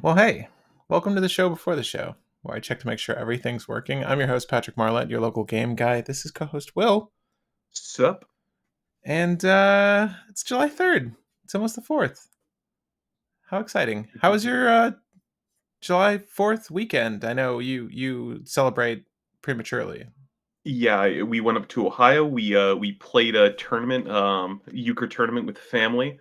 Well, hey, welcome to the show before the show, where I check to make sure everything's working. I'm your host, Patrick Marlett, your local game guy. This is co host Will, Sup? and it's July 3rd. It's almost the 4th. How exciting. How was your July 4th weekend? I know you celebrate prematurely. Yeah, we went up to Ohio. We played a tournament, euchre tournament with family,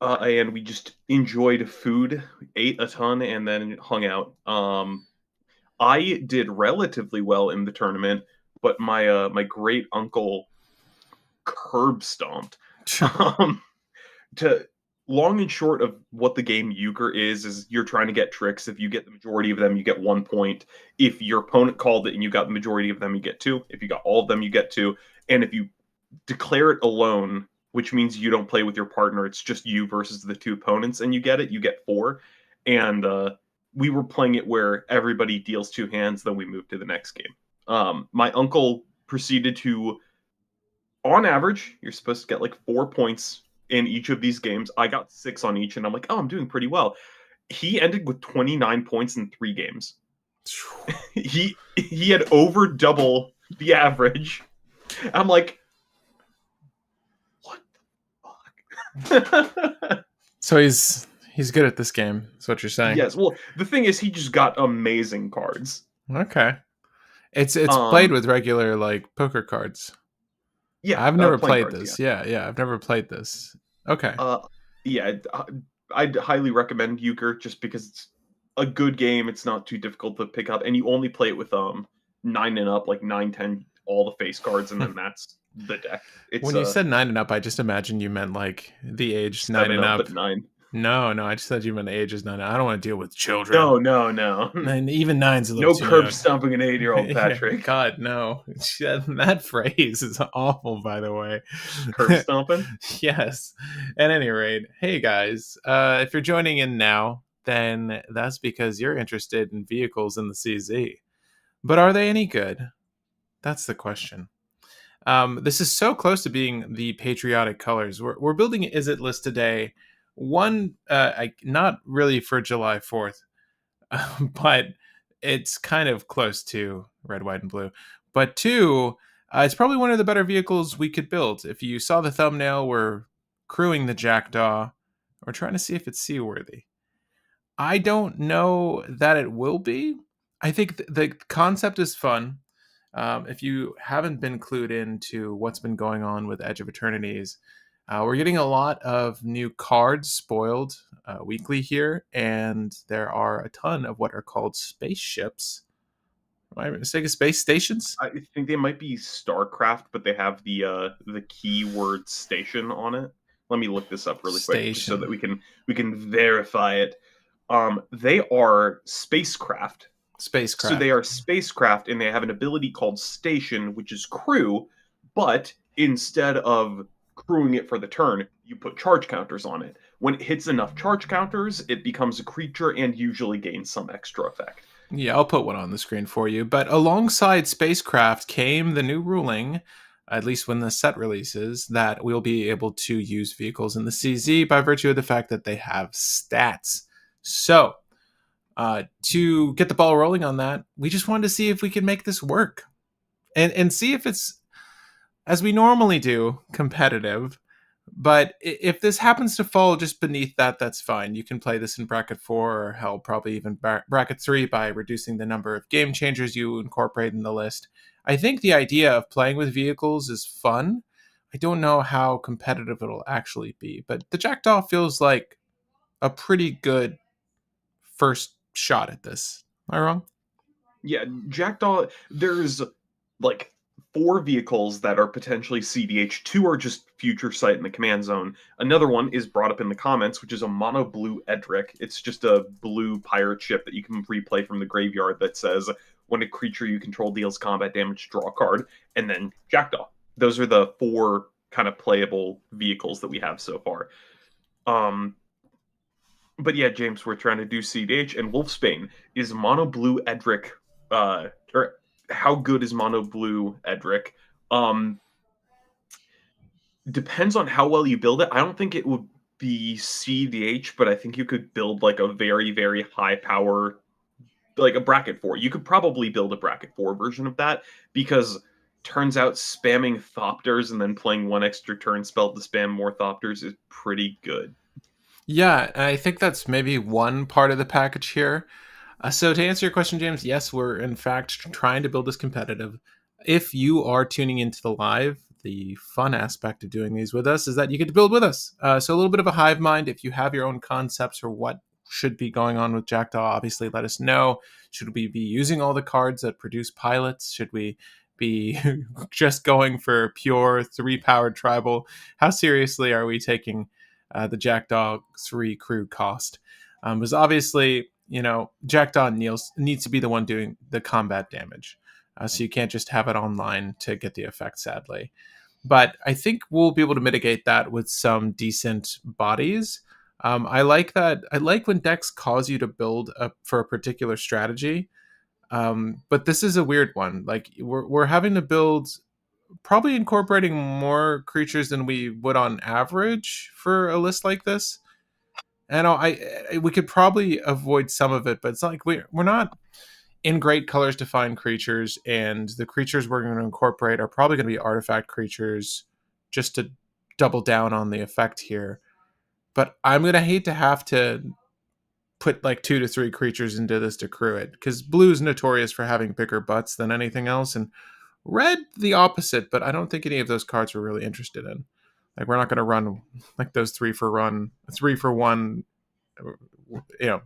and we just enjoyed food, ate a ton, and then hung out. I did relatively well in the tournament, but my great uncle curb stomped. Um, to long and short of what the game euchre is you're trying to get tricks. If you get the majority of them, you get 1 point. If your opponent called it and you got the majority of them, you get two. If you got all of them, you get two. And if you declare it alone, which means you don't play with your partner, it's just you versus the two opponents, and you get it, you get four. And we were playing it where everybody deals two hands, then we move to the next game. My uncle proceeded to, on average, you're supposed to get like 4 points in each of these games. I got six on each, and I'm like, oh, I'm doing pretty well. He ended with 29 points in 3 games. He had over double the average. I'm like, what the fuck? So he's good at this game. That's what you're saying. Yes. Well, the thing is, he just got amazing cards. Okay. It's played Um. with regular like poker cards. Yeah. I've never Playing played cards. Yeah. this. Yeah, I've never played this. Okay. Uh. Yeah. I'd highly recommend Euchre just because it's a good game. It's not too difficult to pick up, and you only play it with 9 and up, like 9, 10, all the face cards, and then that's the deck. It's When you said 9 and up, I just imagined you meant like the age nine 7 and up, up. but 9. No, I just thought you meant the age is 9. I don't want to deal with children. No, no, no. And even nine's a little No too curb young. stomping an 8-year-old, Yeah, Patrick. God, no. That phrase is awful, by the way. Curb stomping? Yes. At any rate, hey guys, if you're joining in now, then that's because you're interested in vehicles in the CZ. But are they any good? That's the question. This is so close to being the patriotic colors. We're building an Is It list today. One, not really for July 4th, but it's kind of close to red, white, and blue. But two, it's probably one of the better vehicles we could build. If you saw the thumbnail, we're crewing the Jackdaw. We're trying to see if it's seaworthy. I don't know that it will be. I think the concept is fun. If you haven't been clued into what's been going on with Edge of Eternities, we're getting a lot of new cards spoiled weekly here, and there are a ton of what are called spaceships. Am I mistaken? Space stations? I think they might be StarCraft, but they have the keyword station on it. Let me look this up really quick, just so that Station. we can verify it. They are spacecraft. So they Spacecraft. are spacecraft, and they have an ability called Station, which is crew. But instead of crewing it for the turn, you put charge counters on it. When it hits enough charge counters, it becomes a creature and usually gains some extra effect. Yeah, I'll put one on the screen for you. But alongside spacecraft came the new ruling, at least when the set releases, that we'll be able to use vehicles in the CZ by virtue of the fact that they have stats. So, to get the ball rolling on that, we just wanted to see if we could make this work and see if it's, as we normally do, competitive. But if this happens to fall just beneath that, that's fine. You can play this in bracket 4 or hell, probably even bracket 3 by reducing the number of game changers you incorporate in the list. I think the idea of playing with vehicles is fun. I don't know how competitive it'll actually be, but the Jackdaw feels like a pretty good first shot at this. Am I wrong? Yeah, Jackdaw, there's like four vehicles that are potentially CDH. Two are just future sight in the command zone. Another one is brought up in the comments, which is a mono blue Edric. It's just a blue pirate ship that you can replay from the graveyard that says when a creature you control deals combat damage, draw a card, and then Jackdaw. Those are the four kind of playable vehicles that we have so far. Um, but yeah, James, we're trying to do CDH, and Wolfsbane is mono blue Edric. Or how good is mono blue Edric? Um, Depends on how well you build it. I don't think it would. be CEDH, but I think you could build like a very, very high power, like a bracket 4. You could probably build a bracket 4 version of that because turns out spamming Thopters and then playing one extra turn spell to spam more Thopters is pretty good. Yeah, I think that's maybe one part of the package here. So to answer your question, James, yes, we're in fact trying to build this competitive. If you are tuning into the live, the fun aspect of doing these with us is that you get to build with us. So a little bit of a hive mind. If you have your own concepts or what should be going on with Jackdaw, obviously let us know. Should we be using all the cards that produce pilots? Should we be just going for pure 3 powered tribal? How seriously are we taking the Jackdaw 3 crew cost? Because obviously, Jackdaw needs to be the one doing the combat damage. So you can't just have it online to get the effect, sadly. But I think we'll be able to mitigate that with some decent bodies. I like that. I like when decks cause you to build for a particular strategy. But this is a weird one. Like we're having to build, probably incorporating more creatures than we would on average for a list like this. And we could probably avoid some of it, but it's not like we're not in great colors defined creatures, and the creatures we're going to incorporate are probably going to be artifact creatures, just to double down on the effect here. But I'm going to hate to have to put like 2 to 3 creatures into this to crew it, because blue's notorious for having bigger butts than anything else, and red the opposite. But I don't think any of those cards we're really interested in. Like we're not going to run like those 3 for 1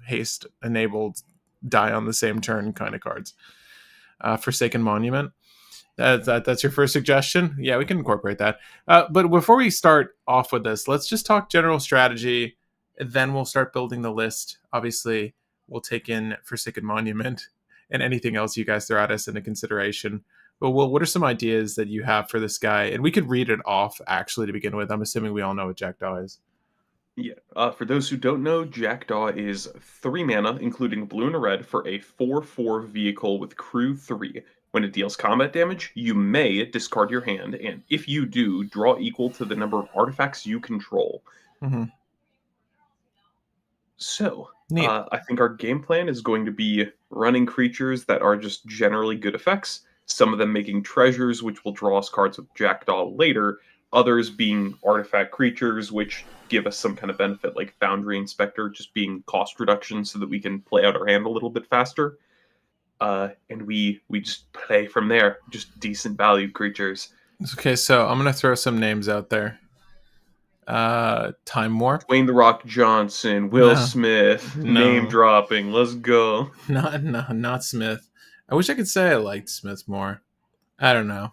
haste enabled, die on the same turn kind of cards. Forsaken Monument. That's your first suggestion. Yeah, we can incorporate that. But before we start off with this, let's just talk general strategy. Then we'll start building the list. Obviously, we'll take in Forsaken Monument and anything else you guys throw at us into consideration. But what are some ideas that you have for this guy? And we could read it off actually to begin with. I'm assuming we all know what Jackdaw is. Yeah. For those who don't know, Jackdaw is 3 mana, including blue and a red, for a 4/4 vehicle with crew 3. When it deals combat damage, you may discard your hand, and if you do, draw equal to the number of artifacts you control. Mm-hmm. So, Neat. I think our game plan is going to be running creatures that are just generally good effects, some of them making treasures, which will draw us cards with Jackdaw later, others being artifact creatures, which give us some kind of benefit, like Foundry Inspector just being cost reduction so that we can play out our hand a little bit faster. And we just play from there, just decent value creatures. Okay, so I'm gonna throw some names out there. Time Warp. Dwayne the Rock Johnson, Will No, Smith, name no, dropping. Let's go. not Smith. I wish I could say I liked Smith more. I don't know.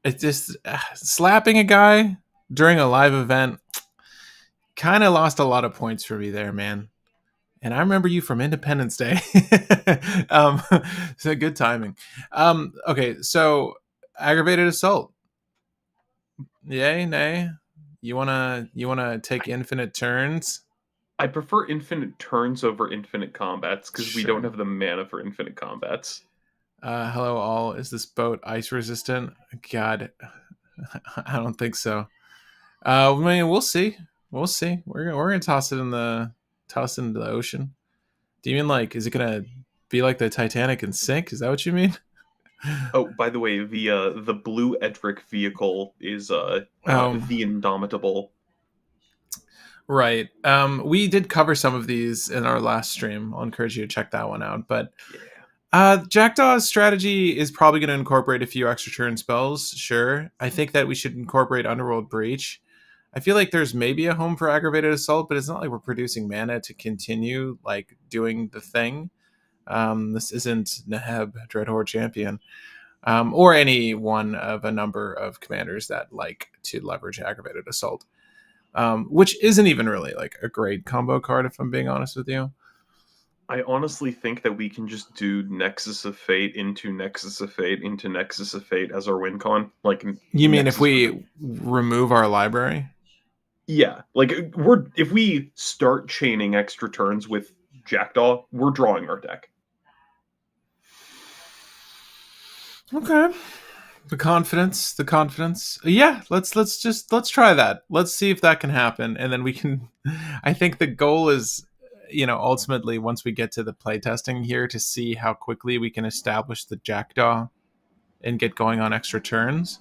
It's just slapping a guy during a live event kind of lost a lot of points for me there, man. And I remember you from Independence Day. um, so good timing. Okay, so aggravated assault. Yay, nay. You wanna take infinite turns? I prefer infinite turns over infinite combats because we don't Sure. have the mana for infinite combats. Hello, all. Is this boat ice resistant? God, I don't think so. I mean, we'll see. We'll see. We're gonna toss it into the ocean. Do you mean like, is it gonna be like the Titanic and sink? Is that what you mean? Oh, by the way, the blue Edric vehicle is Oh, the Indomitable. right. We did cover some of these in our last stream. I'll encourage you to check that one out. But Yeah. Jackdaw's strategy is probably going to incorporate a few extra turn spells. Sure, I think that we should incorporate Underworld Breach. I feel like there's maybe a home for aggravated assault, but it's not like we're producing mana to continue like doing the thing. This isn't Neheb Dreadhorde Champion, or any one of a number of commanders that like to leverage aggravated assault, which isn't even really like a great combo card if I'm being honest with you. I honestly think that we can just do Nexus of Fate into Nexus of Fate into Nexus of Fate as our win con. Like You mean if Nexus for the we remove our library? yeah, like we're if we start chaining extra turns with Jackdaw, we're drawing our deck. Okay. The confidence, the confidence. Yeah, let's try that. Let's see if that can happen, and then we can. I think the goal is, ultimately once we get to the playtesting here, to see how quickly we can establish the Jackdaw and get going on extra turns.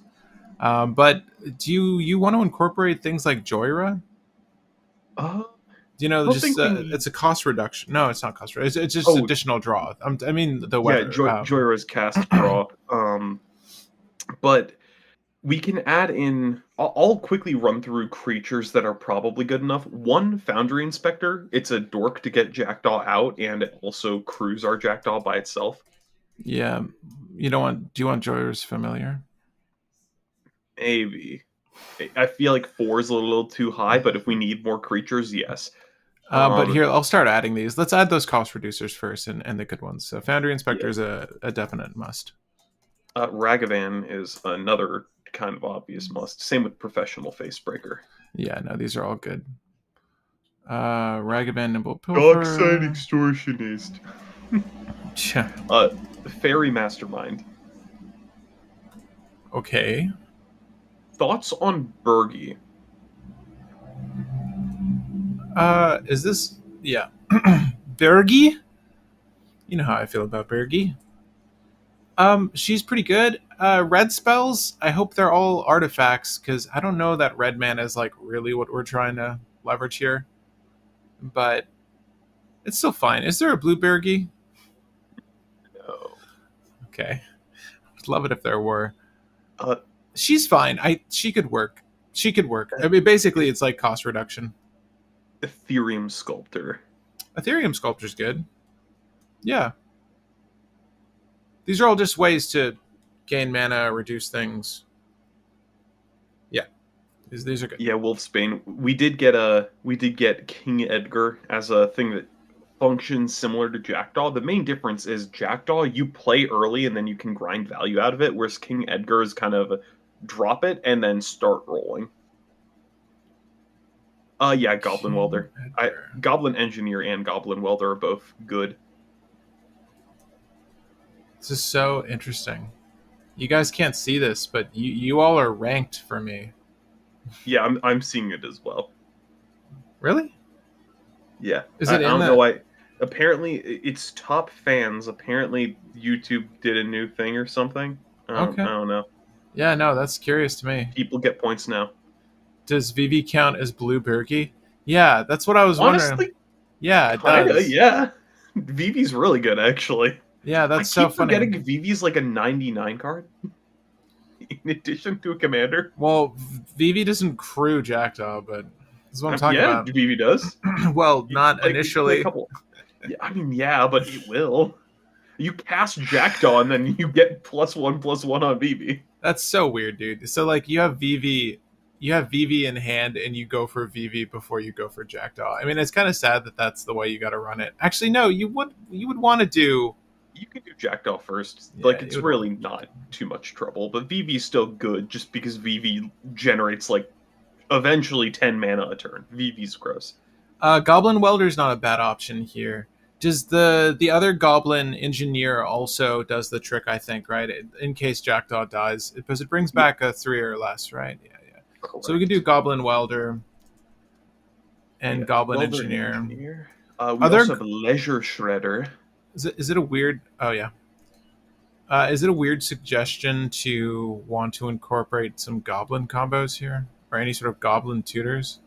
But do you want to incorporate things like Joyra? Uh, I don't Just think we need. it's a cost reduction. No, it's not cost reduction. It's just Oh, additional draw. I mean the yeah, weather. Joyra's cast draw. But we can add in. I'll quickly run through creatures that are probably good enough. One, Foundry Inspector. It's a dork to get Jackdaw out, and it also crews our Jackdaw by itself. Yeah, you don't want. Do you want Joyra's familiar? Maybe. I feel like four is a little too high, but if we need more creatures, yes. But Um, here, I'll start adding these. Let's add those cost reducers first and the good ones. So Foundry Inspector yeah. is a definite must. Ragavan is another kind of obvious must. Same with Professional Facebreaker. Yeah, no, these are all good. Ragavan, Nimble Dockside Pilfer. Extortionist. Yeah, uh, Fairy Mastermind. okay. Thoughts on Bergie? Is this. Yeah. Bergie? You know how I feel about Bergie. She's pretty good. Red spells, I hope they're all artifacts, because I don't know that red mana is like really what we're trying to leverage here. But it's still fine. Is there a blue Bergie? No. Okay. I'd love it if there were. Uh, She's fine. She could work. She could work. I mean, basically, it's like cost reduction. Ethereum Sculptor. Ethereum Sculpture's good. Yeah, these are all just ways to gain mana, reduce things. Yeah, these are good. Yeah, Wolfsbane. We did get King Edgar as a thing that functions similar to Jackdaw. The main difference is Jackdaw you play early and then you can grind value out of it, whereas King Edgar is kind of drop it and then start rolling. Yeah, Goblin King Welder. I Edgar. Goblin Engineer and Goblin Welder are both good. This is so interesting. You guys can't see this, but you all are ranked for me. Yeah, I'm seeing it as well. Really? Yeah, Is I it I in don't know the? why. Apparently, it's top fans. Apparently, YouTube did a new thing or something. I Okay. don't know. Yeah, no, that's curious to me. People get points now. Does VV count as blue Berkey? Yeah, that's what I was wondering. Honestly, Yeah, it kinda, does. yeah. Vivi's really good, actually. Yeah, I that's so keep funny. forgetting Vivi's like a 99 card in addition to a commander. Well, Vivi doesn't crew Jackdaw, but that's what I'm talking Yeah, about. Vivi does. Well, not It can play a initially. couple. Yeah, I mean, yeah, but it will. You cast Jackdaw and then you get +1/+1 on Vivi. That's so weird, dude. So like you have Vivi in hand, and you go for Vivi before you go for Jackdaw. I mean, it's kind of sad that that's the way you got to run it. Actually, no, you would want to do. You can do Jackdaw first. Yeah, Like, you it's would want. really not too much trouble, but Vivi's still good just because Vivi generates, like, eventually 10 mana a turn. Vivi's gross. Goblin Welder's not a bad option here. Does the other Goblin Engineer also does the trick? I think right in case Jackdaw dies, because it brings Yeah, back a 3 or less, right? Yeah, yeah. So we can do correct. Goblin Welder Yeah, and Goblin Welder and Engineer. Engineer. We also Other have Leisure Shredder. is it a weird? Oh yeah. Is it a weird suggestion to want to incorporate some Goblin combos here, or any sort of Goblin tutors?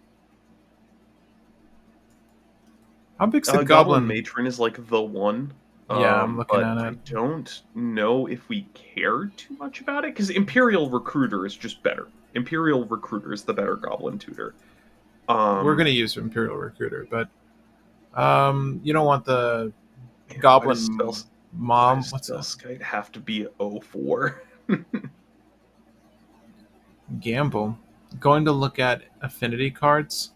How big's the Goblin Goblin? Matron is, like, the one. Yeah, I'm looking But at I it. don't know if we care too much about it, because Imperial Recruiter is just better. Imperial Recruiter is the better Goblin tutor. We're Um, gonna use Imperial Recruiter, but you don't want the Man, Goblin why Mom. does What's that? Spellskite have to be 04? Gamble. Going to look at affinity cards.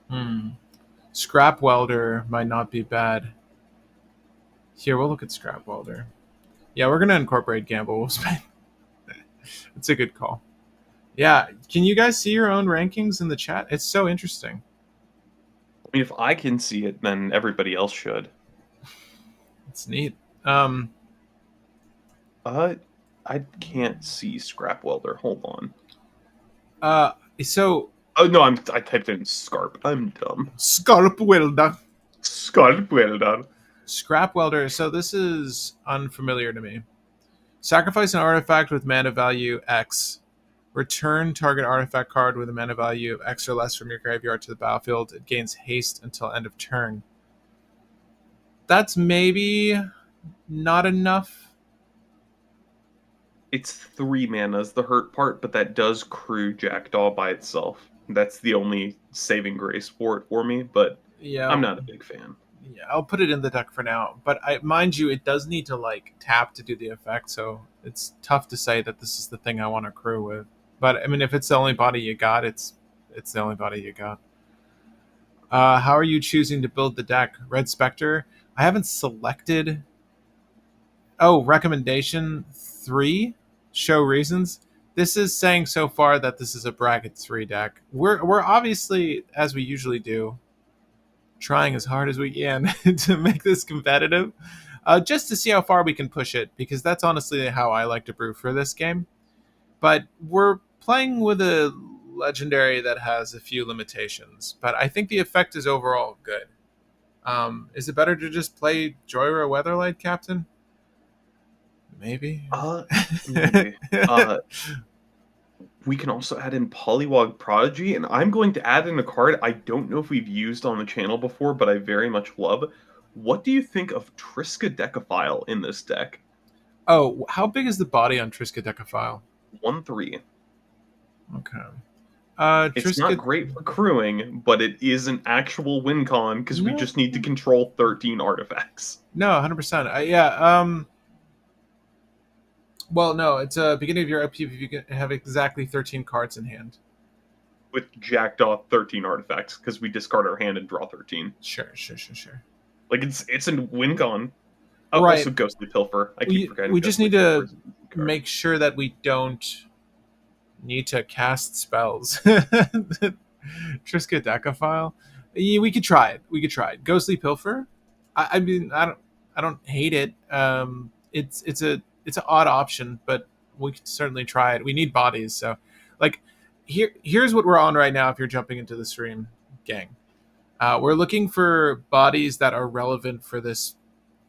Hmm. Scrap Welder might not be bad. Here, we'll look at Scrap Welder. Yeah, we're gonna incorporate Gamble. We'll spend. It's a good call. Yeah, can you guys see your own rankings in the chat? It's so interesting. I mean, if I can see it, then everybody else should. It's neat. Um, Uh, I can't see scrap welder. Hold on. Uh, so Oh no, I typed in scarp. I'm dumb. Scarp welder. Scarp welder. Scrap welder. So this is unfamiliar to me. Sacrifice an artifact with mana value X. Return target artifact card with a mana value of X or less from your graveyard to the battlefield. It gains haste until end of turn. That's maybe not enough. It's 3 mana's the hurt part, but that does crew Jackdaw by itself. That's the only saving grace for it for me, but I'm Yeah, not a big fan. yeah, I'll put it in the deck for now. But mind you, it does need to like tap to do the effect, so it's tough to say that this is the thing I want to crew with. But I mean, if it's the only body you got, it's the only body you got. How are you choosing to build the deck? Red Spectre. I haven't selected. Oh, recommendation 3. Show reasons. This is saying so far that this is a bracket 3 deck. We're obviously, as we usually do, trying as hard as we can to make this competitive, just to see how far we can push it, because that's honestly how I like to brew for this game. But we're playing with a legendary that has a few limitations, but I think the effect is overall good. Is it better to just play Joyra Weatherlight, Captain? Maybe. Uh, Maybe. We can also add in Polywog Prodigy, and I'm going to add in a card I don't know if we've used on the channel before, but I very much love. What do you think of Triskaidekaphile in this deck? Oh, how big is the body on Triskaidekaphile? 1/3. Okay. It's not Triska. great for crewing, but it is an actual win con because we No, just need to control 13 artifacts. no, 100%. Yeah. Well, no, it's a beginning of your upkeep if you can have exactly 13 cards in hand. With Jackdaw, 13 artifacts because we discard our hand and draw 13. Sure, sure, sure, sure. Like it's a win con. Right. Also, Ghostly Pilfer. I keep forgetting We just Ghostly need to Pilfer is a decent card. make sure that we don't need to cast spells. Triskaidekaphile. Yeah, we could try it. We could try it. Ghostly Pilfer. I mean, I don't hate it. It's an odd option, but we could certainly try it. We need bodies, so like here's what we're on right now. If you're jumping into the stream, gang, we're looking for bodies that are relevant for this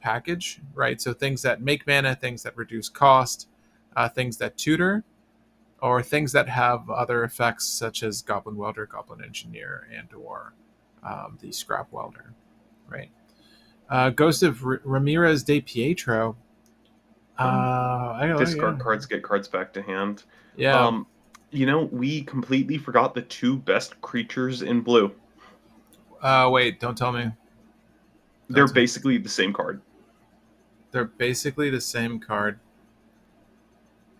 package, right? So things that make mana, things that reduce cost, things that tutor, or things that have other effects such as Goblin Welder, Goblin Engineer, and or the Scrap Welder, right? Ghost of Ramirez de Pietro. Discard Yeah, cards, get cards back to hand. yeah. Um, we completely forgot the two best creatures in blue. Wait, don't tell me. They're Don't tell me. basically the same card. They're basically the same card.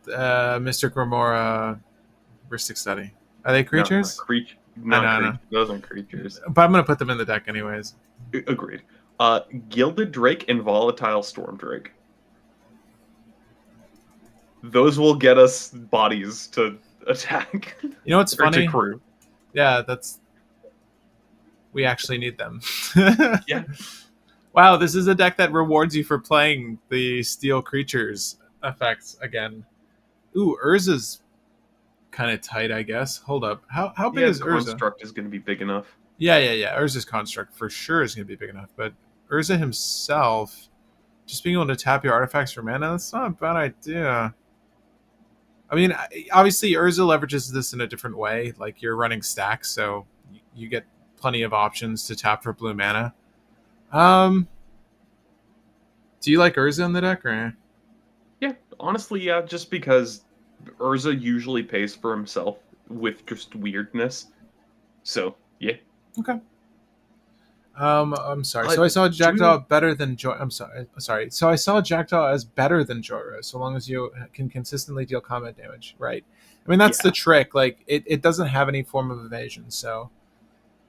Mr. Grimora, Ristic Study. Are they No, not creatures? creature. I know, Not I know. creature. Those aren't creatures. But I'm gonna put them in the deck anyways. Agreed. Gilded Drake and Volatile Storm Drake. Those will get us bodies to attack You know what's or to funny? crew. Yeah, that's we actually need them. Yeah. Wow, this is a deck that rewards you for playing the steel creatures effects again. Ooh, Urza's kind of tight, I guess. Hold up. How big Yeah, is Urza? Construct is going to be big enough. Yeah. Urza's construct for sure is going to be big enough, but Urza himself, just being able to tap your artifacts for mana, that's not a bad idea. I mean, obviously Urza leverages this in a different way. Like you're running stacks, so you get plenty of options to tap for blue mana. Um, do you like Urza in the deck, or? Yeah, honestly, yeah, just because Urza usually pays for himself with just weirdness. So, yeah. Okay. I'm sorry. Uh, So I saw do Jackdaw better than Joy. I'm sorry. Sorry. So I saw Jackdaw as better than Joyra, so long as you can consistently deal combat damage, right? I mean, that's the Yeah. trick. Like, it doesn't have any form of evasion. So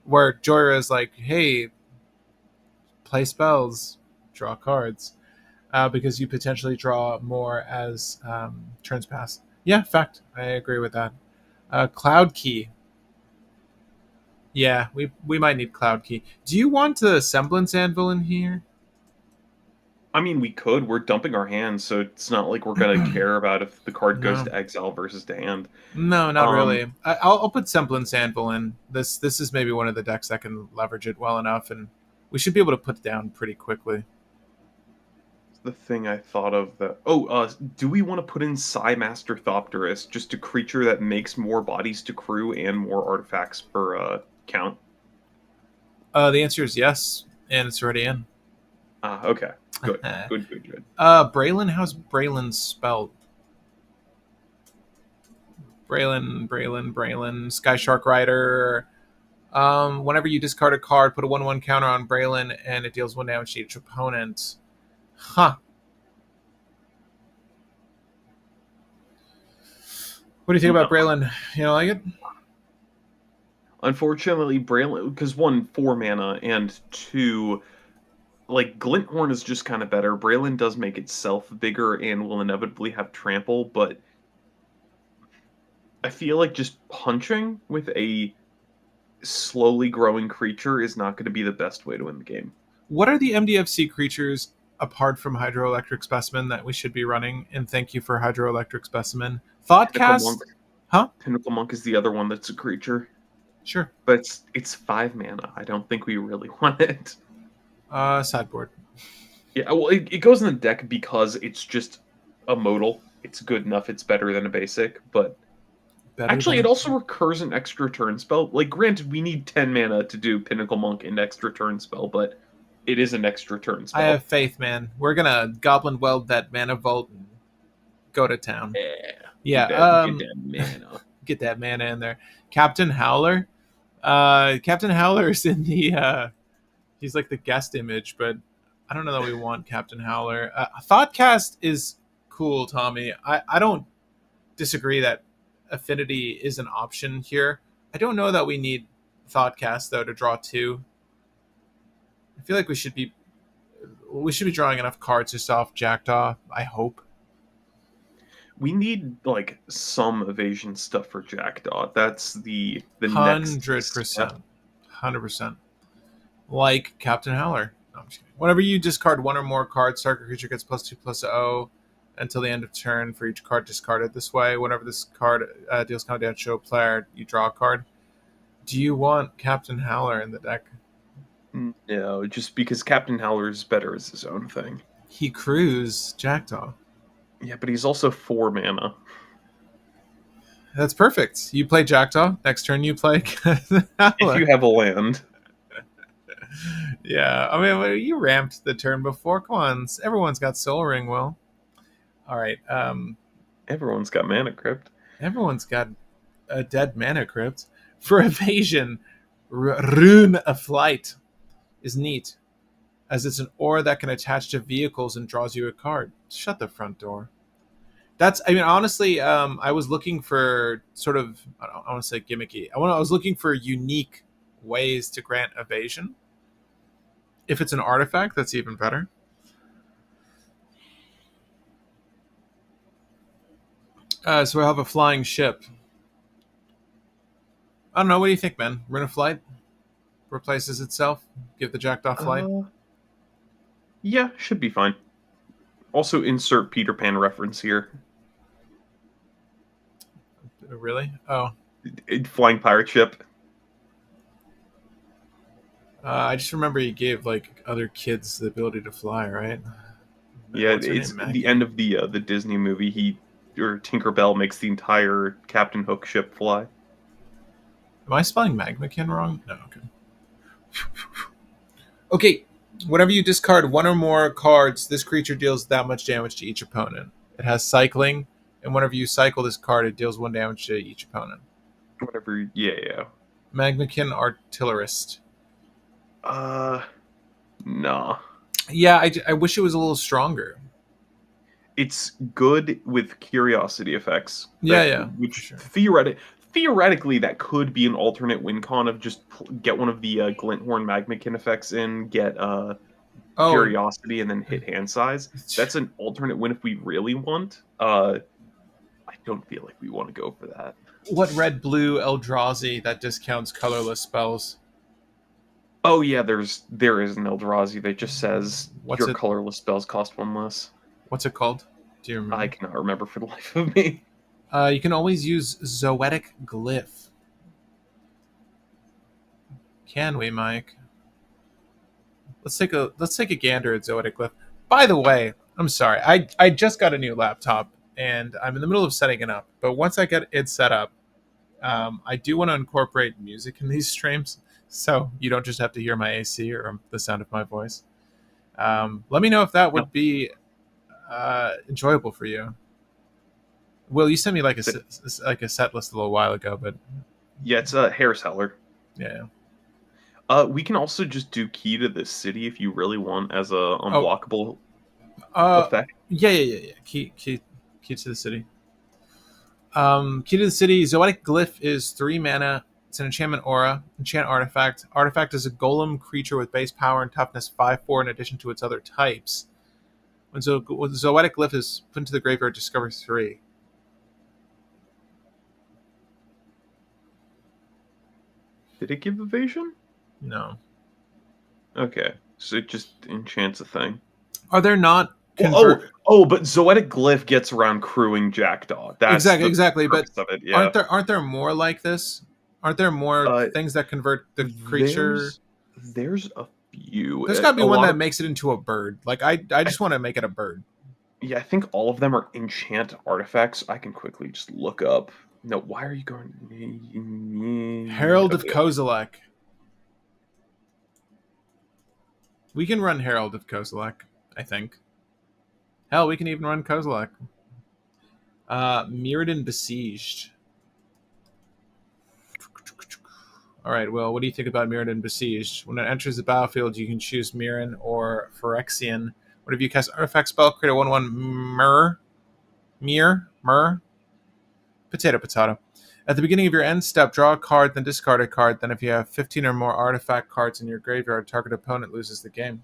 where Joyra is like, hey, play spells, draw cards, because you potentially draw more as turns pass. Yeah, fact. I agree with that. Cloud Key. Yeah, we might need Cloud Key. Do you want the Semblance Anvil in here? I mean, we could. We're dumping our hands, so it's not like we're gonna care about if the card goes No, to exile versus to hand. no, not Um, really. I'll put Semblance Anvil in. This is maybe one of the decks that can leverage it well enough, and we should be able to put it down pretty quickly. the thing I thought of that. Oh, do we want to put in Psy Master Thopterus, just a creature that makes more bodies to crew and more artifacts per count? The answer is yes, and it's already in. Ah, okay. Good. Good, good, good. Braylon, how's Braylon spelled? Braylon, Sky Shark Rider. Whenever you discard a card, put a 1/1 counter on Braylon, and it deals 1 damage to each opponent. Huh. What do you think No. about Braylon? You don't like it? Unfortunately, Braylon, because one, 4 mana, and two, like, Glinthorn is just kind of better. Braylon does make itself bigger and will inevitably have trample, but I feel like just punching with a slowly growing creature is not going to be the best way to win the game. What are the MDFC creatures apart from Hydroelectric Specimen that we should be running? And thank you for Hydroelectric Specimen. Pinnacle Monk. Thoughtcast? Huh? Pinnacle Monk is the other one that's a creature, Sure. but it's 5 mana. I don't think we really want it. Sideboard. Yeah, well, it goes in the deck because it's just a modal. It's good enough. It's better than a basic, but Better actually, it than. also recurs an extra turn spell. Like, granted, we need 10 mana to do Pinnacle Monk and extra turn spell, but it is an extra turn I have spell. faith, man. We're gonna Goblin Weld that mana vault and go to town. Yeah, Yeah, get that mana. get that mana in there. Captain Howler. Captain Howler is in the he's like the guest image, but I don't know that we want Captain Howler. Thoughtcast is cool, Tommy. I don't disagree that affinity is an option here. I don't know that we need Thoughtcast though to draw two. I feel like we should be drawing enough cards just off Jackdaw. I hope. We need like some evasion stuff for Jackdaw. That's the next 100%. step. 100%. Like Captain Howler. No, I'm just kidding. Whenever you discard one or more cards, target creature gets +2/+0 until the end of turn for each card discarded. This way, whenever this card deals count damage to a player, you draw a card. Do you want Captain Howler in the deck? No, just because Captain Howler is better as his own thing. He crews Jackdaw. Yeah, but he's also 4 mana. That's perfect. You play Jackdaw. Next turn, you play Captain If you Howler. have a land. Yeah, I mean, well, you ramped the turn before. Come on, everyone's got Soul Ring. Will. All right. Everyone's got Mana Crypt. Everyone's got a dead mana crypt. For evasion, Rune of Flight is neat, as it's an ore that can attach to vehicles and draws you a card. Shut the front door. I mean, honestly, I was looking for sort of, I don't want to say gimmicky. I was looking for unique ways to grant evasion. If it's an artifact, that's even better. So we'll have a flying ship. I don't know. What do you think, man? Rune of Flight replaces itself. Give the Jackdaw flight. Yeah, should be fine. Also, insert Peter Pan reference here. Really? Oh, Flying pirate ship. I just remember he gave like other kids the ability to fly, right? Yeah, What's her it's name? the Maggie. end of the Disney movie. Tinkerbell makes the entire Captain Hook ship fly. Am I spelling Magmakin wrong? No. Okay. Okay. Whenever you discard one or more cards, this creature deals that much damage to each opponent. It has cycling, and whenever you cycle this card, it deals 1 damage to each opponent. Whatever. Yeah. Magmakin Artillerist. Nah. Yeah, I wish it was a little stronger. It's good with curiosity effects. Yeah, for Which sure. theoretically that could be an alternate win con of just get one of the Glinthorn Magmakin effects in, get Oh, curiosity, and then hit hand size. That's an alternate win if we really want. I don't feel like we want to go for that. what red blue Eldrazi that discounts colorless spells? Oh yeah, there is an Eldrazi that just says What's your it? colorless spells cost one less. What's it called? Do you I remember? cannot remember for the life of me. You can always use Zoetic Glyph. Can we, Mike? Let's take a gander at Zoetic Glyph. By the way, I'm sorry. I just got a new laptop and I'm in the middle of setting it up. But once I get it set up, I do want to incorporate music in these streams, so you don't just have to hear my AC or the sound of my voice. Let me know if that No, would be enjoyable for you. Will, you sent me like but a set list a little while ago, but yeah, it's a hair seller. yeah. We can also just do key to the city if you really want as a Oh, unblockable uh, effect. yeah. Key to the city. Key to the city. Zoetic Glyph is 3 mana. It's an enchantment aura. Enchant artifact. Artifact is a golem creature with base power and toughness 5/4 in addition to its other types. When Zoetic Glyph is put into the graveyard, discover 3. Did it give evasion? No. Okay, so it just enchants a thing. Are there not Well, oh, convert oh, but Zoetic Glyph gets around crewing Jackdaw. That's exactly the exactly? But purpose of it. Yeah. aren't there more like this? Aren't there more Uh, things that convert the creature? there's a few. There's got to be A one lot that of makes it into a bird. Like I I, just want to make it a bird. yeah, I think all of them are enchant artifacts. I can quickly just look up. No, why are you going? Herald of Okay, Kozilek. We can run Herald of Kozilek. I think. Hell, we can even run Kozilek. Mirrodin Besieged. All right, well, what do you think about Mirrodin Besieged? When it enters the battlefield, you can choose Mirren or Phyrexian. Whenever you cast artifact spell, create a 1/1 Mir, potato, potato. At the beginning of your end step, draw a card, then discard a card. Then, if you have 15 or more artifact cards in your graveyard, target opponent loses the game.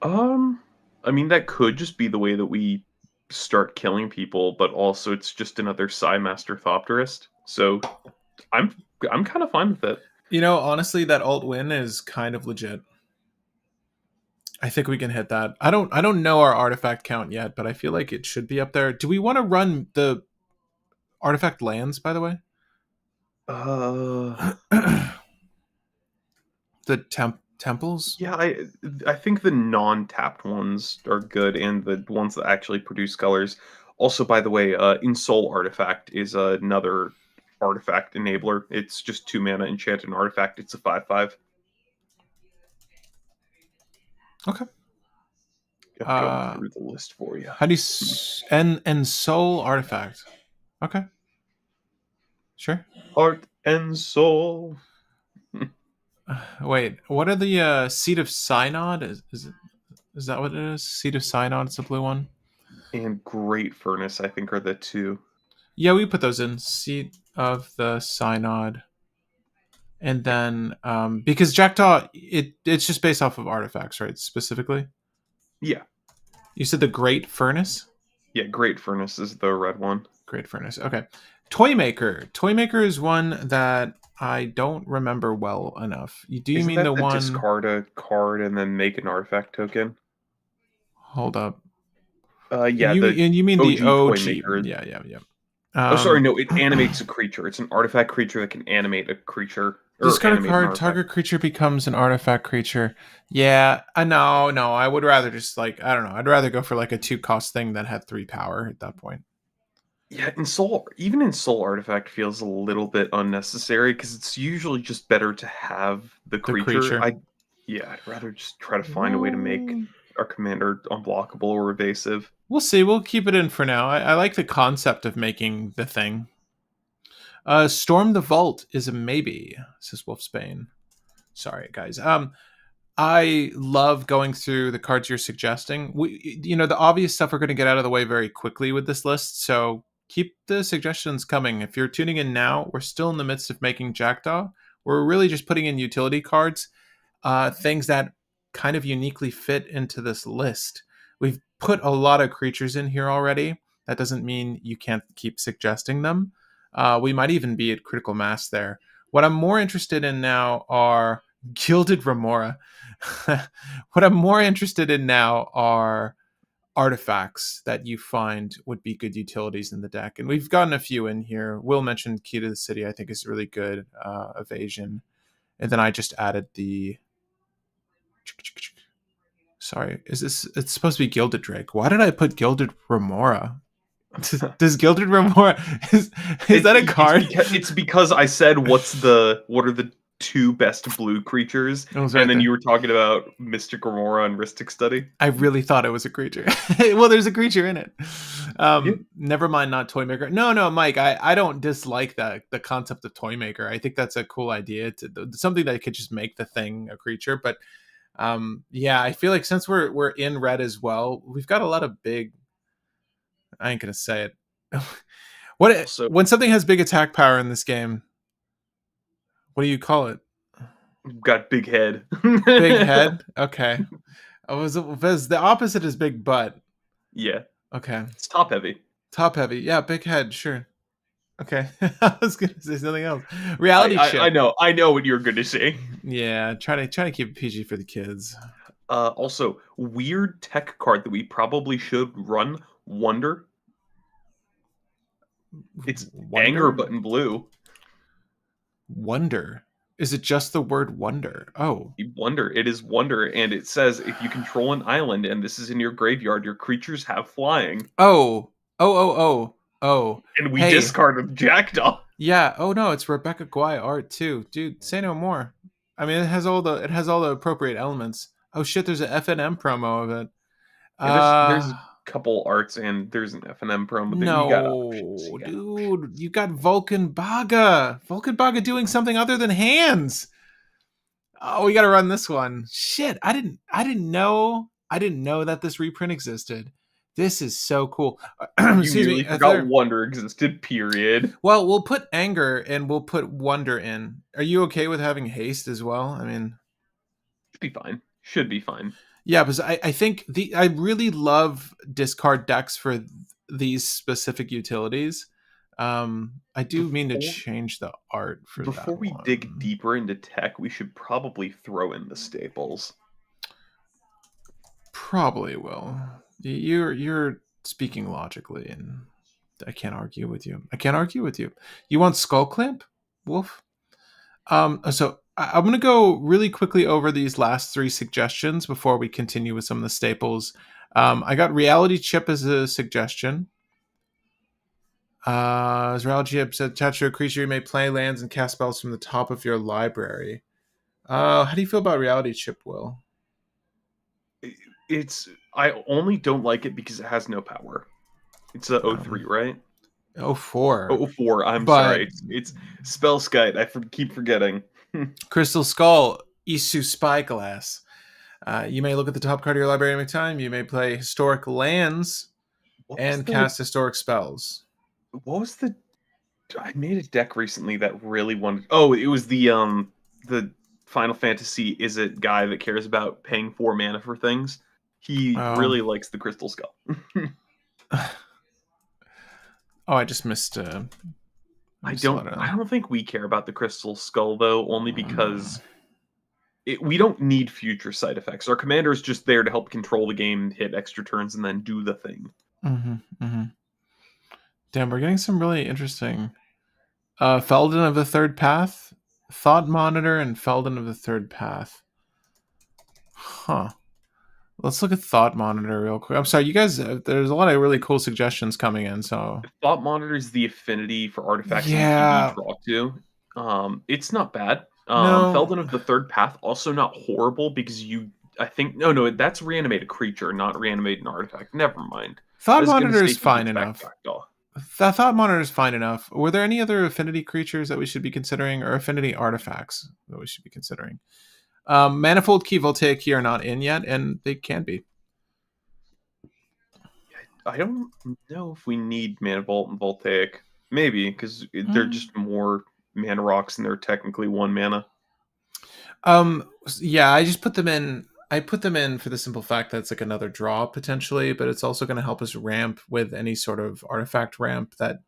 Um, I mean that could just be the way that we start killing people, but also it's just another Psymaster Thopterist. So I'm I'm kind of fine with it. You know, honestly, that alt win is kind of legit. I think we can hit that. I don't know our artifact count yet, but I feel like it should be up there. Do we want to run the artifact lands, by the way? Uh, The temples? yeah, I think the non-tapped ones are good, and the ones that actually produce colors. Also, by the way, Soul Artifact is another artifact enabler. It's just 2 mana enchanted artifact. It's a 5/5. Okay. I'm going Uh through the list for you. how do you and soul artifact? Okay. Sure. Heart and soul. Wait, what are the Seed of Synod? Is that what it is? Seed of Synod, it's the blue one. And Great Furnace, I think, are the two. Yeah, we put those in. Seed of the Synod. And then because Jackdaw it's just based off of artifacts, right? Specifically. Yeah, You said the Great Furnace? yeah. Great Furnace is the red one. Great Furnace. Okay. Toymaker. Toymaker is one that I don't remember well enough. Do you Isn't mean the that the one? discard a card and then make an artifact token? Hold up. Yeah, You the and you mean the OG OG? Toymaker. Yeah. Oh, sorry, Um, no, it animates a creature. It's an artifact creature that can animate a creature or discard a animate an card. artifact. Target creature becomes an artifact creature. Yeah. No. I would rather just like I don't know. I'd rather go for like a 2 cost thing that had 3 power at that point. Yeah, in Soul, even in Soul Artifact feels a little bit unnecessary because it's usually just better to have the The creature. creature. Yeah, I'd rather just try to find a way to make Well, our commander unblockable or evasive. we'll see. We'll keep it in for now. I like the concept of making the thing. Storm the Vault is a maybe, says Wolfsbane. Sorry, guys. I love going through the cards you're suggesting. The obvious stuff we're going to get out of the way very quickly with this list. So keep the suggestions coming. If you're tuning in now, we're still in the midst of making Jackdaw. We're really just putting in utility cards, things that kind of uniquely fit into this list. We've put a lot of creatures in here already. That doesn't mean you can't keep suggesting them. We might even be at critical mass there. What I'm more interested in now are Gilded Remora. What I'm more interested in now are artifacts that you find would be good utilities in the deck. And we've gotten a few in here. Will mentioned Key to the City, I think is really good. Evasion. And then I just added the. Sorry, is this? It's supposed to be Gilded Drake. Why did I put Gilded Remora? Does Gilded Remora is that a card? It's because I said what are the two best blue creatures, It was and right then there. you were talking about Mystic Aurora and Rhystic Study. I really thought it was a creature. Well, there's a creature in it. Yeah. Never mind, not Toymaker. No, no, Mike. I don't dislike the concept of Toymaker. I think that's a cool idea. To something that could just make the thing a creature. But yeah, I feel like since we're in red as well, we've got a lot of big. I ain't gonna say it. What Also, when something has big attack power in this game? What do you call it? we've got big head. Big head. Okay. Was the opposite is big butt. Yeah, Okay. it's top heavy. Top heavy. Yeah, big head. Sure. Okay. I was gonna say something else. I, Reality I I chip. know I know what you're going to say. Yeah, try to keep it PG for the kids. Also, weird tech card that we probably should run. Wonder. It's anger, Wonder? but in blue. Wonder. Is it just the word wonder? Oh. Wonder. It is wonder, and it says if you control an island and this is in your graveyard, your creatures have flying. Oh. Oh, oh, oh. Oh. And we Hey. discarded Jackdaw. Yeah. Oh no, it's Rebecca Guai art too. Dude, say no more. I mean, it has all the appropriate elements. Oh shit, there's an FNM promo of it. Yeah, there's a Uh couple arts and there's an F&M promo that you got options. No, You got dude, options. you got Vulcan Baga. Vulcan Baga doing something other than hands. Oh, we got to run this one. Shit, I didn't know that this reprint existed. This is so cool. You Excuse me. nearly forgot Wonder existed, period. Well, we'll put anger and we'll put wonder in. Are you okay with having haste as well? I mean, Should be fine. Should be fine. yeah, because I think I really love discard decks for these specific utilities. I do mean to Before change the art for before that we dig one. deeper into tech, we should probably throw in the staples. Probably will. You're speaking logically, and I can't argue with you. I can't argue with you. You want Skull Clamp, Wolf? So I'm gonna go really quickly over these last three suggestions before we continue with some of the staples. I got Reality Chip as a suggestion. As Reality Chip said, attached to a creature, you may play lands and cast spells from the top of your library. How do you feel about Reality Chip, Will? It's I only don't like it because it has no power. It's a O3, Um, right? oh, 04. Oh, 04. I'm But sorry. It's Spellskite. Keep forgetting. Crystal Skull, Isu Spyglass. You may look at the top card of your library any time. You may play historic lands What was and the cast historic spells. what was the I made a deck recently that really wanted. Oh, it was the Final Fantasy is it guy that cares about paying 4 mana for things. He Oh, really likes the Crystal Skull. oh, I just missed. I missed a lot I of. don't think we care about the Crystal Skull though, only because we don't need future side effects. Our commander is just there to help control the game, hit extra turns, and then do the thing. Mm-hmm, mm-hmm. Damn, we're getting some really interesting. Felden of the Third Path, Thought Monitor, and Felden of the Third Path. Huh. Let's look at Thought Monitor real quick. I'm sorry, you guys. There's a lot of really cool suggestions coming in. So Thought monitors the affinity for artifacts and ETB yeah, draw to. It's not bad. no. Felden of the Third Path also not horrible because I think no, that's reanimate a creature, not reanimate an artifact. Never mind. I Thought was gonna Monitor say is he fine gets back enough. Jackdaw. That Thought Monitor is fine enough. Were there any other affinity creatures that we should be considering, or affinity artifacts that we should be considering? Manifold Key, Voltaic Key are not in yet, and they can be. I don't know if we need Mana Vault and Voltaic. Maybe because they're Mm. just more mana rocks and they're technically 1 mana. Yeah, I just put them in. I put them in for the simple fact that it's like another draw potentially, but it's also going to help us ramp with any sort of artifact ramp that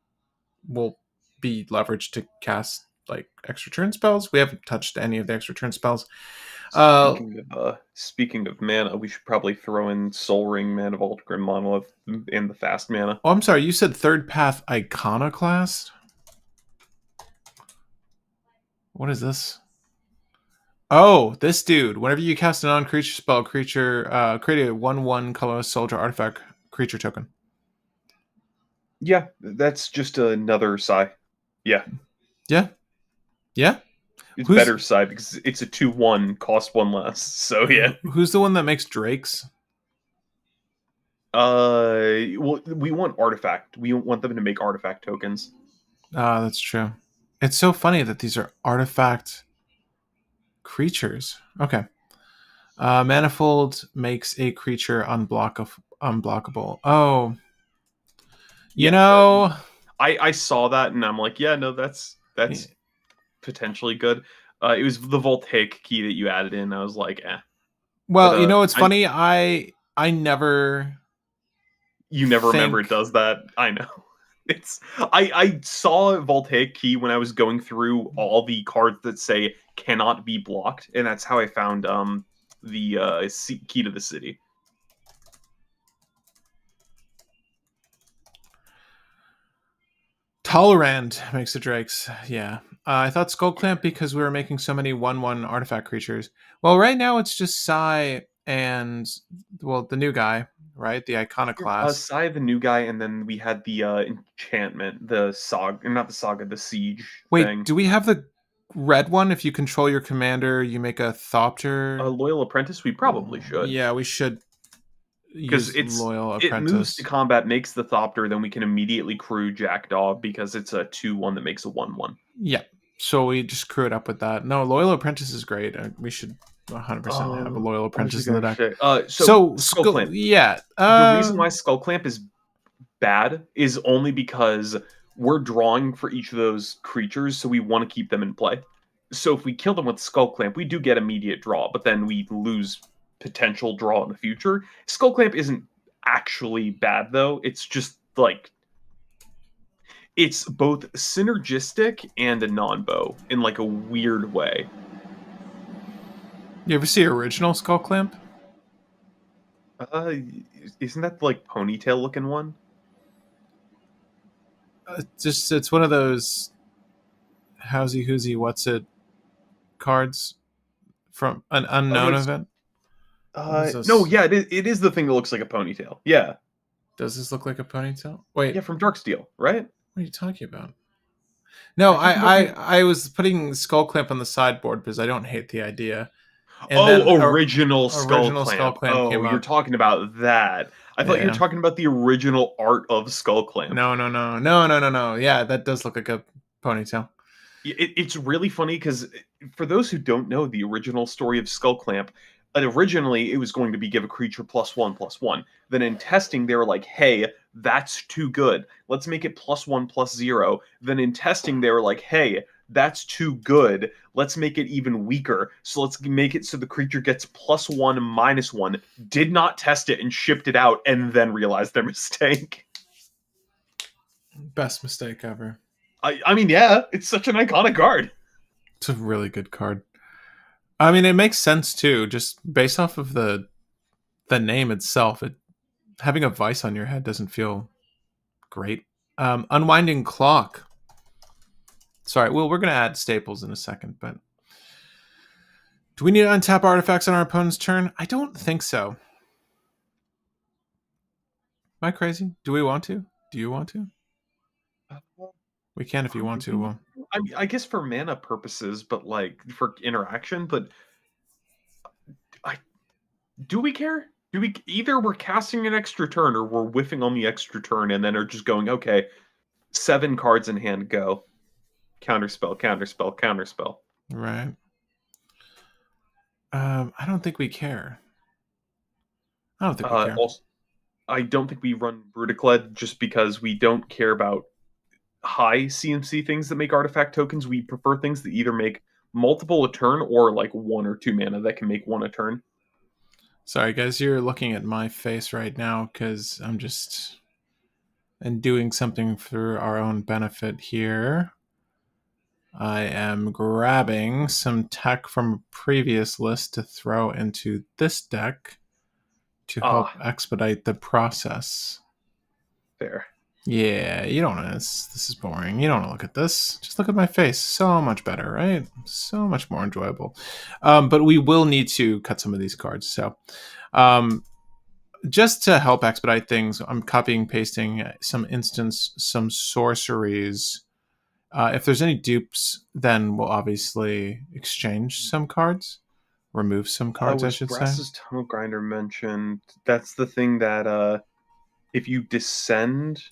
will be leveraged to cast like extra turn spells. We haven't touched any of the extra turn spells. Uh, Speaking of mana, we should probably throw in Soul Ring, Mana Vault, Grim Monolith, and the fast mana. oh, I'm sorry. You said third path iconoclast. What is this? Oh, this dude. Whenever you cast a non-creature spell, create a 1/1 colorless soldier artifact creature token. Yeah, that's just another Psy. Yeah, Yeah, yeah. it's Who's better Psy because it's a 2/1, cost one less. So yeah. who's the one that makes drakes? Well, we want artifact. We want them to make artifact tokens. Ah, that's true. It's so funny that these are artifact creatures. Okay. Manifold makes a creature unblockable. Oh, you Yeah, know. I saw that and I'm like, yeah, no, that's potentially good. It was the voltaic key that you added in. I was like, eh. But Well, it's I funny. I never you never remember it think. does that. I know. It's I saw a voltaic key when I was going through all the cards that say cannot be blocked, and that's how I found the key to the city. Tolerant makes the drakes. Yeah. I thought Skull Clamp because we were making so many 1/1 artifact creatures. Well, right now it's just Psy and, well, the new guy, right? The Iconoclast. Sai the new guy, and then we had the enchantment, the saga, not the saga, the siege Wait, thing. do we have the red one? If you control your commander, you make a A Thopter. loyal apprentice, we probably should. Yeah, we should Because use Loyal it moves to Apprentice. combat, makes the Thopter, then we can immediately crew Jackdaw because it's a 2/1 that makes a 1/1. Yeah. So we just crew it up with that. No, Loyal Apprentice is great. We should 100% have a Loyal What was I Apprentice in the gonna deck. say? So So, Skull Clamp. yeah. The reason why Skull Clamp is bad is only because we're drawing for each of those creatures, so we want to keep them in play. So if we kill them with Skull Clamp, we do get immediate draw, but then we lose potential draw in the future. Skull Clamp isn't actually bad though. It's just like it's both synergistic and a non-bow in like a weird way. You ever see original Skull Clamp? Uh, isn't that the, like ponytail looking one? It's one of those howsy whoosy what's it cards from an Oh, unknown it's event. What is no, this? yeah, it is the thing that looks like a ponytail. Yeah, Does this look like a ponytail? Wait, yeah, from Darksteel, right? what are you talking about? No, I think it might be. I was putting Skull Clamp on the sideboard because I don't hate the idea. And then Oh, original Skull original Skull Clamp. Clamp Oh, came you're up. talking about that. I thought you were Yeah. talking about the original art of Skull Clamp. No. Yeah, that does look like a ponytail. It's really funny because for those who don't know the original story of Skull Clamp, originally it was going to be give a creature +1/+1. Then in testing, they were like, hey, that's too good. Let's make it +1/+0. Then in testing, they were like, hey, that's too good. Let's make it even weaker. So let's make it so the creature gets +1/-1. Did not test it and shipped it out and then realized their mistake. Best mistake ever. I mean, yeah, it's such an iconic card. It's a really good card. I mean, it makes sense too, just based off of the name itself. Having a vice on your head doesn't feel great. Unwinding clock. Sorry, well, we're gonna add staples in a second, but do we need to untap artifacts on our opponent's turn? I don't think so. Am I crazy? Do we want to? Do you want to? We can if you want to. Well, I guess for mana purposes, but like for interaction. But I do we care? Do we either we're casting an extra turn or we're whiffing on the extra turn and then are just going okay, 7 cards in hand, go counterspell, counterspell, counterspell. right. I don't think we care. I don't think we care. Also, I don't think we run Brutacled just because we don't care about high CMC things that make artifact tokens. We prefer things that either make multiple a turn or like 1 or 2 mana that can make one a turn. Sorry, guys, you're looking at my face right now because I'm just and doing something for our own benefit here. I am grabbing some tech from a previous list to throw into this deck to help Ah, expedite the process. fair. Yeah, you don't know this is boring. You don't want to look at this. Just look at my face. So much better, right? So much more enjoyable. But we will need to cut some of these cards. So, um, just to help expedite things, I'm copying, pasting some sorceries. If there's any dupes, then we'll obviously exchange some cards, remove some cards, I Was should say. Brass's Tunnel Grinder mentioned? That's the thing that if you descend,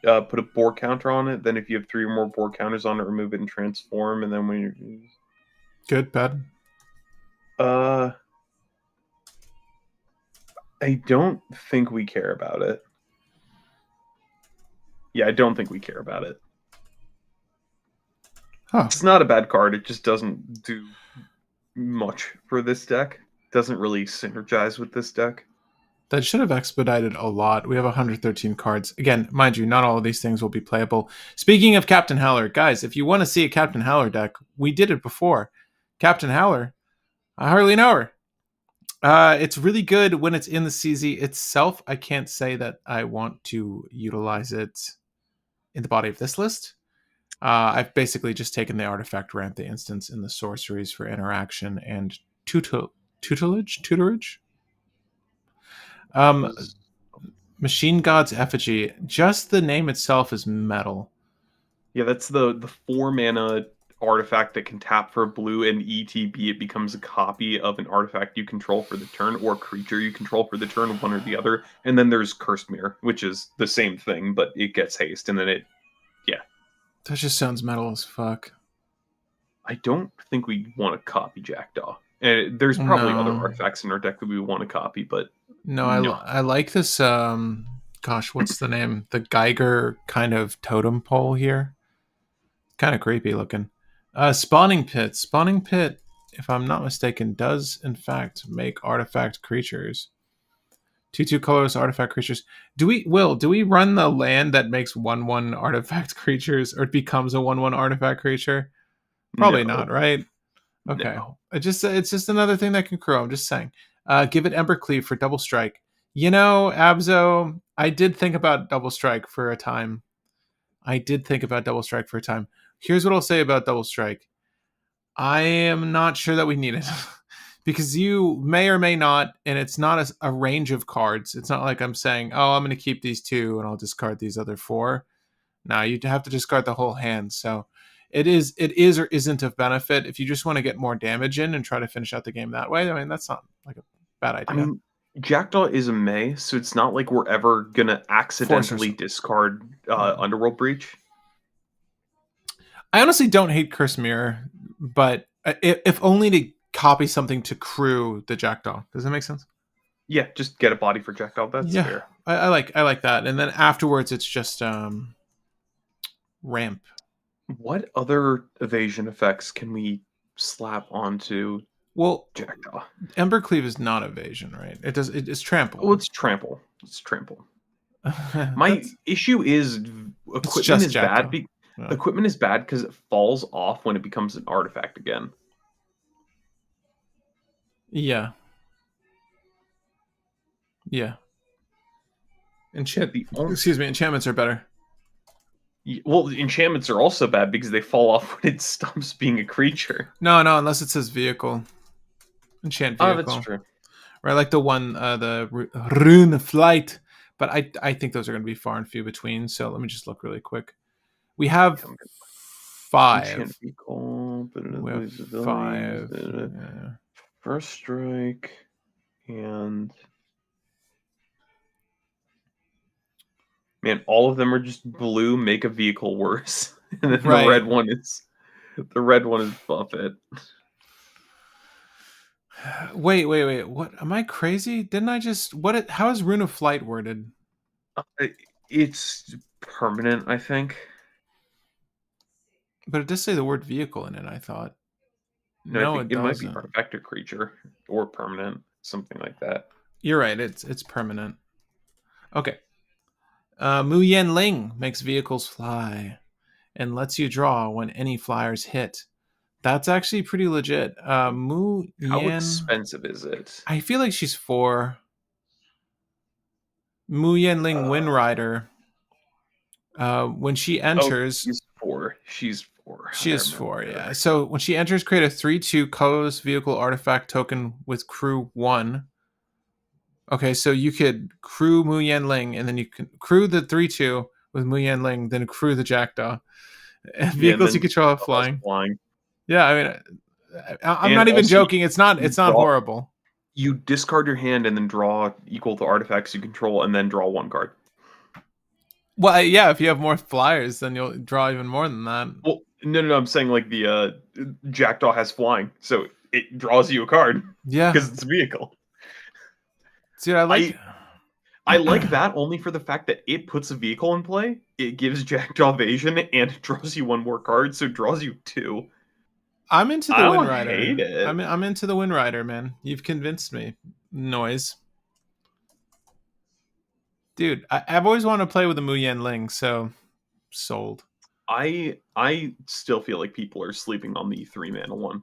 put a board counter on it. Then if you have three or more board counters on it, remove it and transform. And then when you're Good, bad. uh, I don't think we care about it. Yeah, I don't think we care about it. Huh. It's not a bad card. It just doesn't do much for this deck. Doesn't really synergize with this deck. That should have expedited a lot. We have 113 cards. Again, mind you, not all of these things will be playable. Speaking of Captain Howler, guys, if you want to see a Captain Howler deck, we did it before. Captain Howler, I hardly know her. It's really good when it's in the CZ itself. I can't say that I want to utilize it in the body of this list. I've basically just taken the artifact ramp, the instance, and the sorceries for interaction and tutelage. Um, Was Machine God's Effigy. Just the name itself is metal. Yeah, that's the 4 mana artifact that can tap for blue and ETB. It becomes a copy of an artifact you control for the turn or a creature you control for the turn, one or the other. And then there's Cursed Mirror, which is the same thing, but it gets haste. And then yeah. That just sounds metal as fuck. I don't think we want to copy Jackdaw. And there's probably other No, artifacts in our deck that we want to copy, but no, no. I like this. Gosh, what's the name? The Geiger kind of totem pole here. Kind of creepy looking. Spawning Pit. Spawning Pit, if I'm not mistaken, does in fact make artifact creatures. 2/2 colorless artifact creatures. Do we run the land that makes 1/1 artifact creatures or it becomes a 1/1 artifact creature? Probably not, No. right? Okay. No. It's just another thing that can crow. I'm just saying. Give it Embercleave for double strike. You know, Abzo, I did think about double strike for a time. Here's what I'll say about double strike. I am not sure that we need it. Because you may or may not, and it's not a range of cards. It's not like I'm saying, oh, I'm going to keep these two and I'll discard these other four. Now you have to discard the whole hand. So it is or isn't of benefit. If you just want to get more damage in and try to finish out the game that way, I mean, that's not like a bad I idea. mean, Jackdaw is a May, so it's not like we're ever gonna Forcers. accidentally discard Yeah. Underworld Breach. I honestly don't hate Curse Mirror, but if only to copy something to crew the Jackdaw. Does that make sense? Yeah, just get a body for Jackdaw. That's Yeah, fair. I like that. And then afterwards, it's just ramp. What other evasion effects can we slap onto Well, Jackdaw? Embercleave is not evasion, right? It's Oh, trample. it's trample. It's trample. My That's issue is it's equipment just is bad. Jackdaw. Yeah. Equipment is bad because it falls off when it becomes an artifact again. Yeah. Yeah. The only Enchantments are better. Well, enchantments are also bad because they fall off when it stops being a creature. No, unless it says vehicle. Enchant Oh, that's vehicle. true. Right, like the one rune of flight. But I think those are going to be far and few between. So let me just look really quick. We have Yeah, enchant five. vehicle, but it We have loses abilities. five. Yeah. First strike, and man, all of them are just blue. Make a vehicle worse, and then Right. the red one is Buffett. Wait. What? Am I crazy? Didn't I just what? How is Rune of Flight worded? Uh, It's permanent, I think. But it does say the word vehicle in it. I thought. No, I No, think it it might be doesn't. artifact or creature or permanent, something like that. You're right. It's permanent. Okay. Mu Yen Ling makes vehicles fly. and lets you draw when any flyers hit. That's actually pretty legit. Mu How Yan, expensive is it? I feel like she's 4. Mu Yanling Wind Uh, Rider. When she oh, enters, she's 4. She's 4. she I is 4, remember. yeah. So when she enters, create a 3/2 colorless vehicle artifact token with crew 1. Okay, so you could crew Mu Yanling, and then you can crew the 3/2 with Mu Yanling, then crew the Jackdaw. And Yeah, and vehicles you then control are has flying. flying. Yeah, I mean, I'm And not even also joking. It's not. you It's not draw horrible. you discard your hand and then draw equal to artifacts you control and then draw 1 card. Well, yeah. If you have more flyers, then you'll draw even more than that. Well, no, I'm saying like the Jackdaw has flying, so it draws you a card Yeah, because it's a vehicle. dude, I like. I I like that only for the fact that it puts a vehicle in play. It gives Jackdaw Evasion and it draws you 1 more card, so it draws you 2. I'm into I the Wind don't Rider. hate it. I'm into the Wind Rider, man. You've convinced me. Noise, dude. I've always wanted to play with a Mu Yan Ling, so sold. I still feel like people are sleeping on the 3 mana one.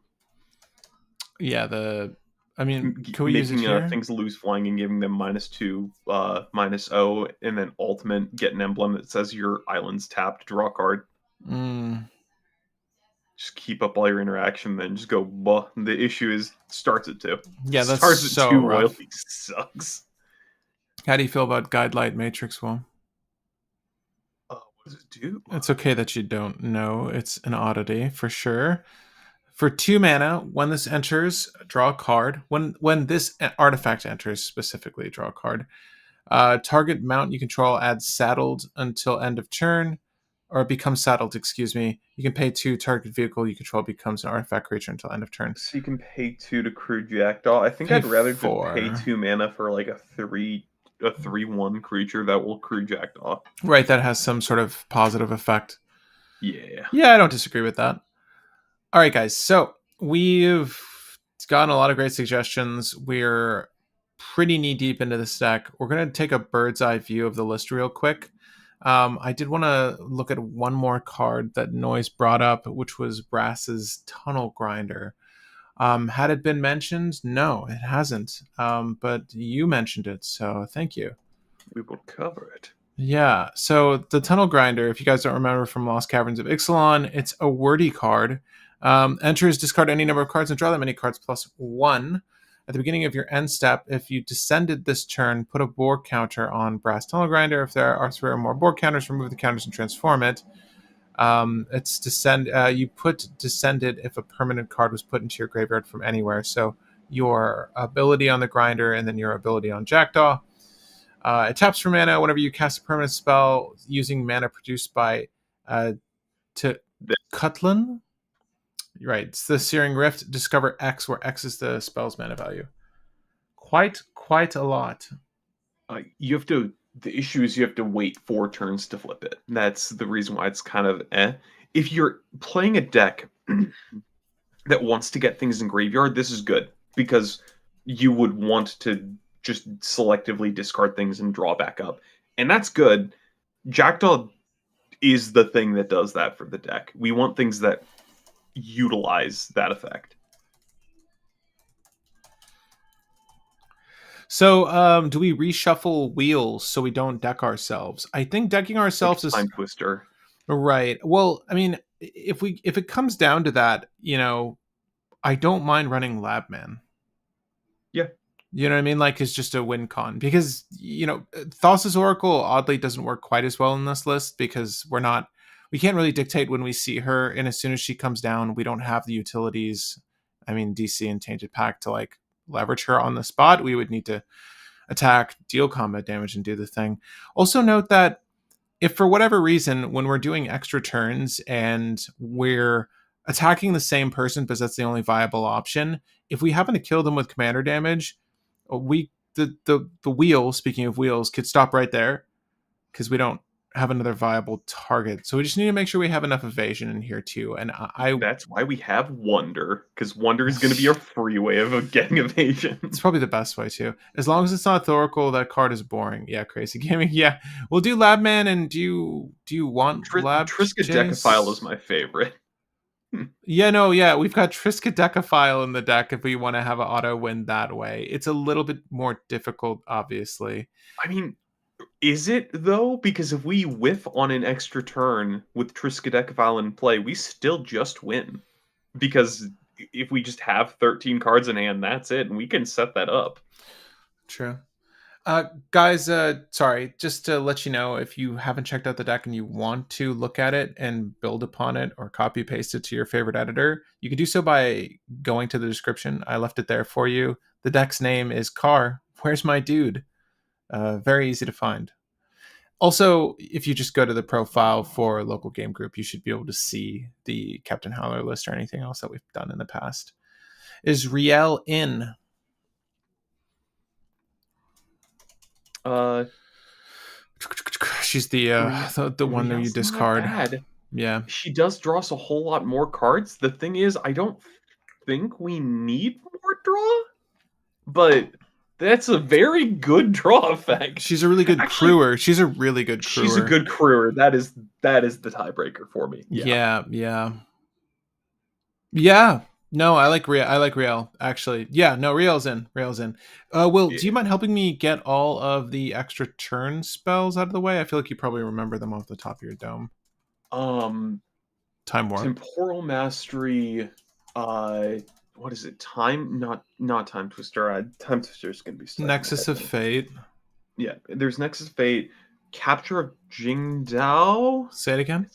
Yeah, I mean, can we use it Making here? things lose flying and giving them -2, -0, and then ultimate get an emblem that says your island's tapped, draw a card. Mm, Just keep up all your interaction, then just go. Buh. The issue is starts at 2. yeah, that's Starts at so 2 rough. royally sucks. How do you feel about Guidelight Matrix Wall? What does it do? It's okay that you don't know. It's an oddity for sure. For 2 mana, when this enters, draw a card. When this artifact enters, specifically, draw a card. Target mount you control adds saddled until end of turn, or becomes saddled. Excuse me. You can pay 2. Target vehicle you control becomes an artifact creature until end of turn. So you can pay 2 to crew Jackdaw. I think Pay I'd rather just pay 4. 2 mana for like a 3/1 creature that will crew Jackdaw. Right, that has some sort of positive effect. Yeah. Yeah, I don't disagree with that. All right, guys. So we've gotten a lot of great suggestions. We're pretty knee deep into this deck. We're going to take a bird's eye view of the list real quick. I did want to look at one more card that Noise brought up, which was Brass's Tunnel Grinder. Had it been mentioned? No, it hasn't. But you mentioned it, so thank you. We will cover it. Yeah, so the Tunnel Grinder, if you guys don't remember from Lost Caverns of Ixalan, it's a wordy card. Enters, discard any number of cards and draw that many cards plus 1. At the beginning of your end step, if you descended this turn, put a board counter on Brass Tunnel Grinder. If there are 3 or more board counters, remove the counters and transform it. It's descend. You put descended if a permanent card was put into your graveyard from anywhere. So your ability on the grinder and then your ability on Jackdaw. It taps for mana whenever you cast a permanent spell using mana produced by to Cutlan. Right, it's the Searing Rift. Discover X, where X is the spell's mana value. Quite a lot. You have to. The issue is you have to wait 4 turns to flip it. That's the reason why it's kind of eh. If you're playing a deck that wants to get things in graveyard, this is good because you would want to just selectively discard things and draw back up, and that's good. Jackdaw is the thing that does that for the deck. We want things that utilize that effect. So, do we reshuffle wheels so we don't deck ourselves? I think decking Like ourselves a is time twister. right. Well, I mean, if it comes down to that, I don't mind running Labman. Yeah. You know what I mean? Like, it's just a win con because Thassa's Oracle oddly doesn't work quite as well in this list because we can't really dictate when we see her, and as soon as she comes down, we don't have the utilities. I mean, DC and Tainted Pact to like leverage her on the spot. We would need to attack, deal combat damage, and do the thing. Also, note that if for whatever reason, when we're doing extra turns and we're attacking the same person because that's the only viable option, if we happen to kill them with commander damage, the wheel, speaking of wheels, could stop right there because we don't have another viable target. So we just need to make sure we have enough evasion in here too. And That's why we have Wonder, because Wonder is going to be our free way of getting it's evasion. probably the best way too. As long as it's not Thoracle, that card is boring. Yeah, crazy gaming. Yeah, we'll do Labman. And do you want Lab Triskaidekaphile is Chase? my favorite. Yeah, no, yeah, we've got Triskaidekaphile in the deck if we want to have an auto win that way. It's a little bit more difficult, obviously. I mean, is it though? Because if we whiff on an extra turn with Triskaidekaphile in play, we still just win. Because if we just have 13 cards in hand, that's it, and we can set that up. True. Guys, sorry, just to let you know, if you haven't checked out the deck and you want to look at it and build upon it or copy paste it to your favorite editor, you can do so by going to the description. I left it there for you. The deck's name is Car. Where's my dude? Very easy to find. Also, if you just go to the profile for local game group, you should be able to see the Captain Howler list or anything else that we've done in the past. Is Riel in? Uh, She's the one that you Riel's not discard. bad. Yeah. She does draw us a whole lot more cards. The thing is, I don't think we need more draw, but that's a very good draw effect. She's a really good Actually, crewer. She's a really good crewer. she's a good crewer. That is the tiebreaker for me. Yeah, yeah. Yeah. No, I like Riel. I like Riel, actually. Yeah, no, Riel's in. Riel's in. Will, Yeah. do you mind helping me get all of the extra turn spells out of the way? I feel like you probably remember them off the top of your dome. Um, Time Warp. Temporal Mastery. What is it? Not Time Twister. Time Twister is gonna be stuck in my Nexus head of now. Fate. Yeah, there's Nexus of Fate, Capture of Jingdao. Say it again.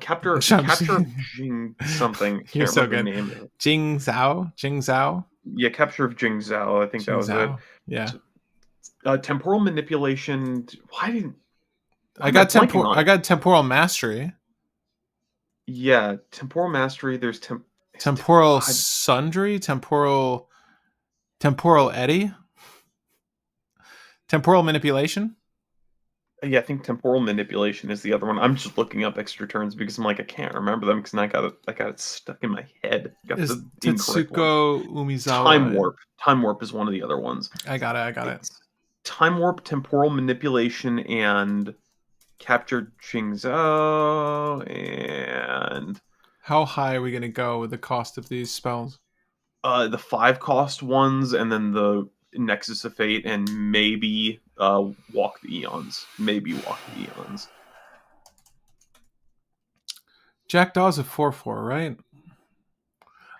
Capture of Jing something. You're Can't so remember the good. name. Jing Zhao. Jing Zhao. Yeah, Capture of Jingzhao. I think that Jing was it. Zhao. Yeah. Temporal Manipulation. Why didn't? Why I am I got blanking on I it? got Temporal Mastery. Yeah, Temporal Mastery. There's Temporal I, Sundry. Temporal Eddy. Temporal Manipulation. yeah, I think Temporal Manipulation is the other one. I'm just looking up extra turns because I'm like I can't remember them because I got it stuck in my head. Got Is the incorrect one. Tetsuko Time Umizawa? Warp. Time Warp is one of the other ones. I got it. I got it. It's Time Warp, Temporal Manipulation, and Capture Jingzhou, and How high are we going to go with the cost of these spells? the 5 cost ones, and then the Nexus of Fate, and maybe Walk the Eons. Maybe Walk the Eons. Jackdaw's a 4/4, right?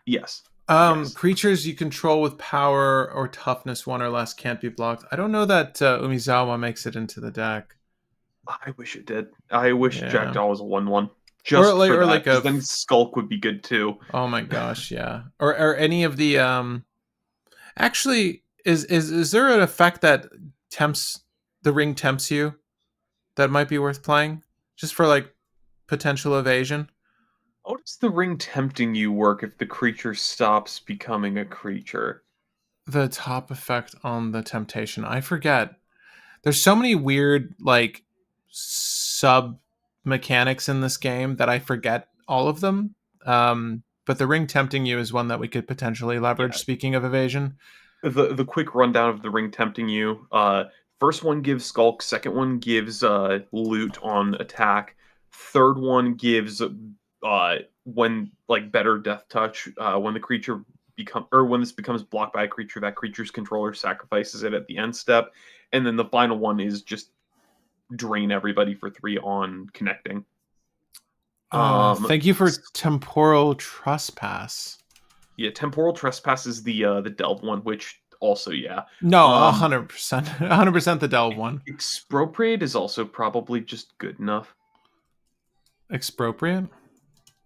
Yes. Yes. Creatures you control with power or toughness 1 or less can't be blocked. I don't know that Umizawa makes it into the deck. I wish it did. I wish Yeah. Jackdaw was a 1/1. Just like- for or that, like a 'cause then Skulk would be good too. Oh my gosh, yeah. Or any of the actually is there an effect that tempts the ring tempts you that might be worth playing just for like potential evasion? How does the ring tempting you work if the creature stops becoming a creature? The top effect on the temptation. I forget. There's so many weird like sub mechanics in this game that I forget all of them. But the ring tempting you is one that we could potentially leverage. Yeah. Speaking of evasion, The quick rundown of the ring tempting you. First one gives Skulk. Second one gives loot on attack. Third one gives when like better death touch. When the creature when this becomes blocked by a creature, that creature's controller sacrifices it at the end step. And then the final one is just drain everybody for 3 on connecting. thank you for temporal trespass. Yeah, Temporal Trespass is the Delve one, which also, yeah. No, 100%. 100% the delve one. Expropriate is also probably just good enough. Expropriate?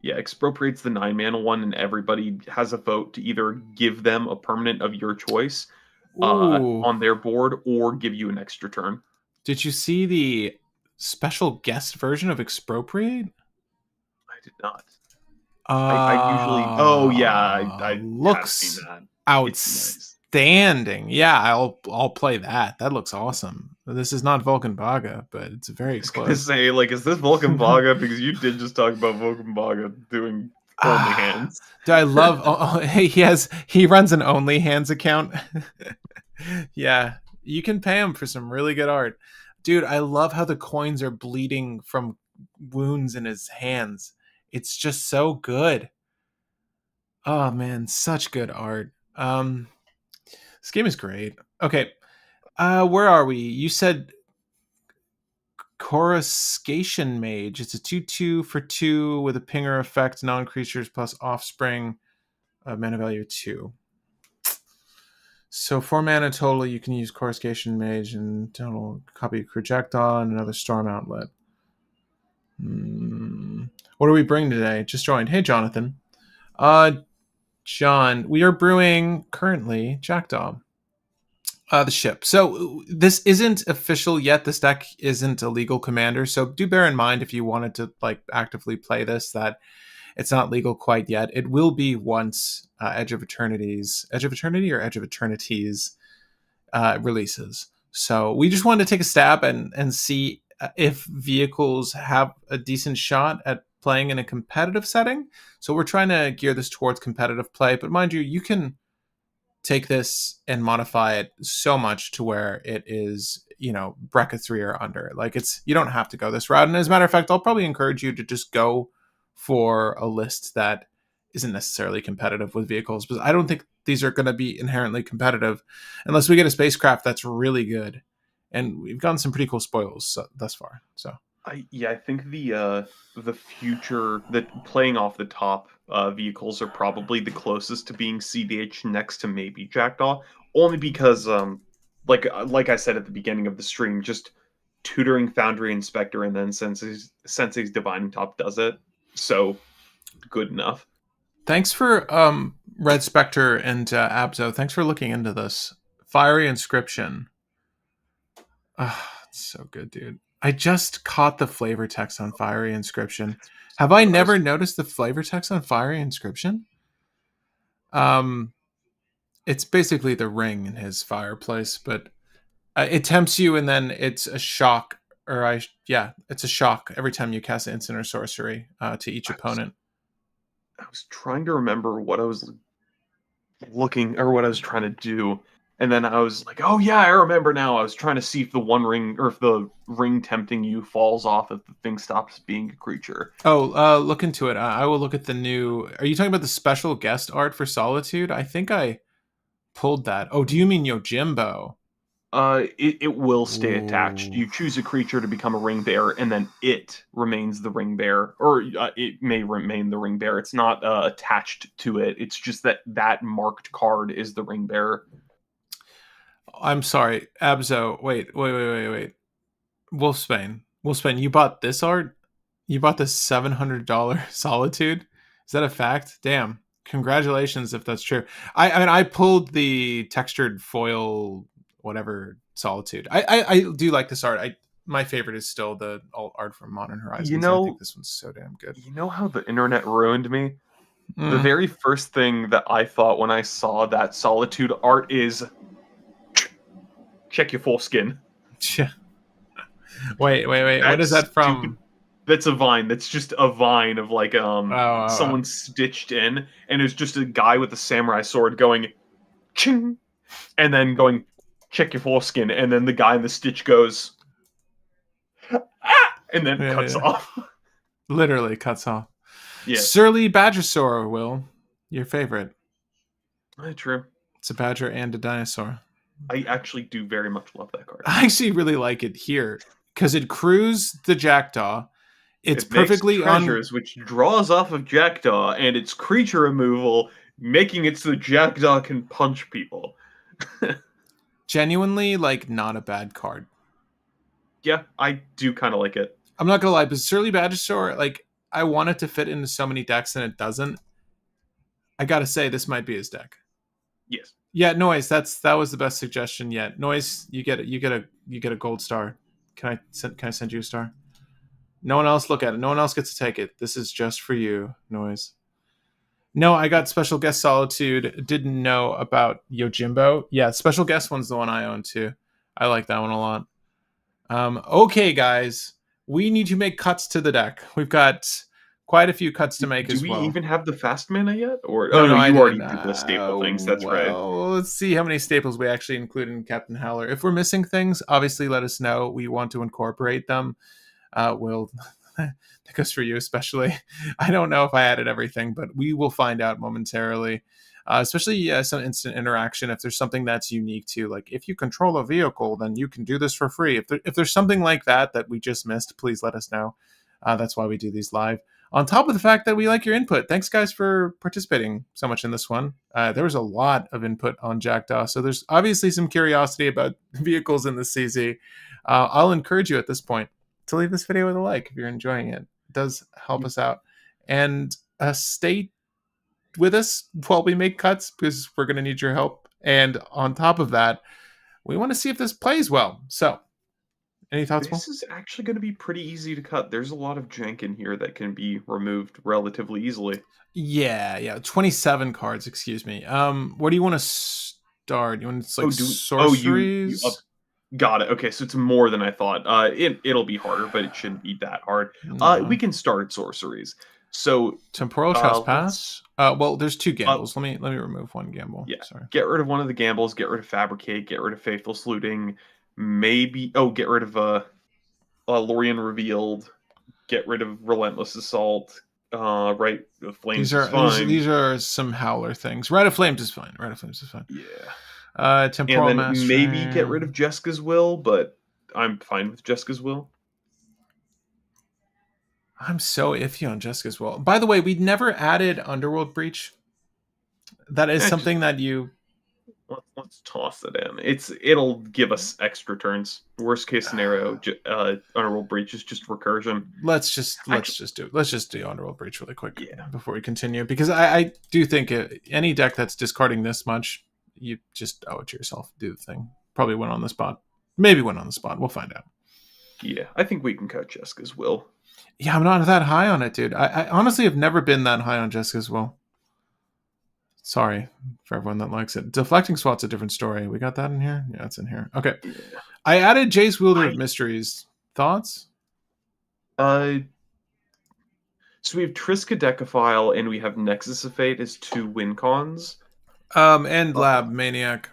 Yeah, Expropriate's the 9-mana one, and everybody has a vote to either give them a permanent of your choice on their board or give you an extra turn. Did you see the special guest version of Expropriate? I did not. I usually. Oh yeah, I looks have seen that. outstanding. Yeah, I'll play that. That looks awesome. This is not Vulcan Baga, but it's I very was gonna close. say, like, is this Vulcan Baga? Because you did just talk about Vulcan Baga doing only Ah, hands. do I love? Hey, he runs an only hands account. Yeah, you can pay him for some really good art, dude. I love how the coins are bleeding from wounds in his hands. It's just so good. Oh man, such good art. This game is great. Okay, where are we? You said Coruscation Mage. It's a 2/2 for 2 with a pinger effect, non creatures plus offspring, mana value 2. So 4 mana total, you can use Coruscation Mage and total copy of Jackdaw and another Storm Outlet. What do we bring today? Just joined. Hey, Jonathan. Uh, John, we are brewing currently Jackdaw. The ship. So this isn't official yet. This deck isn't a legal commander. So do bear in mind if you wanted to like actively play this that it's not legal quite yet. It will be once Edge of Eternity or Edge of Eternities releases. So we just wanted to take a stab and see if vehicles have a decent shot at playing in a competitive setting. So we're trying to gear this towards competitive play. But mind you, you can take this and modify it so much to where it is, bracket 3 or under. Like it's, you don't have to go this route. And as a matter of fact, I'll probably encourage you to just go for a list that isn't necessarily competitive with vehicles, because I don't think these are going to be inherently competitive unless we get a spacecraft that's really good. And we've gotten some pretty cool spoils thus far. So I think the future that playing off the top vehicles are probably the closest to being CDH next to maybe Jackdaw, only because like I said at the beginning of the stream, just tutoring Foundry Inspector and then Sensei's Divining Top does it. So good enough. thanks for Red Spectre and Abzo. Thanks for looking into this. Fiery Inscription. It's so good, dude. I just caught the flavor text on Fiery Inscription. Have I What I was never noticed the flavor text on Fiery Inscription? Um, it's basically the ring in his fireplace, but it tempts you, and then it's a shock, it's a shock every time you cast an instant or sorcery to each I was opponent. I was trying to remember what I was looking or what I was trying to do. And then I was like, oh yeah, I remember now. I was trying to see if the one ring or if the ring tempting you falls off if the thing stops being a creature. Oh, look into it. I will look at the new. Are you talking about the special guest art for Solitude? I think I pulled that. Oh, do you mean Yojimbo? It will stay attached. Ooh. You choose a creature to become a ring bearer, and then it remains the ring bearer, or it may remain the ring bearer. It's not attached to it. It's just that marked card is the ring bearer. I'm sorry, Abzo. Wait. Wolfsbane. Wolfsbane, you bought this art? You bought this $700 Solitude? Is that a fact? Damn. Congratulations if that's true. I mean, I pulled the textured foil, whatever Solitude. I do like this art. My favorite is still the alt art from Modern You Horizons. I think know, this one's so damn good. you know how the internet ruined me. The Mm. very first thing that I thought when I saw that Solitude art is check your foreskin. Wait. What is That's that stupid. from? That's a vine. That's just a vine of like Oh. someone stitched in, and it's just a guy with a samurai sword going ching, and then going check your foreskin, and then the guy in the stitch goes ah, and then cuts Yeah. off. Literally cuts off. Yes, Surly Badgersaur, Will. Your favorite. true. It's a badger and a dinosaur. I actually do very much love that card. I actually really like it here because it crews the Jackdaw. It's It makes perfectly on. treasures, which draws off of Jackdaw and its creature removal, making it so Jackdaw can punch people. Genuinely like not a bad card. Yeah, I do kind of like it. I'm not gonna lie, but Surly Badgersaur, like I want it to fit into so many decks and it doesn't. I gotta say this might be his deck. Yes. Yeah, Noise. That was the best suggestion yet. Noise, you get a gold star. Can I send you a star? No one else look at it. No one else gets to take it. This is just for you, Noise. No, I got Special Guest Solitude. Didn't know about Yojimbo. Yeah, Special Guest one's the one I own too. I like that one a lot. Okay, guys, we need to make cuts to the deck. We've got quite a few cuts to make Do as we well. even have the fast mana yet? Or No, oh no, no, I you didn't. already did the staple things. That's right. Well, let's see how many staples we actually include in Captain Howler. If we're missing things, obviously let us know. We want to incorporate them. Will that goes for you especially. I don't know if I added everything, but we will find out momentarily. Especially some instant interaction. If there's something that's unique to, like, if you control a vehicle, then you can do this for free. If there's something like that we just missed, please let us know. That's why we do these live. On top of the fact that we like your input, thanks guys for participating so much in this one. There was a lot of input on Jackdaw, so there's obviously some curiosity about vehicles in the CZ. I'll encourage you at this point to leave this video with a like if you're enjoying it. It does help us out. And stay with us while we make cuts because we're going to need your help. And on top of that, we want to see if this plays well. So, any thoughts, Will? This is actually going to be pretty easy to cut. There's a lot of jank in here that can be removed relatively easily. Yeah. 27 cards, excuse me. Where do you want to start? You want to like You up sorceries? got it. Okay, so it's more than I thought. It'll be harder, but it shouldn't be that hard. We No. can start at sorceries. So Temporal let's trespass. Well, there's two uh gambles. Let me remove one gamble. yeah, Sorry. get rid of one of the gambles, get rid of fabricate, get rid of faithful saluting, maybe get rid of Lorien revealed, get rid of relentless assault. Right, the These flames is are these fine. these are some howler things. Rite of Flames is fine. Rite of Flames is fine. Yeah. And Temporal then maybe get Mastery. rid of Jessica's will, but I'm fine with Jessica's will. I'm so iffy on Jessica's will. By the way, we never added Underworld Breach. That is Just something that you. let's toss it in. It'll give us extra turns. Worst case scenario, Underworld Breach is just recursion. Let's Actually, just do let's just do Underworld Breach really quick yeah, before we continue because I do think any deck that's discarding this much, you just owe it to yourself. Do the thing. Probably win on the spot. Maybe win on the spot. We'll find out. yeah. I think we can cut Jessica's will. Yeah, I'm not that high on it, dude. I honestly have never been that high on Jessica's will. Sorry for everyone that likes it. Deflecting Swat's a different story. We got that in here? Yeah, it's in here. Okay. Yeah. I added Jace Wielder of I Mysteries. Thoughts? uh. So we have Triskaidekaphile and we have Nexus of Fate as two win cons. And Uh, Lab Maniac.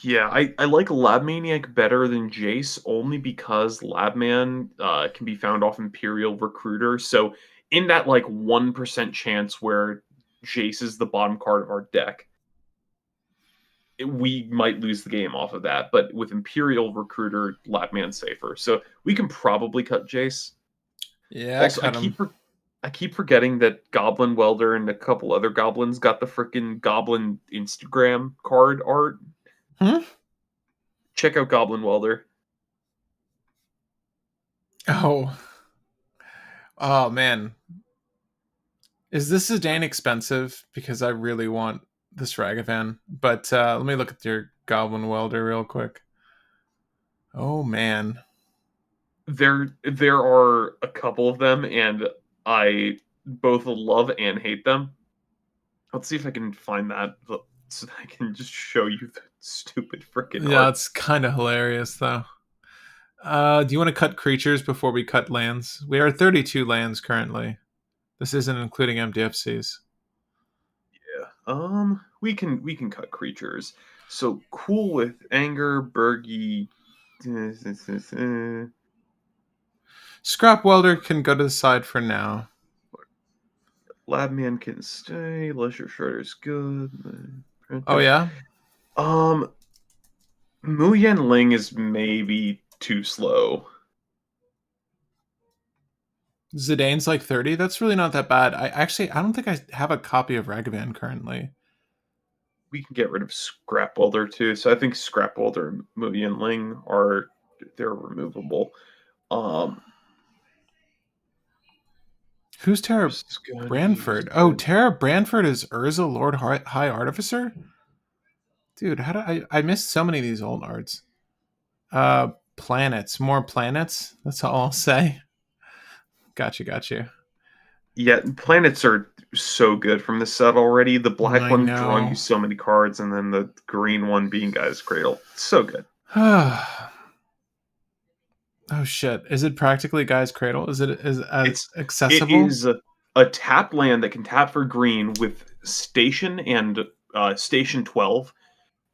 Yeah, I like Lab Maniac better than Jace only because Labman can be found off Imperial Recruiter. So in that like 1% chance where Jace is the bottom card of our deck, we might lose the game off of that. But with Imperial Recruiter, Labman's safer. So we can probably cut Jace. Yeah, Also, cut him. I keep forgetting that Goblin Welder and a couple other goblins got the freaking Goblin Instagram card art. Hmm? Check out Goblin Welder. Oh. Oh, man. Is this Zidane expensive? Because I really want this Ragavan. But let me look at your Goblin Welder real quick. Oh, man. There are a couple of them, and I both love and hate them. Let's see if I can find that so that I can just show you the stupid freaking Yeah, art. it's kind of hilarious, though. Do you want to cut creatures before we cut lands? We are 32 lands currently. This isn't including MDFCs. Yeah. We can cut creatures. So cool with anger, Bergie. Scrap Welder can go to the side for now. Labman can stay. Leisure Shredder's good. Oh, yeah? Um, Muyen Ling is maybe too slow. Zidane's like 30. That's really not that bad. I don't think I have a copy of Ragavan currently. We can get rid of Scrap Welder too. So I think Scrap Welder and Muyen Ling they're removable. Um, Who's Tara this is good. He's Branford? Oh, good. Tara Branford is Urza Lord High Artificer? Dude, how do I missed so many of these old arts. Planets. More planets. That's all I'll say. Got you. Yeah, planets are so good from the set already. The black I one drawing you know. so many cards, and then the green one being Guy's Cradle. So good. Oh shit! Is it practically Guy's Cradle? Is it is It's it accessible? is a tap land that can tap for green with station and station 12.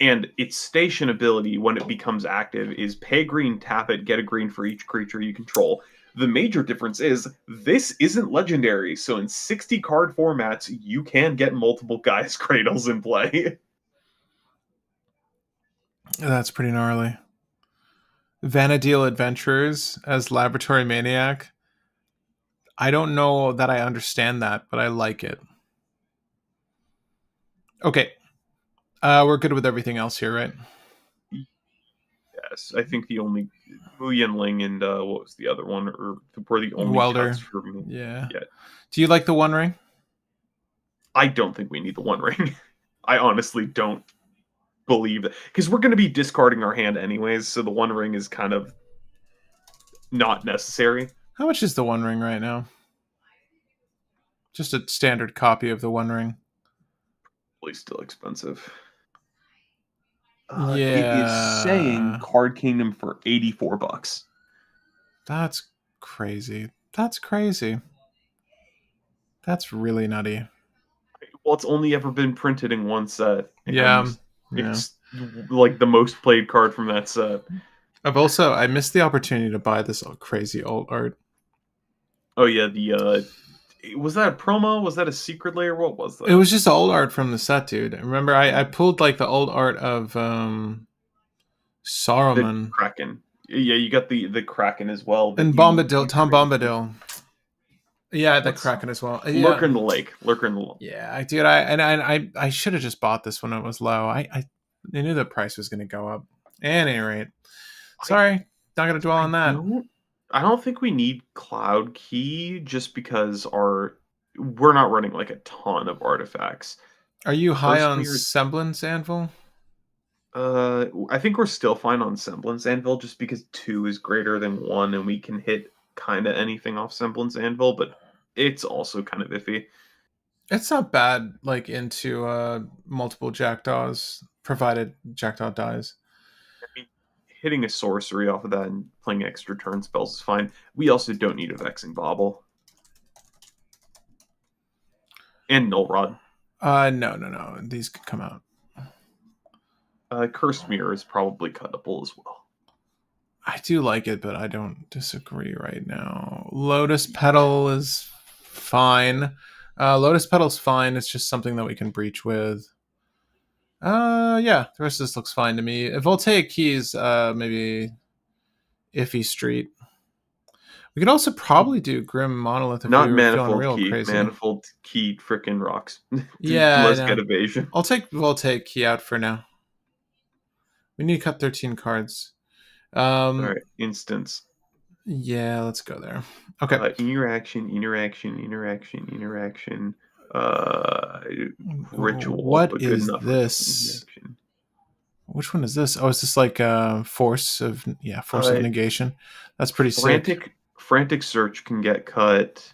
And its station ability, when it becomes active, is pay green, tap it, get a green for each creature you control. The major difference is this isn't legendary, so in 60 card formats, you can get multiple Gaia's Cradles in play. That's pretty gnarly. Vanadil Adventurers as Laboratory Maniac. I don't know that I understand that, but I like it. Okay, we're good with everything else here, right? Yes, I think the only Mu Ling and what was the other one, or were the only cuts Welder. for me. Yeah. Yeah, Do you like the One Ring? I don't think we need the One Ring. I honestly don't believe that because we're going to be discarding our hand anyways, so the One Ring is kind of not necessary. How much is the One Ring right now? Just a standard copy of the One Ring. Probably still expensive. It is saying Yeah. Card Kingdom for 84 bucks. That's crazy. That's crazy. That's really nutty. Well, it's only ever been printed in one set, Yeah. and Yeah. it's like the most played card from that set. I missed the opportunity to buy this crazy alt art. Oh yeah, the was that a promo? Was that a secret layer? What was It that? was just old art from the set, dude. Remember, I pulled like the old art of The Saruman Kraken. Yeah, you got the Kraken as well that and you Tom traded. Bombadil. Yeah, the What's Kraken as well. Lurker Yeah, in the Lake? Lurker in the Lake. yeah, dude. I should have just bought this when it was low. I knew the price was going to go up. At any rate, I sorry, not going to dwell I on that. don't think we need Cloud Key just because our we're not running like a ton of artifacts. Are you high Curse on Mirror. Semblance Anvil? I think we're still fine on Semblance Anvil just because 2 is greater than 1 and we can hit kind of anything off Semblance Anvil, but it's also kind of iffy. It's not bad, like into multiple Jackdaws, provided Jackdaw dies. I mean, hitting a sorcery off of that and playing extra turn spells is fine. We also don't need a Vexing Bauble. And Null Rod. No, no, no. These could come out. Cursed Mirror is probably cuttable as well. I do like it, but I don't disagree right now. Lotus Petal is fine. Lotus Petal's fine. It's just something that we can breach with. Yeah, the rest of this looks fine to me. Voltaic Keys, maybe iffy street. We could also probably do Grim Monolith if we Not were feeling Manifold real Key. crazy. Manifold Key frickin' rocks. Yeah, I Let's get know. Evasion. I'll take Voltaic Key out for now. We need to cut 13 cards. Alright, instance. Yeah, let's go there. Okay. Interaction. Uh, Ritual, What but good is enough for this? interaction. Which one is this? Oh, is this like force of force of Uh, negation? That's pretty sick. frantic search can get cut.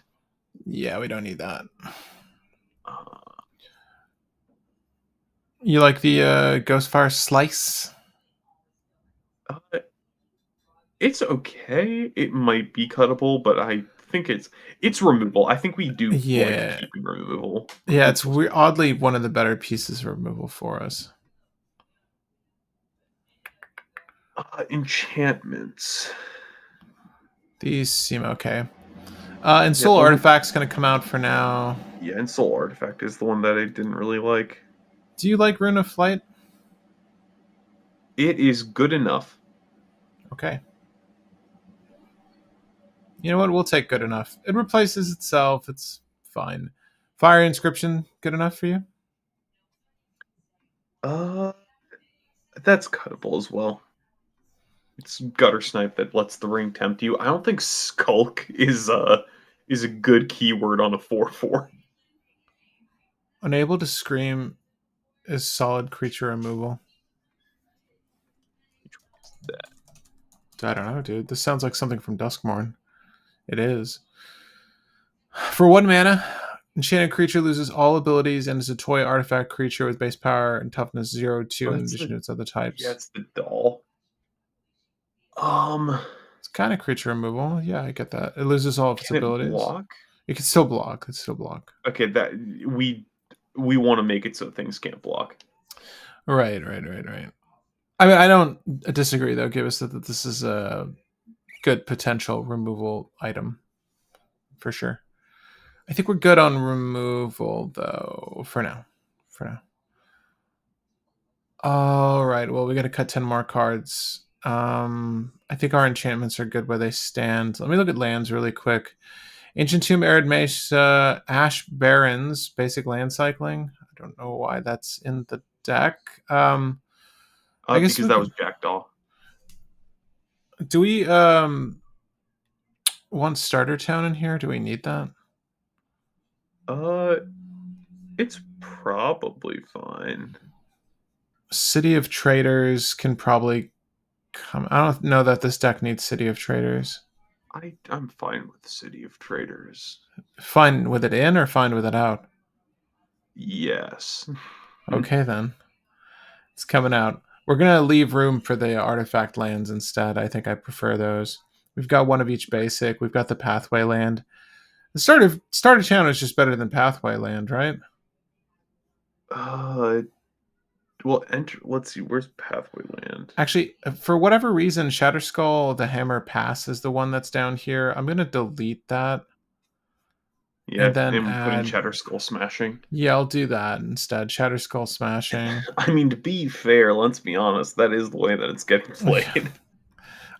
Yeah, we don't need that. Uh, You like the Ghostfire Slice? uh, it's okay. It might be cuttable, but I think it's removal. I think we do like Yeah. keeping removal. Yeah, it's oddly one of the better pieces of removal for us. Enchantments. These seem okay. And Yeah, Soul Artifact's going to come out for now. yeah, and Soul Artifact is the one that I didn't really like. Do you like Rune of Flight? It is good enough. Okay. You know what? We'll take good enough. It replaces itself. It's fine. Fire Inscription, good enough for you? Uh, that's cuttable as well. It's Gutter Snipe that lets the ring tempt you. I don't think Skulk is a good keyword on a 4/4. Unable to Scream is solid creature removal. I don't know, dude. This sounds like something from Duskmourn. It is. For 1 mana, enchanted creature loses all abilities and is a toy artifact creature with base power and toughness 0/2 Oh, in addition to its other types. it's the doll. Um, It's kind of creature removal. Yeah, I get that. It loses all of its Can it abilities. block? It can still block. It still block. Okay, that we want to make it so things can't block. Right, right, right, right. I mean, I don't disagree though. Give us that this is a good potential removal item for sure. I think we're good on removal though for now. For now. All right. Well, we got to cut 10 more cards. I think our enchantments are good where they stand. Let me look at lands really quick. Ancient Tomb, Arid Mesa, Ash Barrens, basic land cycling. I don't know why that's in the deck. I guess Because we that was could. Jackdaw. Do we want Starter Town in here? Do we need that? Uh, it's probably fine. City of Traders can probably come. I don't know that this deck needs City of Traders. I'm fine with City of Traders. Fine with it in or fine with it out? Yes. Okay, then. It's coming out. We're going to leave room for the artifact lands instead. I think I prefer those. We've got one of each basic. We've got the pathway land. The starter town is just better than pathway land, right? Uh, well, enter. Let's see. Where's Pathway Land? Actually, for whatever reason, Shatterskull, the Hammer Pass is the one that's down here. I'm going to delete that and Yeah, then and put in add. Shatter Skull Smashing. Yeah, I'll do that instead. Shatterskull Smashing. I mean, to be fair, let's be honest. That is the way that it's getting played.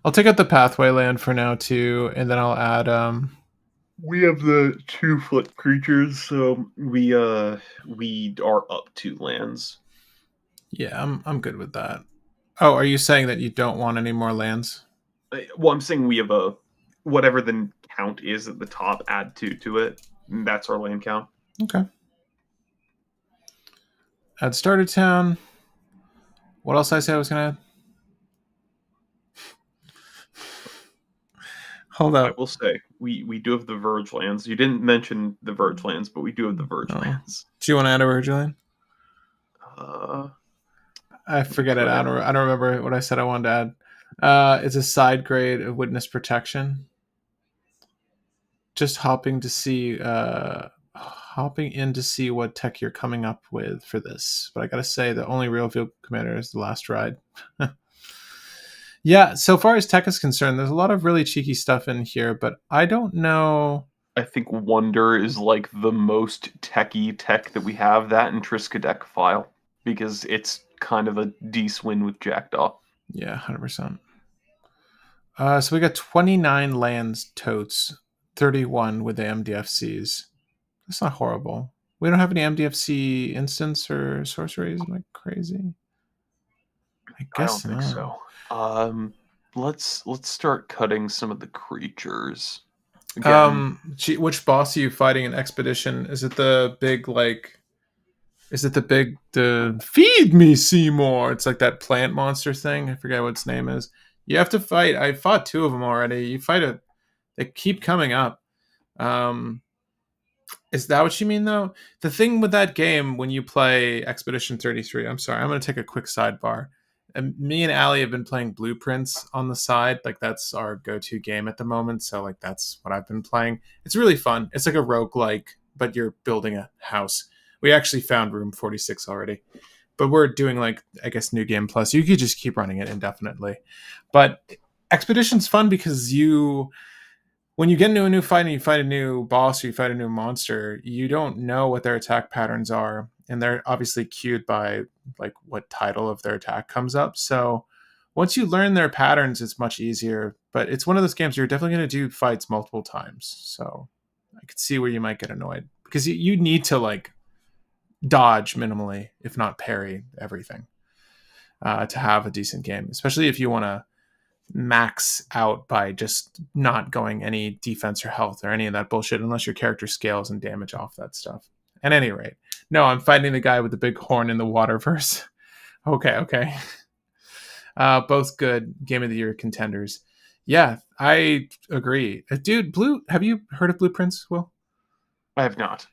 I'll take out the pathway land for now too, and then I'll add We have the 2-foot creatures, so we are up 2 lands. yeah, I'm good with that. Oh, are you saying that you don't want any more lands? Well, I'm saying we have a whatever the count is at the top. Add 2 to it. And that's our land count. Okay. Add starter town. What else did I say I was gonna add? Hold I up. will say we do have the Verge lands. You didn't mention the Verge lands, but we do have the Verge No. lands. Do you want to add a Virgilian? Uh, I we forget it. could I add. don't remember what I said I wanted to add. It's a side grade of witness protection. Just hopping in to see what tech you're coming up with for this. But I gotta say, the only real field commander is the last ride. Yeah, so far as tech is concerned, there's a lot of really cheeky stuff in here, but I don't know. I think Wonder is like the most techie tech that we have. That and Triskaidek file because it's kind of a D-swin with Jackdaw. Yeah, 100%. So we got 29 lands totes, 31 with the MDFCs. That's not horrible. We don't have any MDFC instants or sorceries. Am I crazy? I I don't guess think not. so. Let's start cutting some of the creatures. Again, Which boss are you fighting in Expedition? Is it the big like? Is it the feed me Seymour? It's like that plant monster thing. I forget what its name is. You have to fight. I fought 2 of them already. You fight a. They keep coming up. Um, Is that what you mean, though? The thing with that game when you play Expedition 33, I'm sorry, I'm going to take a quick sidebar. And me and Allie have been playing Blueprints on the side. Like, that's our go to game at the moment. So, like, that's what I've been playing. It's really fun. It's like a roguelike, but you're building a house. We actually found room 46 already. But we're doing, like, I guess, New Game Plus. You could just keep running it indefinitely. But Expedition's fun because when you get into a new fight and you fight a new boss or you fight a new monster, you don't know what their attack patterns are. And they're obviously cued by like what title of their attack comes up. So once you learn their patterns, it's much easier. But it's one of those games where you're definitely going to do fights multiple times. So I could see where you might get annoyed because you need to like dodge minimally, if not parry everything, to have a decent game, especially if you want to max out by just not going any defense or health or any of that bullshit unless your character scales and damage off that stuff. At any rate, no, I'm fighting the guy with the big horn in the waterverse. Okay. Both good game of the year contenders. Yeah, I agree. Dude, have you heard of Blueprints, Will? I have not.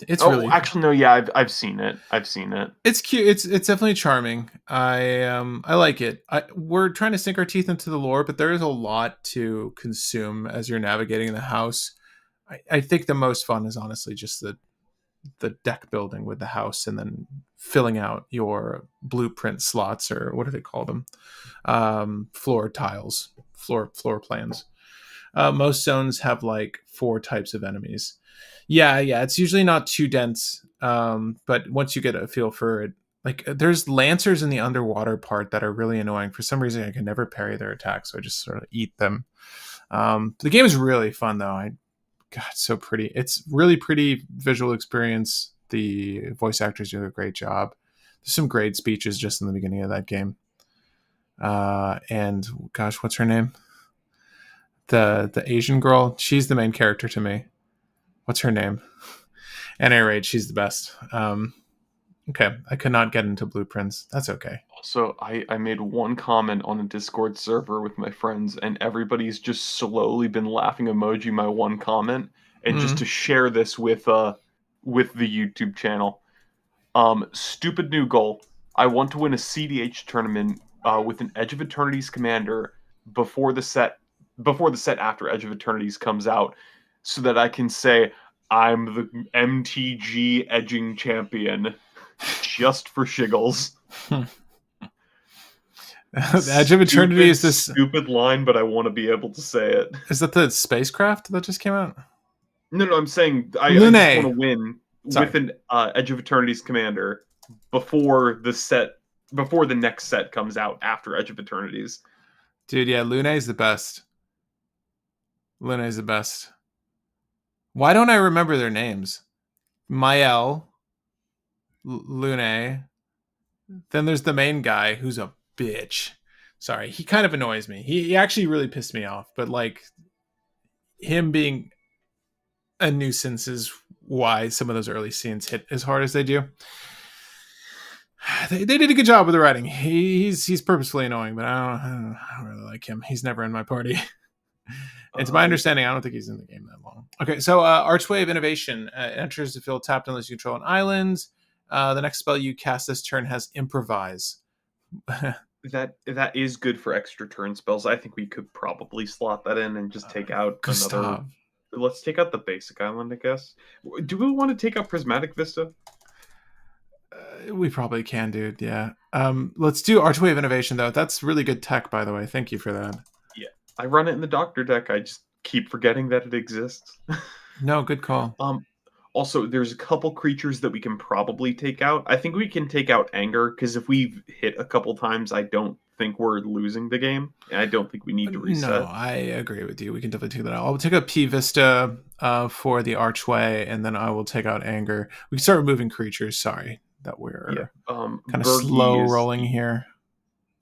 It's Oh, really actually, no. Yeah, I've seen it. I've seen it. it's cute. It's definitely charming. I like it. We're trying to sink our teeth into the lore, but there is a lot to consume as you're navigating the house. I think the most fun is honestly just the deck building with the house and then filling out your blueprint slots, or what do they call them? Floor tiles, floor plans. Most zones have like 4 types of enemies. Yeah, it's usually not too dense, but once you get a feel for it, like there's lancers in the underwater part that are really annoying. For some reason, I can never parry their attacks, so I just sort of eat them. The game is really fun though. God, it's so pretty. It's really pretty visual experience. The voice actors do a great job. There's some great speeches just in the beginning of that game. And gosh, what's her name? The Asian girl. She's the main character to me. What's her name? At any rate, she's the best. Okay, I could not get into blueprints. That's okay. Also, I made one comment on a Discord server with my friends, and everybody's just slowly been laughing emoji my one comment. And just to Mm. share this with the YouTube channel, stupid new goal. I want to win a CDH tournament with an Edge of Eternity's commander before the set before the set after Edge of Eternity's comes out, so that I can say I'm the MTG edging champion just for shiggles. The Edge of Eternity is this. Stupid line, but I want to be able to say it. Is that the spacecraft that just came out? No, I'm saying I just want to Lune. win Sorry, with an Edge of Eternity's commander before before the next set comes out after Edge of Eternity's. dude. Yeah, Lune is the best. Lune is the best. Why don't I remember their names? Mael, Lune. Then there's the main guy who's a bitch. Sorry, he kind of annoys me. He actually really pissed me off. But like him being a nuisance is why some of those early scenes hit as hard as they do. They did a good job with the writing. He's purposefully annoying, but I don't really like him. He's never in my party. And to my understanding, I don't think he's in the game that long. Okay, so Archway of Innovation enters the field tapped unless you control an island. The next spell you cast this turn has Improvise. That is good for extra turn spells. I think we could probably slot that in and just take out another. Gustav. Let's take out the basic island, I guess. Do we want to take out Prismatic Vista? We probably can, dude. Yeah. Let's do Archway of Innovation, though. That's really good tech, by the way. Thank you for that. Yeah, I run it in the Doctor deck. I just keep forgetting that it exists. No, good call. Also, there's a couple creatures that we can probably take out. I think we can take out Anger, because if we've hit a couple times, I don't think we're losing the game, and I don't think we need to reset. No, I agree with you. We can definitely take that out. I'll take out P Vista for the Archway, and then I will take out Anger. We can start removing creatures. Sorry that we're kind of slow rolling here.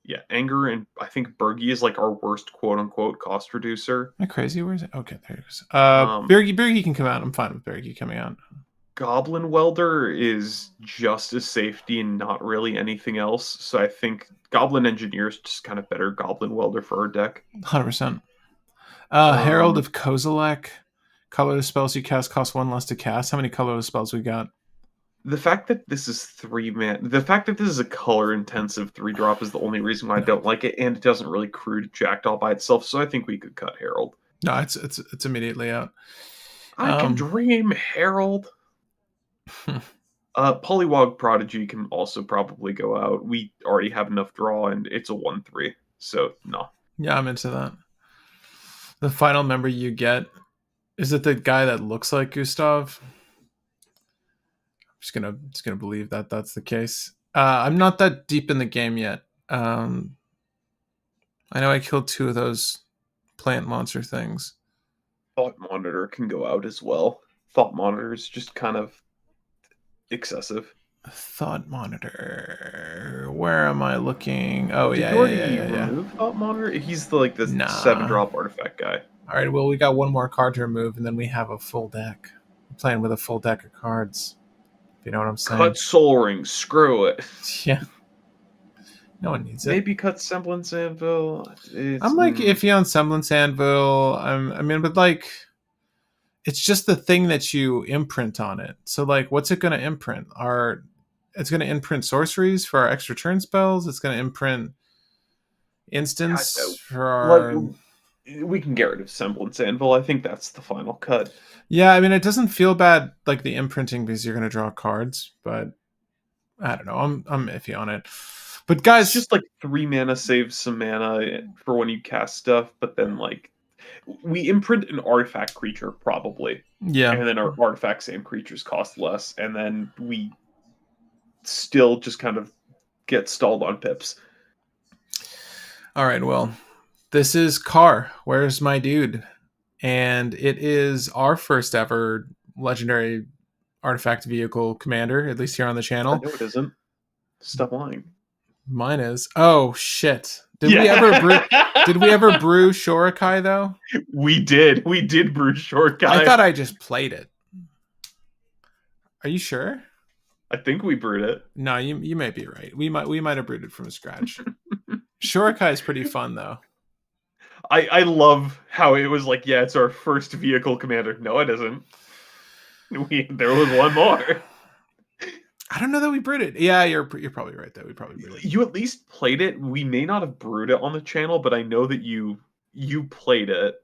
Yeah, Anger, and I think Bergie is like our worst quote-unquote cost reducer. Am I crazy? Where is it? Okay, there it is. Bergie can come out. I'm fine with Bergie coming out. Goblin Welder is just a safety and not really anything else. So I think Goblin Engineer is just kind of better Goblin Welder for our deck. 100%. Herald of Kozilek. Colorless spells you cast cost 1 less to cast. How many colorless spells we got? The fact that this is 3-man, the fact that this is a color-intensive 3-drop is the only reason why I don't like it, and it doesn't really crew to Jackdaw by itself, so I think we could cut Herald. No, it's immediately out. I can dream, Herald. Polywog Prodigy can also probably go out. We already have enough draw, and it's a 1/3, so no. Yeah, I'm into that. The final member you get, is it the guy that looks like Gustav? Just gonna believe that that's the case. I'm not that deep in the game yet. I know I killed 2 of those plant monster things. Thought Monitor can go out as well. Thought Monitor is just kind of excessive. Thought Monitor. Where am I looking? Oh, Did yeah, you already yeah. remove Thought Monitor? He's the 7-drop artifact guy. All right, well, we got one more card to remove, and then we have a full deck. We're playing with a full deck of cards. If you know what I'm saying. Cut Soul Ring. Screw it. Yeah. No one needs it. Maybe cut Semblance Anvil. I'm like iffy on Semblance Anvil. But like, It's just the thing that you imprint on it. So like, what's it going to imprint? It's going to imprint sorceries for our extra turn spells. It's going to imprint I, instance for like our. we can get rid of semblance anvil. I think that's the final cut. Yeah, I mean, it doesn't feel bad like the imprinting because you're going to draw cards, but I don't know. I'm iffy on it. But It's guys, just like 3 mana saves some mana for when you cast stuff, but then like we imprint an artifact creature probably, yeah. and then our artifacts and creatures cost less, and then we still just kind of get stalled on pips. All right. Well, this is Car. Where's my dude? And it is our first ever legendary artifact vehicle commander, at least here on the channel. No, it isn't. Stop lying. Mine is. Oh shit! Did we ever brew? Did we ever Yeah, brew Shorakai though? we did. We did brew short I guy. thought I just played it. Are you sure? I think we brewed it. No, you may be right. We might have brewed it from scratch. Shorakai is pretty fun though. I love how it was like, yeah, it's our first vehicle commander. No, it isn't. There was one more. I don't know that we brewed it. Yeah, you're probably right though. We probably brewed it. You at least played it. We may not have brewed it on the channel, but I know that you played it.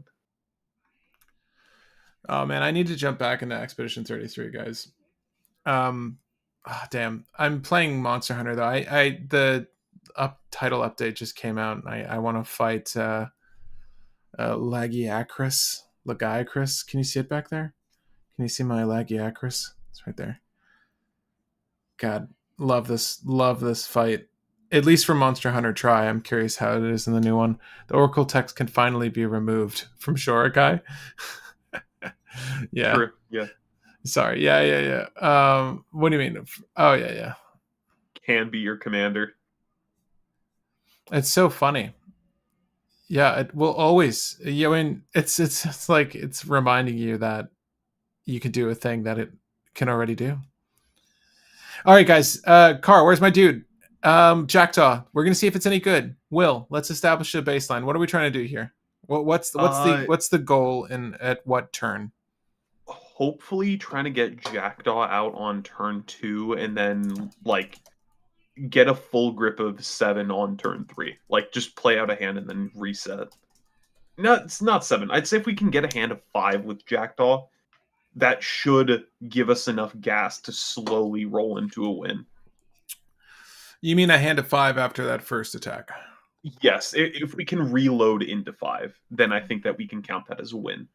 Oh man, I need to jump back into Expedition 33, guys. Damn, I'm playing Monster Hunter though. The title update just came out, and I want to fight Lagiacrus. Lagiacrus. Can you see it back there? Can you see my Lagiacrus? It's right there. God, love this. Love this fight. At least for Monster Hunter Try. I'm curious how it is in the new one. The Oracle text can finally be removed from Shorakai. Yeah. True. Yeah. Sorry. Yeah. What do you mean? Oh, yeah. Can be your commander. It's so funny. Yeah, it will always. Yeah, I mean, it's like it's reminding you that you can do a thing that it can already do. All right, guys. Car, where's my dude? Jackdaw. We're gonna see if it's any good. Will, let's establish a baseline. What are we trying to do here? What's the goal in at what turn? Hopefully trying to get Jackdaw out on turn 2 and then like get a full grip of 7 on turn 3. Like just play out a hand and then reset. No, it's not 7. I'd say if we can get a hand of 5 with Jackdaw, that should give us enough gas to slowly roll into a win. You mean a hand of 5 after that first attack? Yes, if we can reload into 5, then I think that we can count that as a win.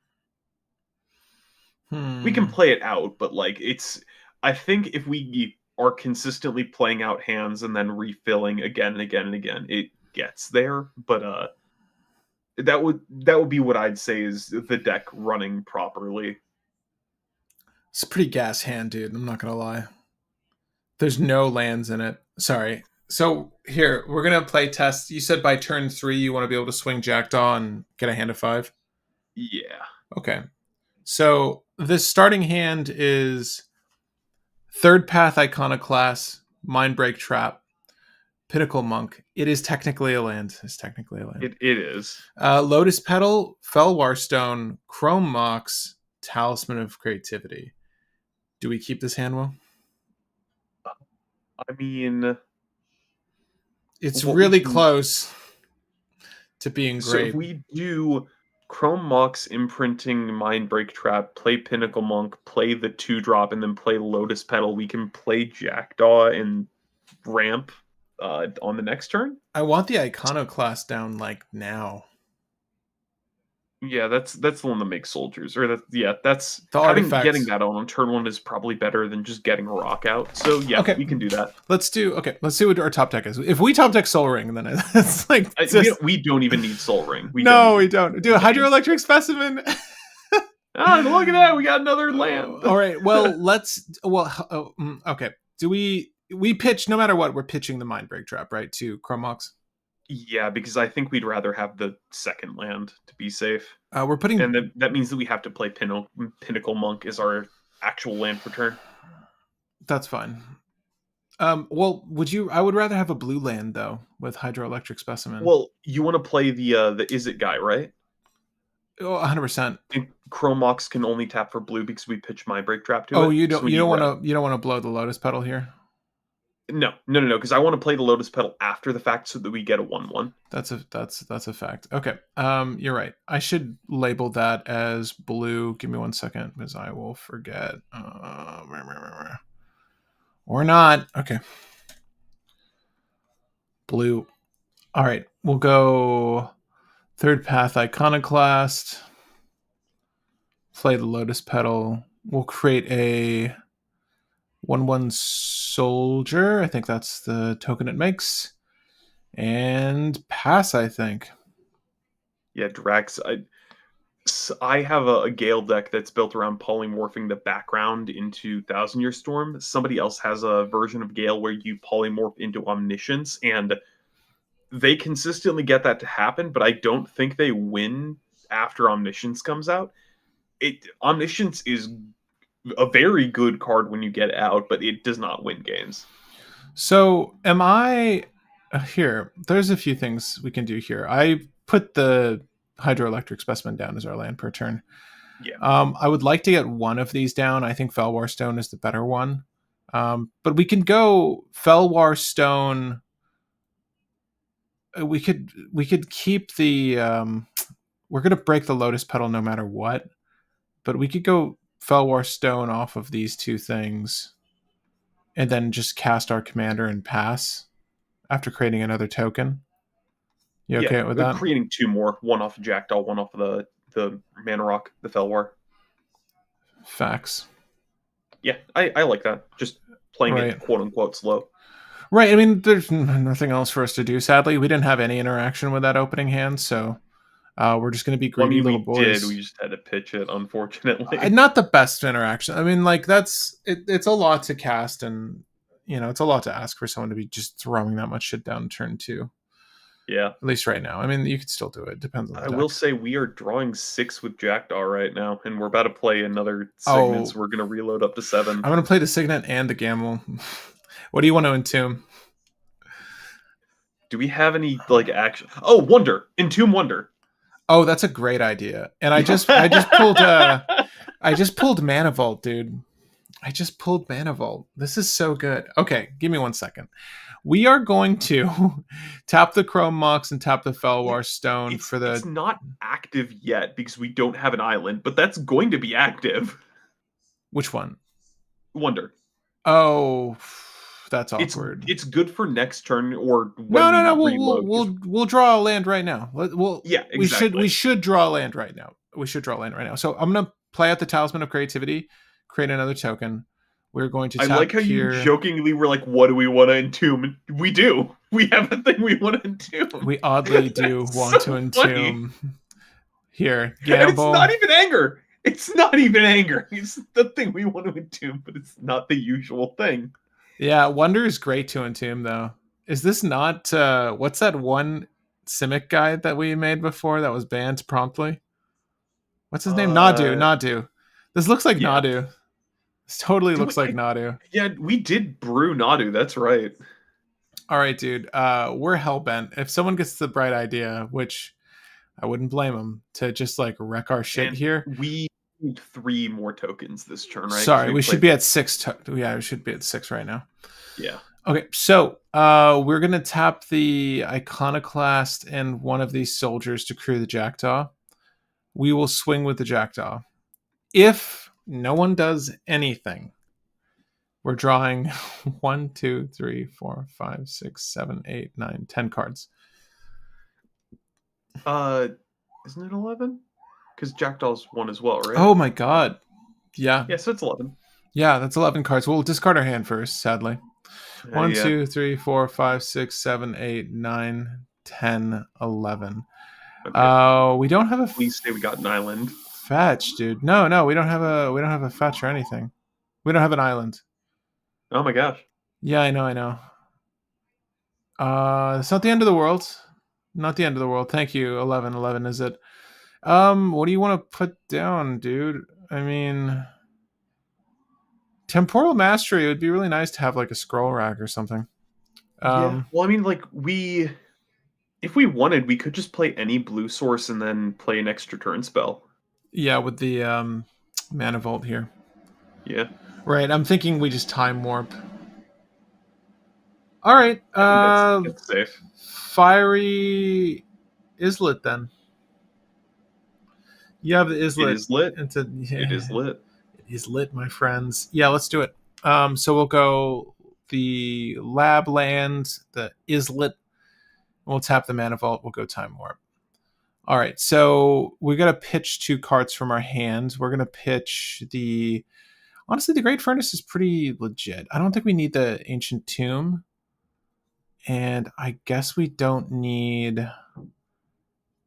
We can play it out, but like it's I think if we are consistently playing out hands and then refilling again and again and again, it gets there. But that would be what I'd say is the deck running properly. It's a pretty gas hand, dude. I'm not gonna lie. There's no lands in it. Sorry. So here we're gonna play test. You said by turn 3 you want to be able to swing Jackdaw and get a hand of 5. Yeah. Okay. So this starting hand is Third Path Iconoclast, Mindbreak Trap, Pinnacle Monk. It is technically a land. It's technically a land. It is. Lotus Petal, Felwar Stone, Chrome Mox, Talisman of Creativity. Do we keep this hand, Will? I mean, It's what really we can, close to being so if great. we do Chrome Mox imprinting Mindbreak Trap, play Pinnacle Monk, play the 2-drop, and then play Lotus Petal, we can play Jackdaw and ramp on the next turn. I want the Iconoclast down like now. Yeah, that's the one that makes soldiers. Or that's The getting artifacts. that on turn 1 is probably better than just getting a rock out. So yeah, Okay, we can do that. let's see what our top deck is. If we top deck Soul Ring, then it's like just We don't even need Soul Ring. no, we don't. Do a hydroelectric specimen. Look at that, we got another land. All right. Well, okay. Do we pitch no matter what? We're pitching the Mindbreak Trap, right, to Chromox. Yeah, because I think we'd rather have the second land to be safe. We're putting, And that means that we have to play Pinnacle Monk as our actual land for turn. that's fine. Well, would you? I would rather have a blue land though with hydroelectric specimen. Well, you want to play the Is It guy, right? Oh, 100%. And Chrome Mox can only tap for blue because we pitch my break trap to Oh, it, so we you need don't want red. to blow the lotus petal here. No, no, no, no, because I want to play the Lotus Petal after the fact so that we get a 1/1. That's a fact. Okay. You're right. I should label that as blue. Give me 1 second, because I will forget. Or not. Okay. Blue. All right. We'll go third path iconoclast. Play the lotus petal. We'll create a 1/1 soldier. I think that's the token it makes. And pass, I think. Yeah, Drax. I have a Gale deck that's built around polymorphing the background into Thousand Year Storm. Somebody else has a version of Gale where you polymorph into Omniscience, and they consistently get that to happen, but I don't think they win after Omniscience comes out. Omniscience is a very good card when you get it out, but it does not win games. So, am I here? There's a few things we can do here. I put the hydroelectric specimen down as our land per turn. Yeah, I would like to get one of these down. I think Felwar Stone is the better one. But we can go Felwar Stone. We could keep the. We're gonna break the Lotus Petal no matter what. But we could go Felwar Stone off of these two things, and then just cast our commander and pass after creating another token. You yeah. okay with that? Creating two more, one off of Jackdaw, one off of the Mana Rock, the Felwar. Facts. Yeah, I like that. Just playing it Right. quote unquote slow. Right. I mean, there's nothing else for us to do. Sadly, we didn't have any interaction with that opening hand, so we're just going to be Well, I greedy mean, little we did. We boys. just had to pitch it, unfortunately. Not the best interaction. I mean, like that's it's a lot to cast, and it's a lot to ask for someone to be just throwing that much shit down turn two. Yeah. At least right now. I mean, you could still do it. Depends on the I will deck. say we are drawing 6 with Jackdaw right now, and we're about to play another segment, Oh, so we're going to reload up to 7. I'm going to play the Signet and the Gamble. What do you want to entomb? Do we have any, like, action? Oh, Wonder! Entomb Wonder! Oh, that's a great idea. And Yeah. I just pulled Mana Vault, dude. I just pulled Mana Vault. This is so good. Okay, give me 1 second. We are going to tap the Chrome Mox and tap the It, Felwar Stone it's for it's the not active yet because we don't have an island, but that's going to be active. which one? Wonder. Oh, that's It's awkward. it's good for next turn or when No, no, we no. reload. We'll draw a land right now. Yeah, We exactly. should draw a land right now. We should draw a land right now. So I'm gonna play out the Talisman of Creativity, create another token. We're going to I like tap how you here. jokingly were like, "What do we want to entomb?" We do. We have a thing we want to entomb. We oddly do That's want to so funny. entomb here. And it's Gamble. not even anger. It's not even anger. It's the thing we want to entomb, but it's not the usual thing. Yeah, Wonder is great to entomb though. Is this not what's that one Simic guide that we made before that was banned promptly? What's his name? Nadu. Uh, Nadu. This looks like yeah. Nadu. This totally Do we, looks like Nadu. yeah, we did brew Nadu. That's right. All right, dude. We're hell bent. If someone gets the bright idea, which I wouldn't blame them, to just like wreck our shit And here. we need 3 more tokens this turn, right? Because Sorry, we we should played. be at six. Yeah, we should be at six right now. Yeah. Okay, so we're gonna tap the Iconoclast and one of these soldiers to crew the Jackdaw. We will swing with the Jackdaw. If no one does anything, we're drawing 1, 2, 3, 4, 5, 6, 7, 8, 9, 10 cards. Uh, isn't it 11? Because Jackdaw's 1 as well, right? Oh my god. Yeah. Yeah, so it's 11. Yeah, that's 11 cards. We'll discard our hand first, sadly. One, Yeah. 2, 3, 4, 5, 6, 7, 8, 9, 10, 11. Okay. We don't have a Please say we got an island. fetch, dude. No, no, we don't have a fetch or anything. We don't have an island. Oh my gosh. Yeah, I know, I know. It's not the end of the world. Not the end of the world. Thank you. 11, 11 is it? What do you want to put down, dude? I mean, temporal mastery. It would be really nice to have like a scroll rack or something. Yeah. Um, Well, I mean, like If we wanted, we could just play any blue source and then play an extra turn spell. Yeah, with the mana vault here. Yeah, Right, I'm thinking we just time warp. All right, I think that's safe. fiery islet then. You have the It islet is lit. into It is yeah, lit. it is lit, my friends. Yeah, let's do it. So we'll go the lab land, the islet. We'll tap the mana vault. We'll go time warp. All right, so we're gonna pitch two cards from our hands. We're gonna pitch the. Honestly, the Great Furnace is pretty legit. I don't think we need the Ancient Tomb, and I guess we don't need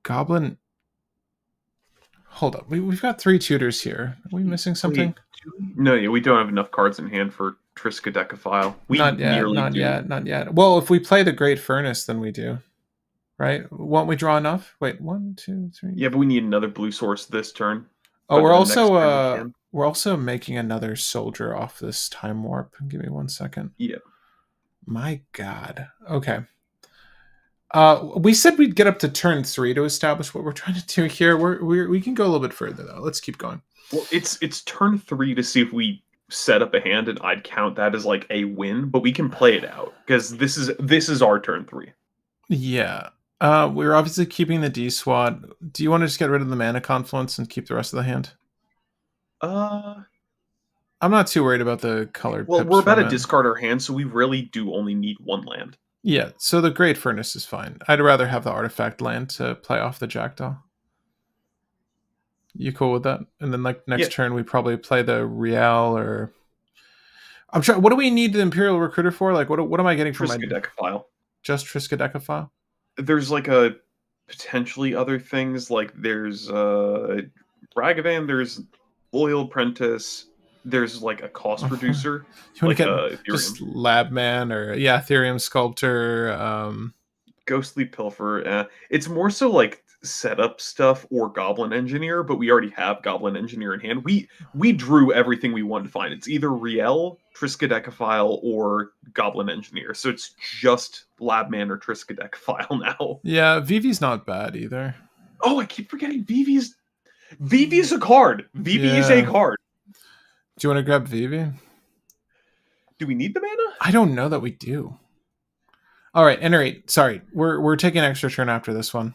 Goblin. Hold up, we've got three tutors here. Are we missing something? Wait, no, yeah, we don't have enough cards in hand for Triskaidekaphile. We Not yet, nearly not do. yet, not yet. Well, if we play the Great Furnace, then we do, right? Won't we draw enough? Wait, one, two, three. Yeah, but we need another blue source this turn. Oh, But next turn we can. we're also making another soldier off this time warp. Give me 1 second. Yeah. My God. Okay. We said we'd get up to turn 3 to establish what we're trying to do here. We can go a little bit further though. Let's keep going. Well, it's turn 3 to see if we set up a hand, and I'd count that as like a win. But we can play it out because this is our turn 3. Yeah. We're obviously keeping the D SWAT. Do you want to just get rid of the mana confluence and keep the rest of the hand? Uh, I'm not too worried about the colored well, pips we're about from to it. discard our hand, so we really do only need one land. Yeah, so the Great Furnace is fine. I'd rather have the artifact land to play off the Jackdaw. You cool with that? And then like Yeah, next turn we probably play the Riel or I'm trying. What do we need the Imperial Recruiter for? Like, what am I getting from my Triskaidekaphile. just Triskaidekaphile? There's like a potentially other things like there's Ragavan, there's Loyal Apprentice, there's like a cost You reducer, want like to get Ethereum. just Labman or yeah, Ethereum Sculptor. Ghostly Pilfer. It's more so like setup stuff or Goblin Engineer, but we already have Goblin Engineer in hand. We drew everything we wanted to find. It's either Riel, Triskaidekaphile, or Goblin Engineer. So it's just Labman or Triskaidekaphile now. Yeah, Vivi's not bad either. Oh, I keep forgetting Vivi's a card. Vivi is a Yeah. card. Do you want to grab Vivi? Do we need the mana? I don't know that we do. All right, iterate. Sorry, we're taking an extra turn after this one.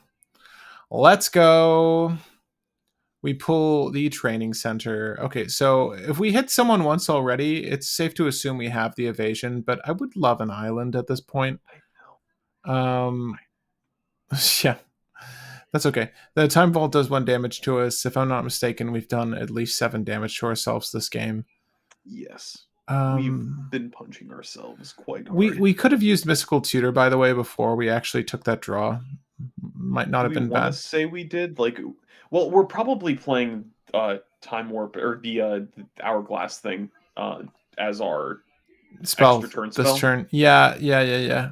Let's go. We pull the training center. Okay, so if we hit someone once already, it's safe to assume we have the evasion, but I would love an island at this point. I know. Um, yeah, that's okay. The time vault does 1 damage to us. If I'm not mistaken, we've done at least 7 damage to ourselves this game. Yes. We've Um, been punching ourselves quite we hard. we could have used mystical tutor, by the way, before we actually took that draw. Might not Do have we been want to bad. say we did? Like, well, we're probably playing Time Warp or the Hourglass thing as our Spell extra turn this spell. turn. Yeah.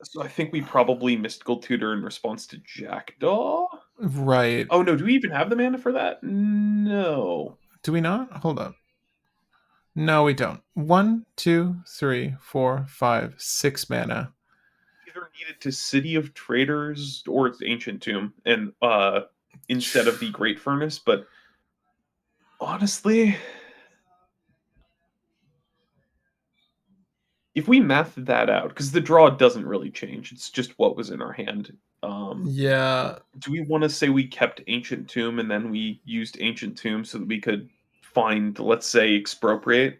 So I think we probably Mystical Tutor in response to Jackdaw. Right. Oh no, do we even have the mana for that? No. Do we not? Hold up. No, we don't. 1, 2, 3, 4, 5, 6 mana. Either needed to City of Traders or it's Ancient Tomb, and instead of the Great Furnace, but honestly, if we math that out, because the draw doesn't really change, it's just what was in our hand. Yeah. Do we want to say we kept Ancient Tomb and then we used Ancient Tomb so that we could find, let's say, Expropriate?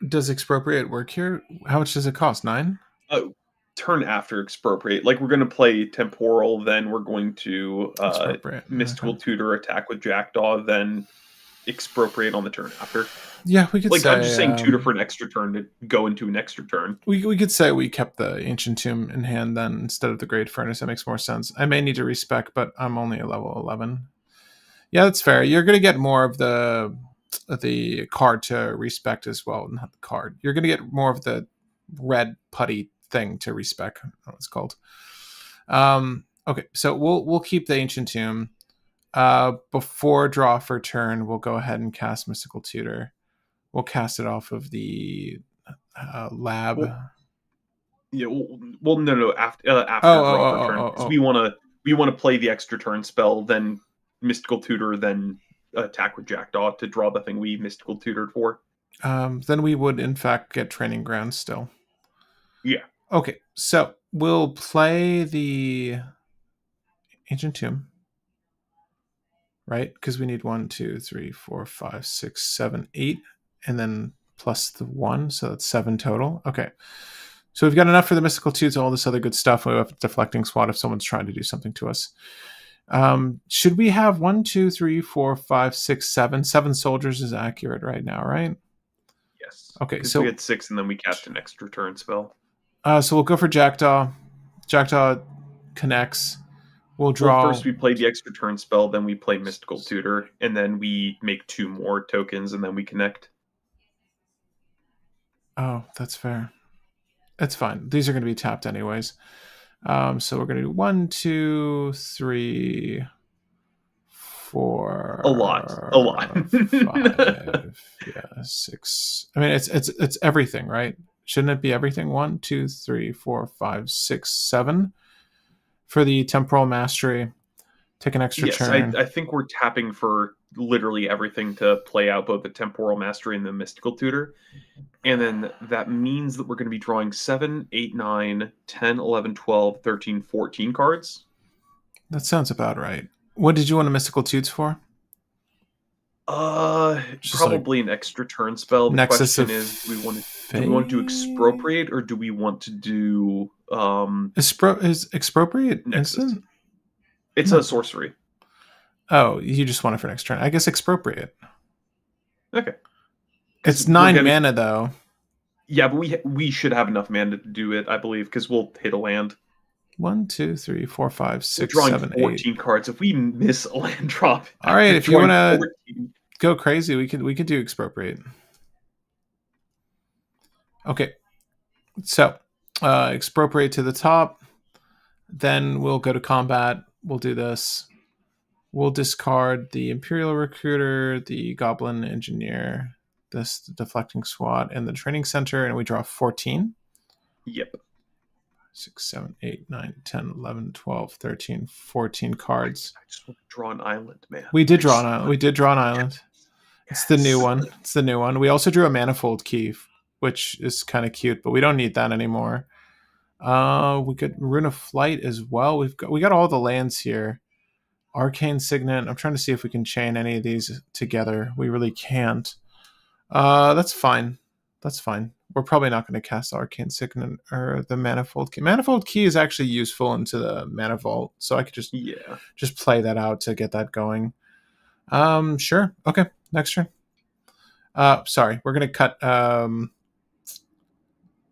Does expropriate work here? How much does it cost? 9? Uh, Turn after Expropriate. Like we're going to play Temporal, then we're going to Expropriate. Okay. Mystical Tutor attack with Jackdaw, then Expropriate on the turn after. Yeah, we could Like I'm say just saying tutor for an extra turn to go into an extra turn. we could say we kept the ancient tomb in hand then instead of the great furnace. That makes more sense. I may need to respec, but I'm only a level 11. Yeah, that's fair. You're gonna get more of the card to respect as well. Not the card. You're gonna get more of the red putty thing to respec. What it's called. Okay, so we'll keep the ancient tomb. Before draw for turn, we'll go ahead and cast mystical tutor. We'll cast it off of the lab. Well, Yeah, well, no, Oh, after oh, draw per oh, turn, oh, because oh, we wanna play the extra turn spell, then mystical tutor, then attack with Jackdaw to draw the thing we mystical tutored for. oh. Then we would in fact get training grounds still. Yeah. Okay, so we'll play the ancient tomb, right? Because we need 1, 2, 3, 4, 5, 6, 7, 8, and then plus the 1, so that's 7 total. Okay. So we've got enough for the mystical tunes, all this other good stuff. We have a deflecting squad if someone's trying to do something to us. Should we have 1, 2, 3, 4, 5, 6, 7? 7 soldiers is accurate right now, right? Yes. Okay, Because we so had 6 and then we cast an extra turn spell. so we'll go for Jackdaw. Jackdaw connects. We'll Well, draw. first we play the extra turn spell, then we play mystical tutor, and then we make 2 more tokens, and then we connect. Oh, that's fair. It's fine. These are going to be tapped anyways. So we're going to do 1, 2, 3, A lot. A lot. 4, 5, yeah, 6. I mean, it's everything, right? Shouldn't it be everything? 1, 2, 3, 4, 5, 6, 7 for the temporal mastery. Take an extra Yes, I turn. I think we're tapping for literally everything to play out both the temporal mastery and the mystical tutor. And then that means that we're going to be drawing 7, 8, 9, 10, 11, 12, 13, 14 cards. That sounds about right. What did you want a mystical toots for? Just like Probably an extra turn spell. The Nexus of question is, do we want to Fate. expropriate or do we want to do Is expropriate Nexus? instant? It's a No. sorcery. Oh, you just want it for next turn. I guess expropriate. Okay, because It's we're 9 getting mana though. yeah, but we should have enough mana to do it, I believe, because we'll hit a land. 1, 2, 3, 4, 5, We're 6, drawing 7, 8. 14 cards. If we miss a land drop All right, after if you want drawing to 14, go crazy, we could do expropriate. Okay, so expropriate to the top. Then we'll go to combat. We'll do this. We'll discard the Imperial Recruiter, the Goblin Engineer, this deflecting SWAT, and the Training Center, and we draw 14. yep. 6, 7, 8, 9, 10, 11, 12, 13, 14 I, cards. I just want to draw an island, man. We did I draw an just island. want We did draw an island. It's the new yes. one. It's the new one. We also drew a manifold key, which is kind of cute, but we don't need that anymore. We could Rune of Flight as well. We got all the lands here. Arcane Signet. I'm trying to see if we can chain any of these together. We really can't. That's fine. That's fine. We're probably not going to cast Arcane Signet or the Manifold Key. Manifold Key is actually useful into the Mana Vault, so I could Yeah. just play that out to get that going. Sure. Okay. Next turn. Sorry. We're gonna cut.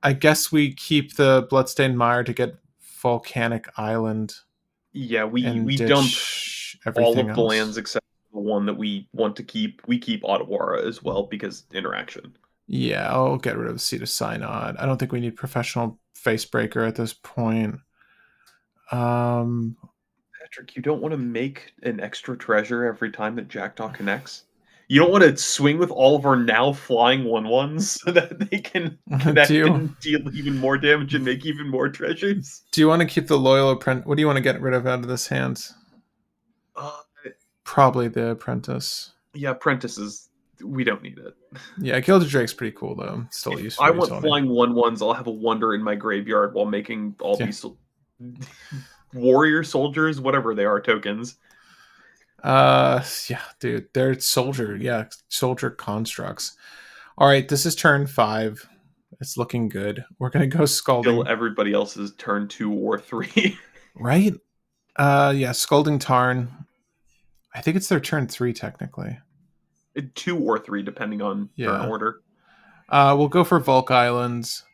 I guess we keep the Bloodstained Mire to get Volcanic Island Yeah, we and dump ditch all everything of the lands else. except the one that we want to keep. We keep Ottawara as well because interaction. Yeah, I'll get rid of Seat of Synod. I don't think we need Professional Facebreaker at this point. Um, Patrick, you don't want to make an extra treasure every time that Jackdaw connects. You don't want to swing with all of our now flying 1/1s so that they can do connect you and deal even more damage and make even more treasures. do you want to keep the Loyal Apprentice? What do you want to get rid of out of this hand? Uh, Probably the Apprentice. yeah, apprentices. We don't need it. Yeah, Gilded Drake's pretty cool though. Still a If I useful want utility. flying 1/1s, I'll have a wonder in my graveyard while making all Yeah. these warrior soldiers, whatever they are, tokens. Yeah, dude, they're soldier. Yeah, soldier constructs. All right, this is turn 5. It's looking good. We're gonna go Till Scalding, everybody else's turn 2 or 3. right? Yeah, Scalding Tarn. I think it's their turn 3 technically. 2 or 3, depending on turn Yeah. order. We'll go for Volk Islands.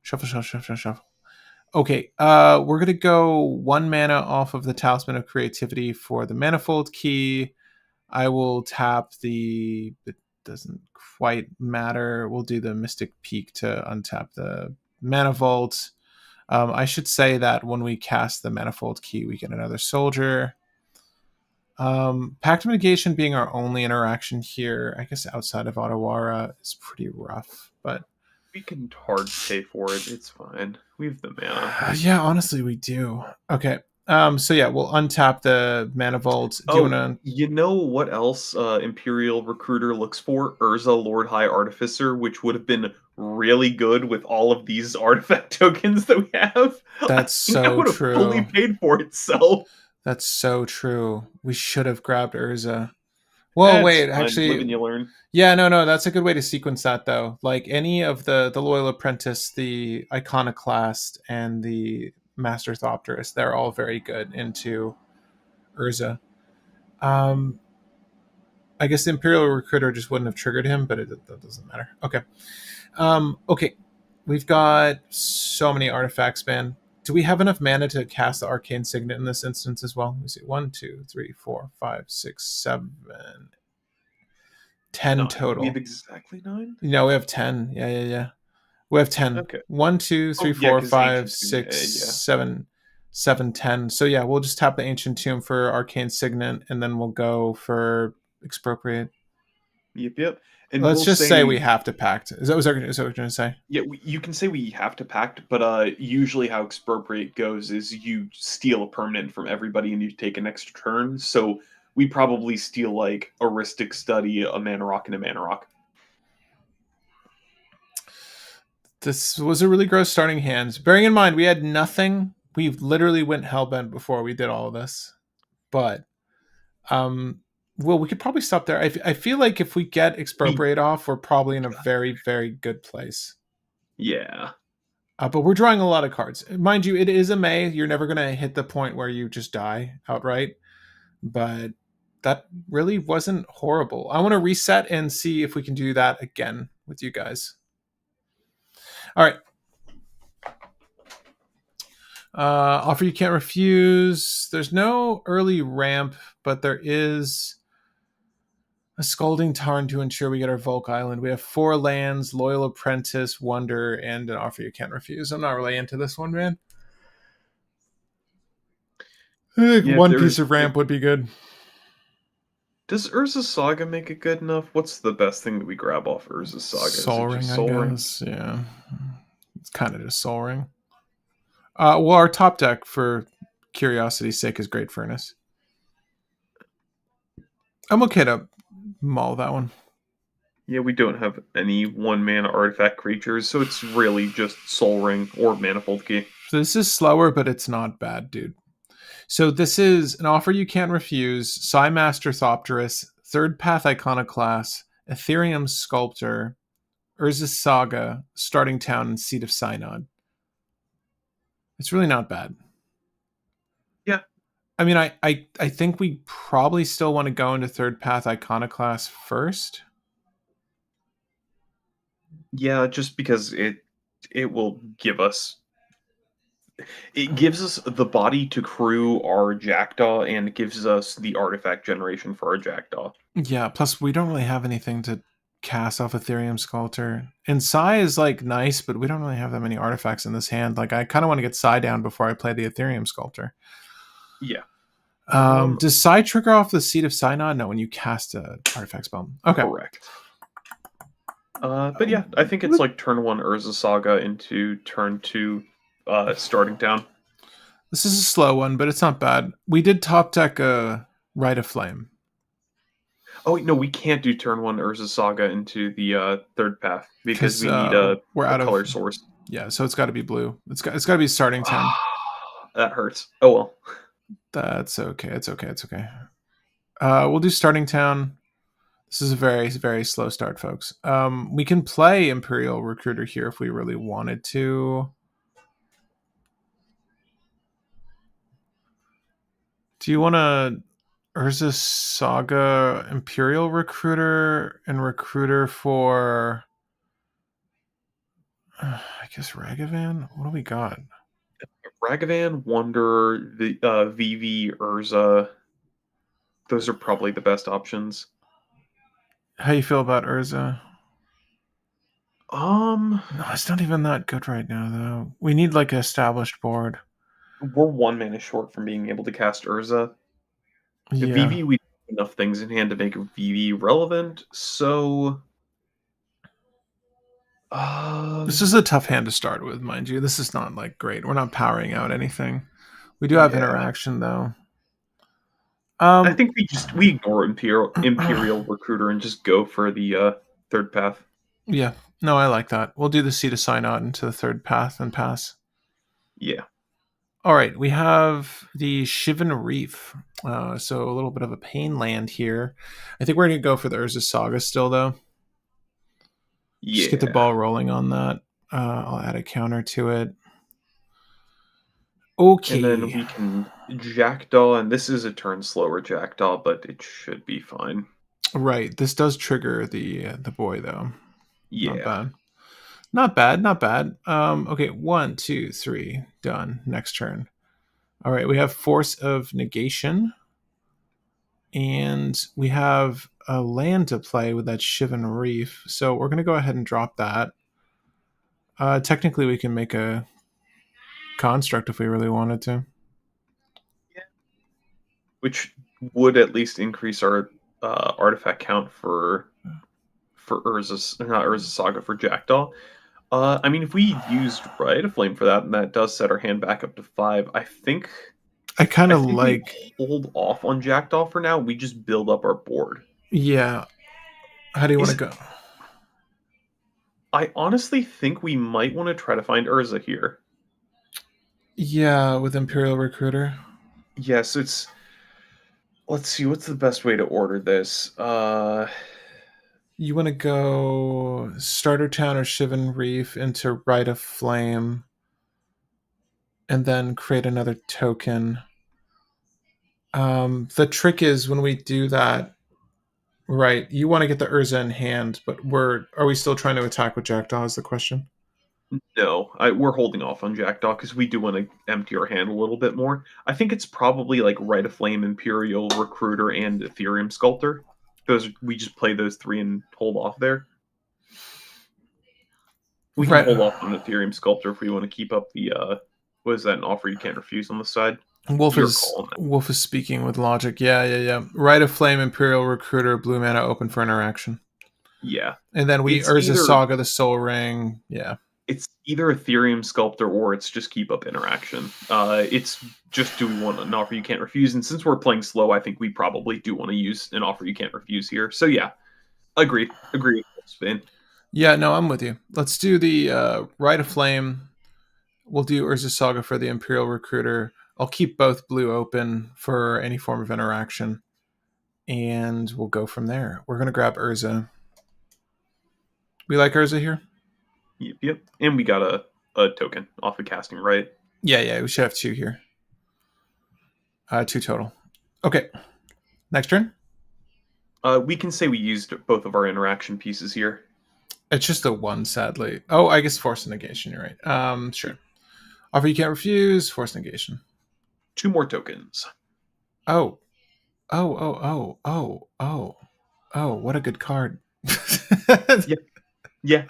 Shuffle, shuffle, shuffle, shuffle. Okay, we're gonna go 1 mana off of the Talisman of Creativity for the Manifold Key. I will tap the. It doesn't quite matter. We'll do the Mystic Peak to untap the Mana Vault. I should say that when we cast the Manifold Key, we get another soldier. Pact Mitigation being our only interaction here, I guess outside of Ottawara is pretty rough, but We can hard pay for it. It's fine. We have the mana. Yeah, honestly, we do. Okay. So yeah, we'll untap the mana vault. Do you Oh, want to? you know what else Imperial Recruiter looks for? Urza Lord High Artificer, which would have been really good with all of these artifact tokens that we have. I That's think that so would have fully true. paid for itself. That's so true. We should have grabbed Urza. Well, That's wait, fine. Live actually, and you learn. yeah, no, that's a good way to sequence that though. Like any of the loyal apprentice, the iconoclast, and the master thopterist, they're all very good into Urza. Um, I guess the Imperial Recruiter just wouldn't have triggered him, but that doesn't matter. Okay. Okay. We've got so many artifacts, man. Do we have enough mana to cast the Arcane Signet in this instance as well? Let me see. 1, 2, 3, 4, 5, 6, 7, 10 9. We have total. exactly 9? No, we have 10. Yeah. We have 10. Okay. 1, 2, 3, Oh, yeah, 4, because 5, Ancient Tomb. 6, Yeah. 7, 7, 10. So yeah, we'll just tap the Ancient Tomb for Arcane Signet, and then we'll go for Expropriate. Yep. And Let's we'll just say we say, have to pact. Is that what you're going to say? yeah, you can say we have to pact, but usually how expropriate goes is you steal a permanent from everybody and you take an extra turn. So we probably steal like a Ristic Study, a Mana Rock, and a Mana Rock. This was a really gross starting hand. Bearing in mind, we had nothing. We literally went hellbent before we did all of this. But, well, we could probably stop there. I feel like if we get We, Expropriate off, we're probably in a very, very good place. yeah, But we're drawing a lot of cards. Mind you, it is a May. You're never going to hit the point where you just die outright. But that really wasn't horrible. I want to reset and see if we can do that again with you guys. All right. Offer you can't refuse. There's no early ramp, but there is a Scalding Tarn to ensure we get our Volk Island. We have 4 lands, Loyal Apprentice, Wonder, and an offer you can't refuse. I'm not really into this one, man. I think yeah. one piece of ramp would be good. Does Urza Saga make it good enough? What's the best thing that we grab off Urza Saga? Is Soul it Ring, just I Soul Ring? guess. Yeah. It's kind of just Soul Ring. Well, our top deck, for curiosity's sake, is Great Furnace. I'm okay to maul that one. Yeah, we don't have any 1 mana artifact creatures, so it's really just Soul Ring or Manifold Key. So this is slower, but it's not bad, dude. So this is an offer you can't refuse. Psy Master Thopterus, Third Path Iconoclast, Ethereum Sculptor, Urza's Saga, Starting Town, and Seat of Synod. It's really not bad. Yeah, I mean, I think we probably still want to go into Third Path Iconoclast first. yeah, just because it will give us it gives us the body to crew our Jackdaw and it gives us the artifact generation for our Jackdaw. Yeah, plus we don't really have anything to cast off Ethereum Sculptor. And Psy is like nice, but we don't really have that many artifacts in this hand. Like I kind of want to get Psy down before I play the Ethereum Sculptor. Yeah. Does Psy trigger off the Seat of Synod? No, when you cast a artifact spell. Okay. Correct. But yeah, I think it's like turn 1 Urza Saga into turn 2 Starting Town. This is a slow one, but it's not bad. We did top deck a Rite of Flame. Oh wait, no, we can't do turn 1 Urza Saga into the third path because Because we need we're a out of, color source. yeah, so it's got to be blue. It's got to be Starting Town. That hurts. Oh well. That's okay. It's okay. We'll do Starting Town. This is a very, very slow start, folks. We can play Imperial Recruiter here if we really wanted to. Do you want to Urza Saga Imperial Recruiter and Recruiter for, I guess, Ragavan? What do we got? Ragavan, Wonder, the Vivi, Urza. Those are probably the best options. How you feel about Urza? Um, No, it's not even that good right now, though. We need like an established board. we're 1 mana short from being able to cast Urza. Yeah. Vivi, we have enough things in hand to make Vivi relevant, so This is a tough hand to start with, mind you. This is not like great. We're not powering out anything. We do have Yeah. interaction though. I Um, think we ignore Imperial Recruiter and just go for the third path. yeah, no, I like that. We'll do the C to sign out into the third path and pass. Yeah. All right, we have the Shivan Reef. So a little bit of a pain land here. I think we're going to go for the Urza Saga still, though. Just get the Yeah. ball rolling on that. I'll add a counter to it. And then Okay. we can Jackdaw, and this is a turn slower Jackdaw, but it should be fine. Right. This does trigger the boy, though. Not Yeah. bad. Not bad. Not bad. Okay. 1, 2, 3. Done. Next turn. All right. We have Force of Negation. And we have a land to play with that Shivan Reef. So we're going to go ahead and drop that. Technically, we can make a construct if we really wanted to. Which would at least increase our artifact count for Urza's not Urza Saga for Jackdaw. I mean, if we used Riot of Flame for that, and that does set our hand back up to 5, I kind I of think we like, hold off on Jackdaw for now. We just build up our board. yeah. How do you want to Is go? I honestly think we might want to try to find Urza here. Yeah, with Imperial Recruiter. Yes, it's. Let's see, what's the best way to order this? You want to go Starter Town or Shivan Reef into Rite of Flame, and then create another token. The trick is when we do that, right? You want to get the Urza in hand, but are we still trying to attack with Jackdaw? Is the question? No, we're holding off on Jackdaw because we do want to empty our hand a little bit more. I think it's probably like Rite of Flame, Imperial, Recruiter, and Ethereum Sculptor. Those we just play those three and hold off there. We can Right. hold off on Ethereum Sculptor if we want to keep up the what is that, an offer you can't refuse on the side? Your call on that. Wolf is speaking with logic. Yeah, yeah, yeah. Rite of Flame, Imperial Recruiter, blue mana open for interaction, Yeah. and then we It's Urza either Saga, the Soul Ring. Yeah, it's either Ethereum Sculptor or it's just keep up interaction. It's just do we want an offer you can't refuse? And since we're playing slow, I think we probably do want to use an offer you can't refuse here. So yeah, agree. Spin. yeah. No, I'm with you. Let's do the Rite of Flame. We'll do Urza Saga for the Imperial Recruiter. I'll keep both blue open for any form of interaction, and we'll go from there. We're gonna grab Urza. We like Urza here. Yep. And we got a token off of casting, right? Yeah, yeah. We should have two here. Two total. Okay. Next turn. We can say we used both of our interaction pieces here. It's just a one, sadly. Oh, I guess force negation. You're right. Sure. Offer you can't refuse. Force negation. 2 more tokens. Oh, oh. Oh, what a good card. Yeah. Yeah.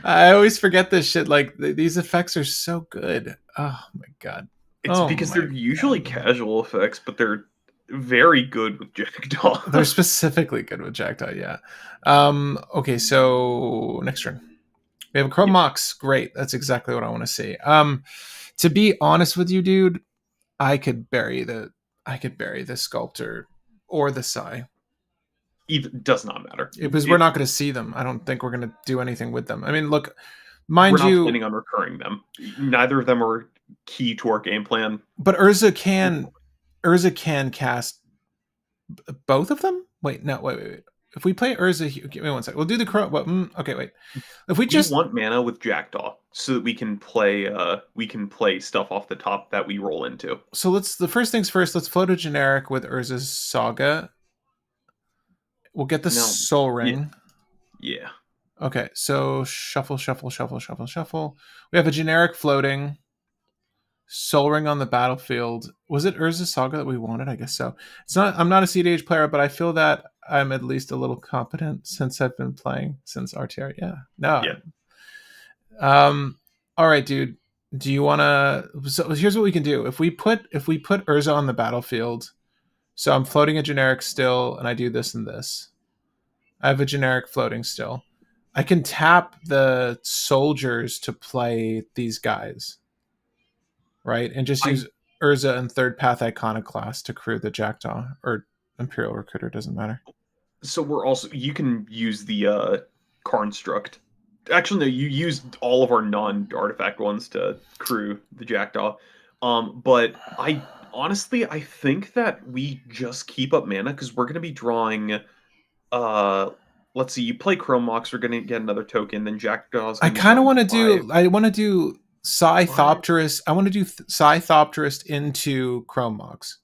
I always forget this shit. Like these effects are so good. Oh my god. It's Oh because my they're usually god. casual effects, but they're very good with Jackdaw. They're specifically good with Jackdaw. Yeah. Okay. So next turn. We have a Chrome Yep. Mox. Great. That's exactly what I want to see. To be honest with you, dude, I could bury the sculptor or the Psy. Even does not matter. Because we're not going to see them. I don't think we're going to do anything with them. I mean, look, We're mind not you, planning on recurring them. Neither of them are key to our game plan. but Urza can cast both of them. Wait, no, wait. If we play Urza, give me one second. We'll do the Chrome. Okay, wait. If we We just want mana with Jackdaw so that we can play stuff off the top that we roll into. let's the first things first. Let's float a generic with Urza's Saga. We'll get the No. Soul Yeah. Ring. Yeah. Okay, so shuffle. We have a generic floating Soul Ring on the battlefield. Was it Urza Saga that we wanted? I guess so. It's not. I'm not a CEDH player, but I feel that I'm at least a little competent since I've been playing since RTR. Yeah. No. Yeah. All right, dude. Do you want to? So here's what we can do. If we put Urza on the battlefield, so I'm floating a generic still, and I do this and this. I have a generic floating still. I can tap the soldiers to play these guys, right? And just I use Urza and Third Path Iconoclast to crew the Jackdaw or Imperial Recruiter, doesn't matter. so we're also you can use the Construct. Actually, no, you used all of our non-artifact ones to crew the Jackdaw. But I honestly I think that we just keep up mana because we're gonna be drawing uh let's see, you play Chrome Mox, we're gonna get another token, then Jackdaw's I gonna be kind of drawing want to five. do. I want to do Five? Scythopterist. I want to do Scythopterist into Chrome Mox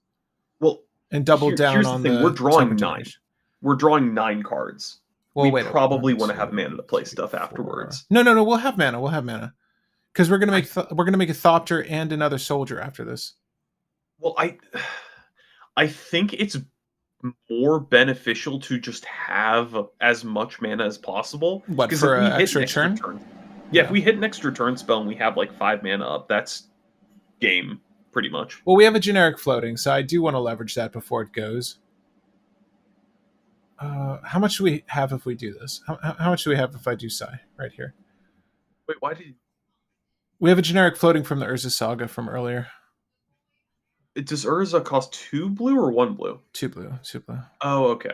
Well, and double down here's the on thing, we're the token drawing nine. generation. We're drawing nine cards. Well, We wait. probably One, want to have mana two, to play three, stuff four. afterwards. No, no, no. We'll have mana. We'll have mana because I we're gonna make a Thopter and another soldier after this. well, I think it's more beneficial to just have as much mana as possible. What Because for if we an hit an extra extra turn? turn, yeah, if Yeah. we hit an extra turn spell and we have like 5 mana up, that's game pretty much. Well, we have a generic floating, so I do want to leverage that before it goes. How much do we have if we do this? How much do we have if I do Psy right here? Wait, why did We have a generic floating from the Urza Saga from earlier. does Urza cost 2 blue or 1 blue? Two blue, two blue. Oh, okay,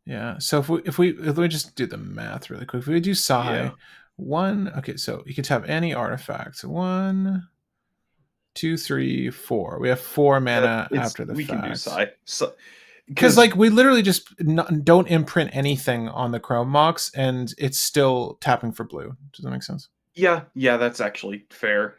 Yeah. So if we just do the math really quick, if we do yeah. psi one, okay, so you can tap any artifacts. One, two, three, four. We have four mana It's after the we can do fact. Psy. So, Because because like we literally just don't imprint anything on the Chrome Mox, and it's still tapping for blue. Does that make sense? yeah, that's actually fair.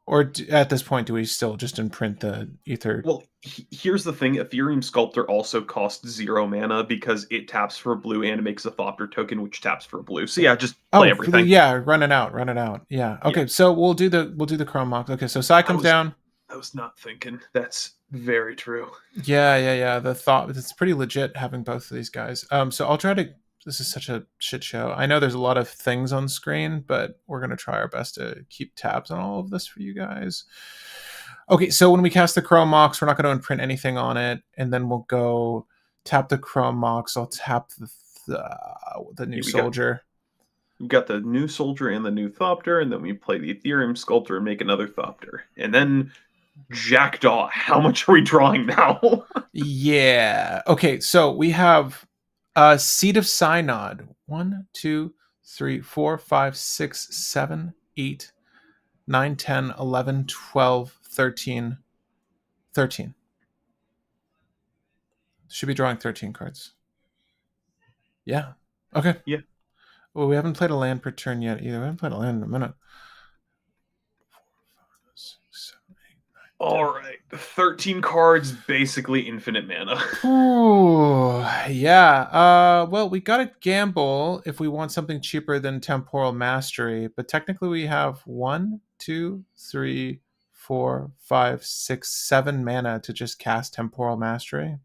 Or at this point, do we still just imprint the ether? Well, here's the thing: Ethereum Sculptor also costs 0 mana because it taps for blue and makes a Thopter token, which taps for blue. So yeah, just play Oh, for the everything. yeah, run it out, run it out. Yeah. Yeah, Okay, so we'll do the Chrome Mox. Okay, so Psy I comes was down. I was not thinking. That's very true. Yeah, yeah, yeah. The thought it's pretty legit having both of these guys. So I'll try to. This is such a shit show. I know there's a lot of things on screen, but we're gonna try our best to keep tabs on all of this for you guys. Okay, so when we cast the Chrome Mox, we're not going to imprint anything on it, and then we'll go tap the Chrome Mox. I'll tap the new Yeah, soldier. we got the new soldier and the new Thopter, and then we play the Ethereum Sculptor and make another Thopter, and then Jackdaw. How much are we drawing now? Yeah. Okay, so we have Seed of Synod. 1, 2, 3, 4, 5, 6, 7, 8, 9, 10, 11, 12, 13, 13. Should be drawing 13 cards. Yeah. Okay. Yeah. Well, we haven't played a land per turn yet either. We haven't played a land in a minute. 6, 7, 8, 9, All right, 13 cards, basically infinite mana. 10. Ooh, yeah. Well, we gotta gamble if we want something cheaper than Temporal Mastery, but technically we have 1, 2, 3, 4, 5, 6, 7 mana to just cast Temporal Mastery.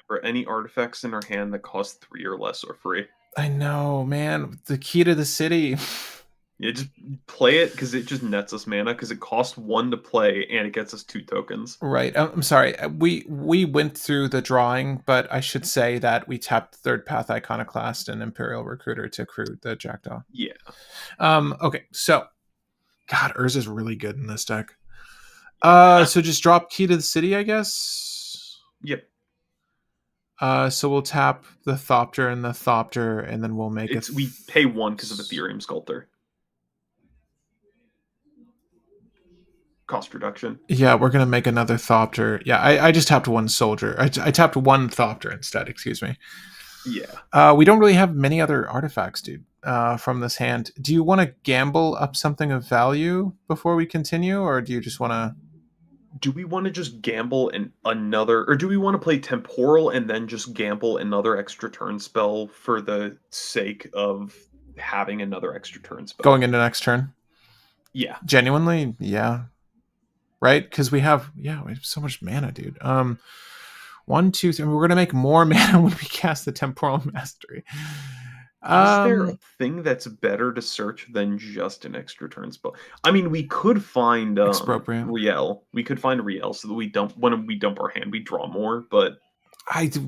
Remember, any artifacts in our hand that cost 3 or less are free. I know, man. The key to the city. Yeah, just play it because it just nets us mana because it costs 1 to play and it gets us 2 tokens. Right. I'm sorry. We went through the drawing, but I should say that we tapped Third Path Iconoclast and Imperial Recruiter to crew the Jackdaw. Yeah. Okay. So, God, Urza's really good in this deck. Yeah. So just drop Key to the City, I guess. Yep. So we'll tap the Thopter and the Thopter, and then we'll make We pay 1 because of Ethereum Sculptor. Cost reduction. Yeah, we're gonna make another Thopter. Yeah, I just tapped one soldier. I tapped one Thopter instead. Excuse me. Yeah. We don't really have many other artifacts, dude. From this hand, do you want to gamble up something of value before we continue, or do you just want to? Do we want to just gamble another, or do we want to play Temporal and then just gamble another extra turn spell for the sake of having another extra turn spell? Going into next turn? Yeah. Genuinely, yeah. Right? Because we have so much mana, dude. 1, 2, 3. We're gonna make more mana when we cast the Temporal Mastery. Is there a thing that's better to search than just an extra turn spell? I mean, we could find Expropriate. Riel. We could find Riel so that when we dump our hand, we draw more. But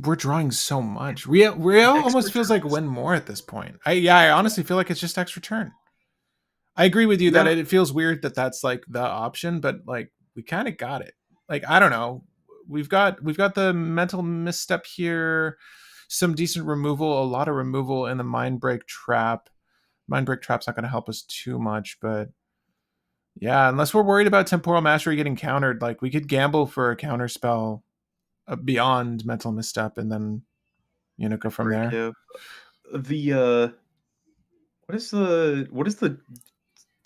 We're drawing so much. Real almost Extra feels like turns. win more at this point. I honestly feel like it's just extra turn. I agree with you that Yeah, it feels weird that that's like the option, but like we kind of got it. Like I don't know, we've got the mental misstep here, some decent removal, a lot of removal in the mind break trap. Mind break trap's not going to help us too much, but yeah, unless we're worried about temporal mastery getting countered, like we could gamble for a counter spell beyond mental misstep, and then go from break. there. Yeah. The what is the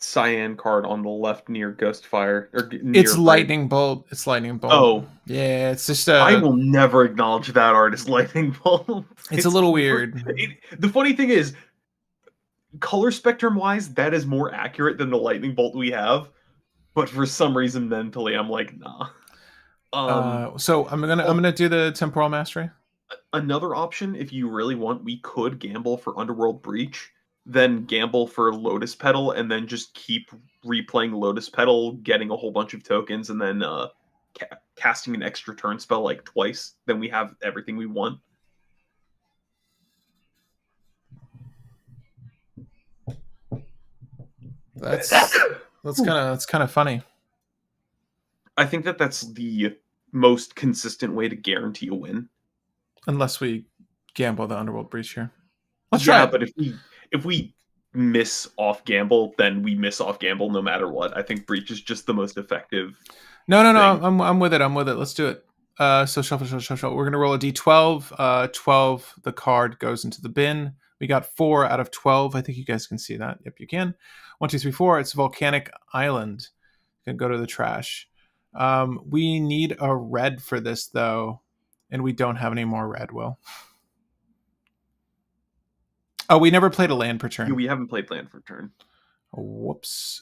cyan card on the left near Ghostfire or It's near Bridge? lightning bolt. It's lightning bolt. Oh, Yeah, it's just I a. will never acknowledge that art as lightning bolt. It's a little weird. The funny thing is, color spectrum wise, that is more accurate than the lightning bolt we have. But for some reason, mentally, I'm like, nah. So I'm gonna do the temporal mastery. Another option, if you really want, we could gamble for Underworld Breach, then gamble for Lotus Petal, and then just keep replaying Lotus Petal, getting a whole bunch of tokens, and then casting an extra turn spell like twice. Then we have everything we want. That's that's kind of funny. I think that that's the most consistent way to guarantee a win. Unless we gamble the underworld breach here. Let's try Yeah, it. but if we miss off gamble, then we miss off gamble no matter what. I think breach is just the most effective No, no, no. thing. I'm with it. I'm with it. Let's do it. So shuffle, shuffle, shuffle. We're gonna roll a d12. 12. The card goes into the bin. We got 4 out of 12. I think you guys can see that. Yep, you can. 1, 2, 3, 4. It's volcanic island. Can go to the trash. We need a red for this though, and we don't have any more red. Will. Oh, we never played a land per Yeah, turn. we haven't played land for turn. Whoops.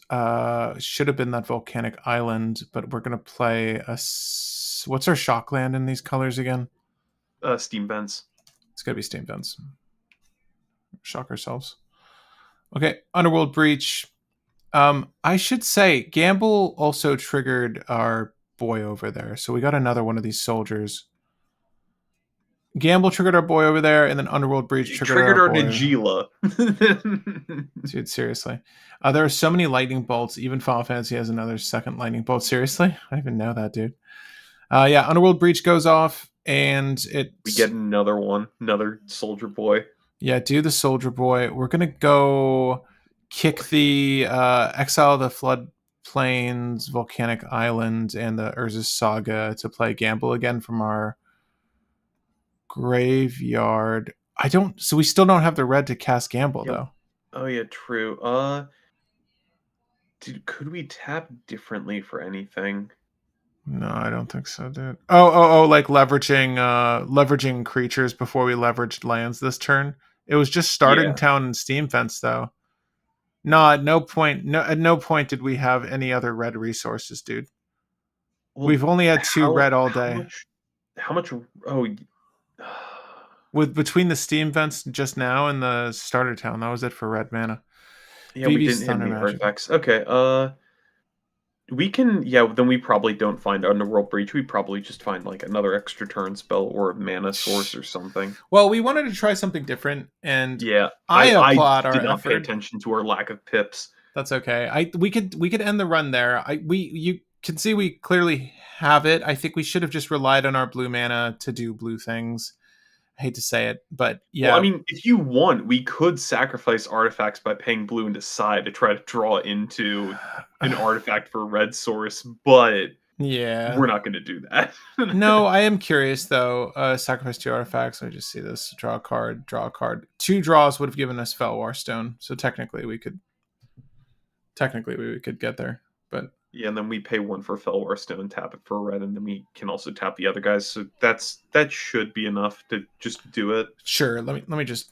Should have been that volcanic island, but we're gonna play what's our shock land in these colors again? Steam vents. It's gotta be steam vents. Shock ourselves. Okay, Underworld Breach. I should say Gamble also triggered our boy over there, so we got another one of these soldiers. Gamble triggered our boy over there, and then Underworld Breach It triggered our triggered our boy. Najila. Dude, seriously. There are so many lightning bolts. Even Final Fantasy has another second lightning bolt. Seriously? I didn't even know that, dude. Yeah, Underworld Breach goes off, and We it's get another one, another soldier boy. yeah, do the soldier boy. We're gonna go kick the Exile the Flood Plains, Volcanic Island, and the Urza's Saga to play Gamble again from our graveyard. I don't. So we still don't have the red to cast Gamble Yep. though. Oh yeah, true. Could we tap differently for anything? No, I don't think so, dude. Oh, like leveraging creatures before we leveraged lands this turn. It was just starting Yeah. town and steam fence though. No, at no point did we have any other red resources, dude. Well, We've only had 2 how red all how day. much how much oh With between the steam vents just now and the starter town, that was it for red mana. yeah, we Vivi's didn't hit Thunder any Magic. artifacts. Okay, we can, yeah, then we probably don't find Underworld Breach. We probably just find like another extra turn spell or a mana source or something. Well, we wanted to try something different, and Yeah, I I applaud our did not pay effort. attention to our lack of pips. That's okay. We could end the run there. You can see we clearly have it. I think we should have just relied on our blue mana to do blue things. I hate to say it, but Well, I yeah. mean, if you want, we could sacrifice artifacts by paying blue into side to try to draw into an artifact for red source, but Yeah. we're not going to do that. No, I am curious though. Sacrifice 2 artifacts. I just see this. Draw a card. Draw a card. 2 draws would have given us Felwar Stone. So technically we could get there. But Yeah, and then we pay one for Felwar Stone, tap it for red, and then we can also tap the other guys. So that should be enough to just do it. sure, let me just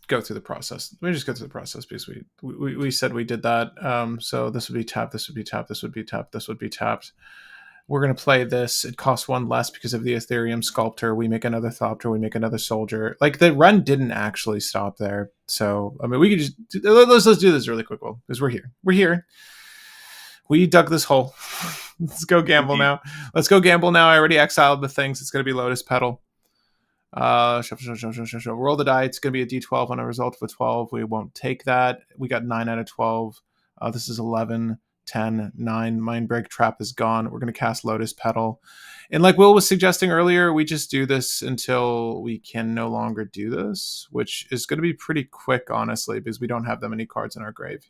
go through the process. Let me just go through the process because we said we did that. So this would be tapped. This would be tapped. This would be tapped. This would be tapped. We're going to play this. It costs 1 less because of the Ethereum Sculptor. We make another Thopter. We make another Soldier. Like, the run didn't actually stop there. So, I mean, we could just... Let's do this really quick, Will, because we're here. We're here. We dug this hole. Let's go gamble Indeed. now. Let's go gamble now. I already exiled the things. It's going to be Lotus Petal. Shuffle. Roll the die. It's going to be a d12 on a result of a 12. We won't take that. We got 9 out of 12. This is 11, 10, 9. Mindbreak Trap is gone. We're going to cast Lotus Petal. And like Will was suggesting earlier, we just do this until we can no longer do this, which is going to be pretty quick, honestly, because we don't have that many cards in our grave.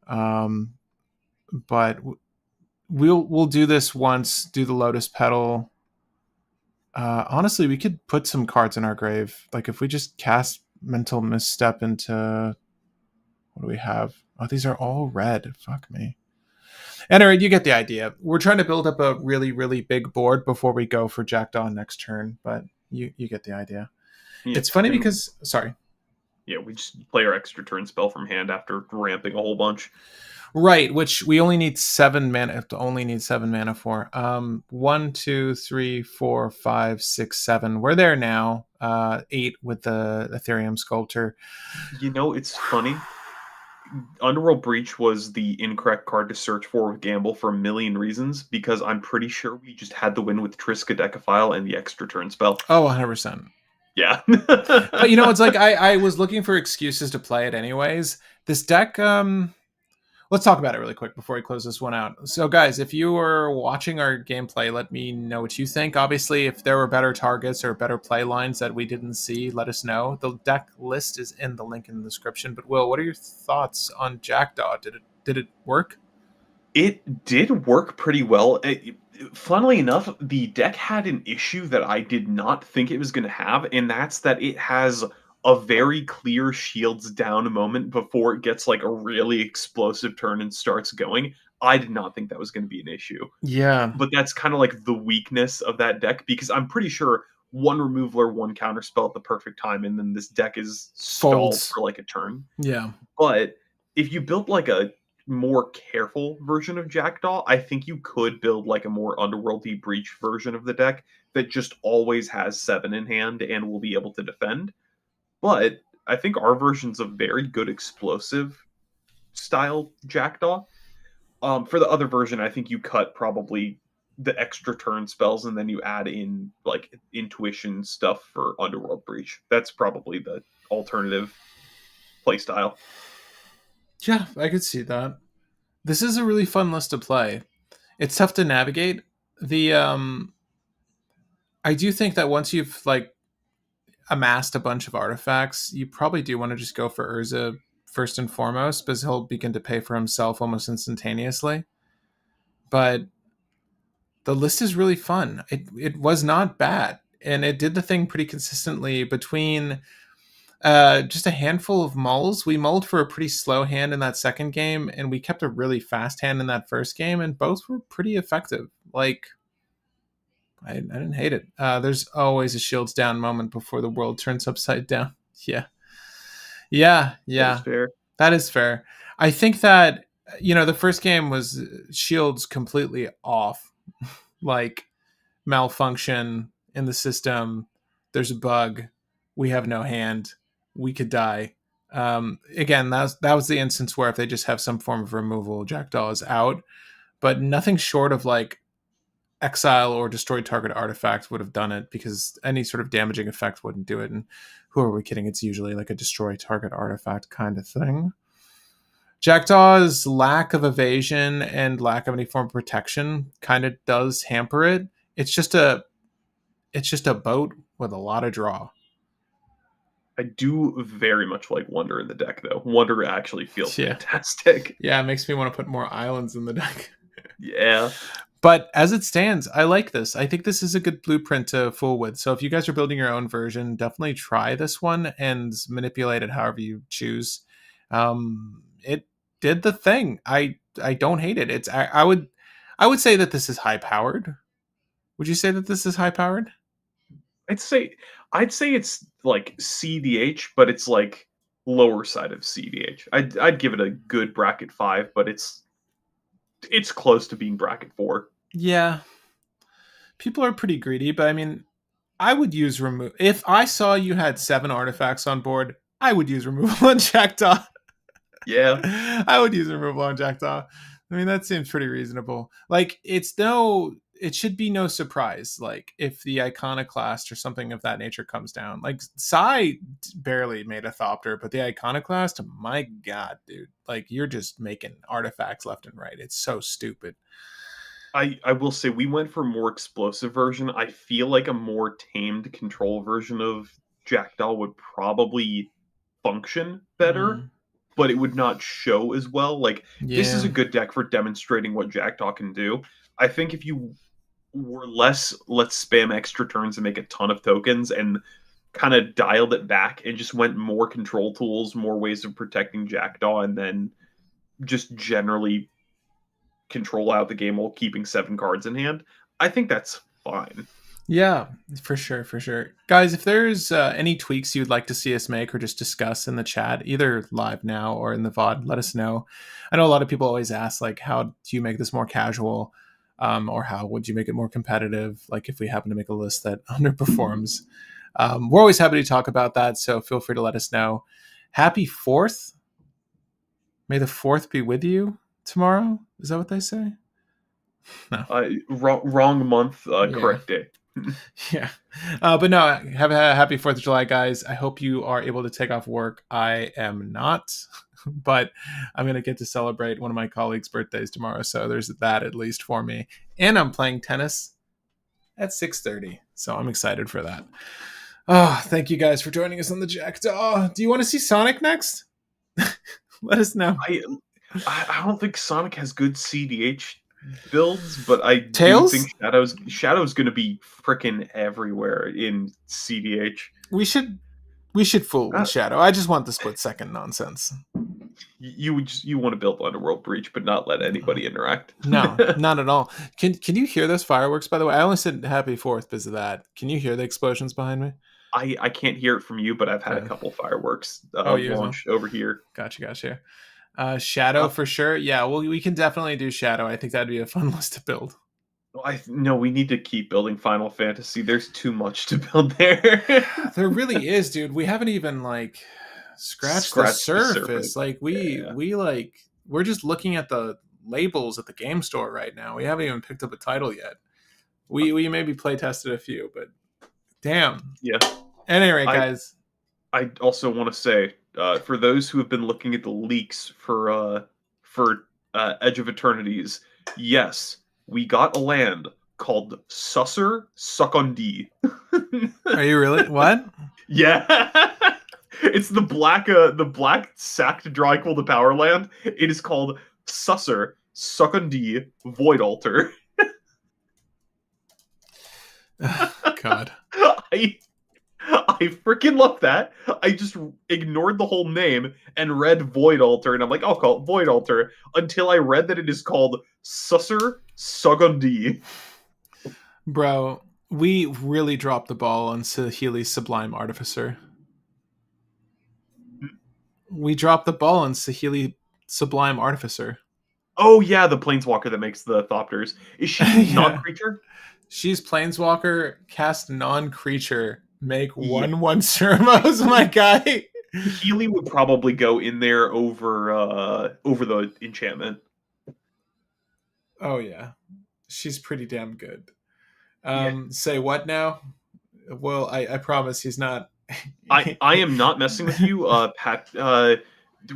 But we'll do this once, do the Lotus Petal. Honestly, we could put some cards in our grave. Like if we just cast Mental Misstep into, what do we have? Oh, these are all red. Fuck me. Anyway, you get the idea. We're trying to build up a really, really big board before we go for Jackdaw next turn, but you get the idea. Yeah, It's funny and because, sorry. yeah, we just play our extra turn spell from hand after ramping a whole bunch. Right, which we only need 7 mana. Only need 7 mana for. 1, 2, 3, 4, 5, 6, 7. We're there now. 8 with the Ethereum Sculptor. You know, it's funny. Underworld Breach was the incorrect card to search for with Gamble for a million reasons, because I'm pretty sure we just had the win with Triska Decaphile and the extra turn spell. Oh, 100%. Yeah. But you know, it's like I was looking for excuses to play it anyways. This deck, let's talk about it really quick before we close this one out. So, guys, if you were watching our gameplay, let me know what you think. Obviously, if there were better targets or better play lines that we didn't see, let us know. The deck list is in the link in the description. But, Will, what are your thoughts on Jackdaw? Did it work? It did work pretty well. Funnily enough, the deck had an issue that I did not think it was going to have, and that's that it has a very clear shields down moment before it gets like a really explosive turn and starts going. I did not think that was going to be an issue. Yeah. But that's kind of like the weakness of that deck, because I'm pretty sure one removal or one counter spell at the perfect time, and then this deck is stalled Folds. for like a turn. Yeah. But if you built like a more careful version of Jackdaw, I think you could build like a more underworldy breach version of the deck that just always has 7 in hand and will be able to defend. But I think our version's a very good explosive style Jackdaw. For the other version, I think you cut probably the extra turn spells and then you add in like intuition stuff for Underworld Breach. That's probably the alternative playstyle. Yeah, I could see that. This is a really fun list to play. It's tough to navigate. The I do think that once you've like amassed a bunch of artifacts, you probably do want to just go for Urza first and foremost, because he'll begin to pay for himself almost instantaneously. But the list is really fun. It was not bad, and it did the thing pretty consistently between just a handful of mulls. We mulled for a pretty slow hand in that second game, and we kept a really fast hand in that first game, and both were pretty effective. Like, I didn't hate it. There's always a shields down moment before the world turns upside down. Yeah. Yeah. That is Yeah. fair. That is fair. I think that, the first game was shields completely off. Like, malfunction in the system. There's a bug. We have no hand. We could die. Again, that was the instance where if they just have some form of removal, Jackdaw is out. But nothing short of like exile or destroy target artifact would have done it, because any sort of damaging effect wouldn't do it. And who are we kidding? It's usually like a destroy target artifact kind of thing. Jackdaw's lack of evasion and lack of any form of protection kind of does hamper it. It's just a boat with a lot of draw. I do very much like Wonder in the deck, though. Wonder actually feels Yeah. fantastic. Yeah, it makes me want to put more islands in the deck. Yeah. But as it stands, I like this. I think this is a good blueprint to fool with. So if you guys are building your own version, definitely try this one and manipulate it however you choose. It did the thing. I don't hate it. I would say that this is high powered. Would you say that this is high powered? I'd say I'd say it's like CDH, but it's like lower side of CDH. I'd give it a good bracket 5, but it's close to being bracket 4. Yeah. People are pretty greedy, but I mean, I would use remove. If I saw you had 7 artifacts on board, I would use removal on Jackdaw. Yeah. I would use removal on Jackdaw. I mean, that seems pretty reasonable. Like, it's no, it should be no surprise, like if the Iconoclast or something of that nature comes down. Like Psy barely made a Thopter, but the Iconoclast, my god, dude, like you're just making artifacts left and right. It's so stupid. I will say we went for a more explosive version. I feel like a more tamed control version of Jackdaw would probably function better, Mm, but it would not show as well. Like this is yeah. a good deck for demonstrating what Jackdaw can do. I think if you were less let's spam extra turns and make a ton of tokens and kind of dialed it back and just went more control tools, more ways of protecting Jackdaw, and then just generally control out the game while keeping 7 cards in hand, I think that's fine. Yeah, for sure, for sure. Guys, if there's any tweaks you'd like to see us make or just discuss in the chat, either live now or in the VOD, let us know. I know a lot of people always ask, like, how do you make this more casual? Or how would you make it more competitive? Like, if we happen to make a list that underperforms. We're always happy to talk about that, so feel free to let us know. Happy 4th. May the 4th be with you tomorrow. Is that what they say? No. Wrong month, Yeah. correct day. Yeah. But no, have a happy 4th of July, guys. I hope you are able to take off work. I am not, but I'm going to get to celebrate one of my colleagues' birthdays tomorrow. So there's that at least for me. And I'm playing tennis at 6:30. So I'm excited for that. Oh, thank you guys for joining us on the Jackdaw. Do you want to see Sonic next? Let us know. I I don't think Sonic has good CDH builds, but I do think Tails? Shadow's going to be freaking everywhere in CDH. We should fool with Uh, Shadow. I just want the split second nonsense. you want to build Underworld Breach, but not let anybody interact. No, not at all. Can you hear those fireworks? By the way, I only said Happy 4th because of that. Can you hear the explosions behind me? I can't hear it from you, but I've had a Okay. couple fireworks Oh, you as well. launched over here. Gotcha. Shadow Uh, for sure. Yeah, well, we can definitely do Shadow. I think that'd be a fun list to build. I no, we need to keep building Final Fantasy. There's too much to build there. There really is, dude. We haven't even like scratched the Scratch the surface. surface. Like Yeah. we're just looking at the labels at the game store right now. We haven't even picked up a title yet. We maybe play tested a few, but damn. Yeah. At any rate, I guys. I also want to say for those who have been looking at the leaks for Edge of Eternities, yes, we got a land called Susser Suckundi. Are you really? What? Yeah. It's the black sacked draw equal to power land. It is called Susser Suckundi Void Altar. God. I I freaking love that. I just ignored the whole name and read Void Altar, and I'm like, I'll call it Void Altar, until I read that it is called Susser Sugundi. Bro, we really dropped the ball on Sahili's Sublime Artificer. We dropped the ball on Sahili Sublime Artificer. Oh yeah, the planeswalker that makes the Thopters. Is she Yeah. non-creature? She's Planeswalker, cast non-creature, make Yeah. 1/1 servos, my guy. Healy would probably go in there over the enchantment. Oh yeah. She's pretty damn good. Yeah. Say what now? Well, I promise he's not. I am not messing with you, Pat.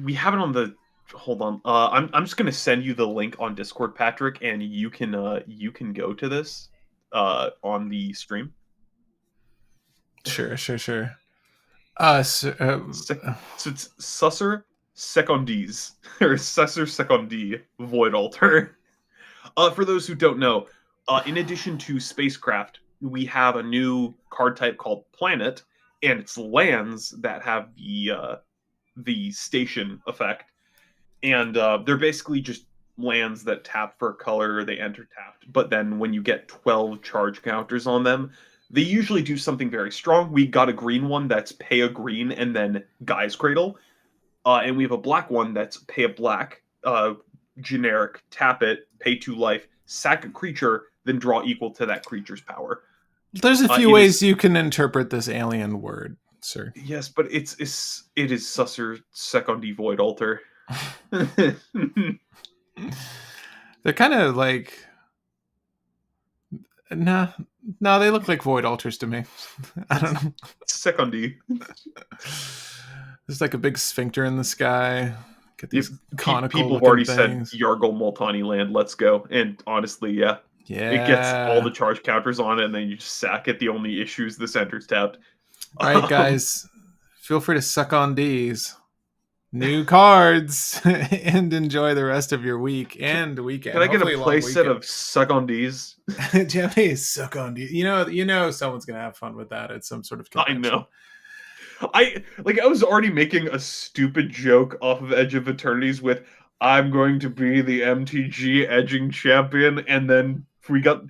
We have it on the. Hold on. I'm just gonna send you the link on Discord, Patrick, and you can go to this on the stream. Sure. So, So it's Susser Secondis or Susser Secondi Void Altar. For those who don't know, in addition to spacecraft, we have a new card type called Planet, and it's lands that have the station effect, and they're basically just lands that tap for a color. They enter tapped, but then when you get 12 charge counters on them, they usually do something very strong. We got a green one that's pay a green and then Guy's Cradle, and we have a black one that's pay a black, generic, tap it, pay 2 life, sack a creature, then draw equal to that creature's power. there's a few It is ways you can interpret this alien word, sir. Yes, but it is Susser Secondi Void Altar. They're kind of like Nah, no, they look like void altars to me. I don't know. Secondly, There's like a big sphincter in the sky. Get if these conical people have looking already said things. Yargle Multani Land, let's go. And honestly, yeah, it gets all the Yeah. charge counters on it, and then you just sack it. The only issue is the center's tapped. All right, Um, guys. Feel free to suck on D's. New cards and enjoy the rest of your week can, and can weekend. I get a Hopefully a long play set weekend. of Secondis? Japanese suck on D. You know someone's gonna have fun with that at some sort of I convention. know. I was already making a stupid joke off of Edge of Eternities with I'm going to be the MTG edging champion, and then we got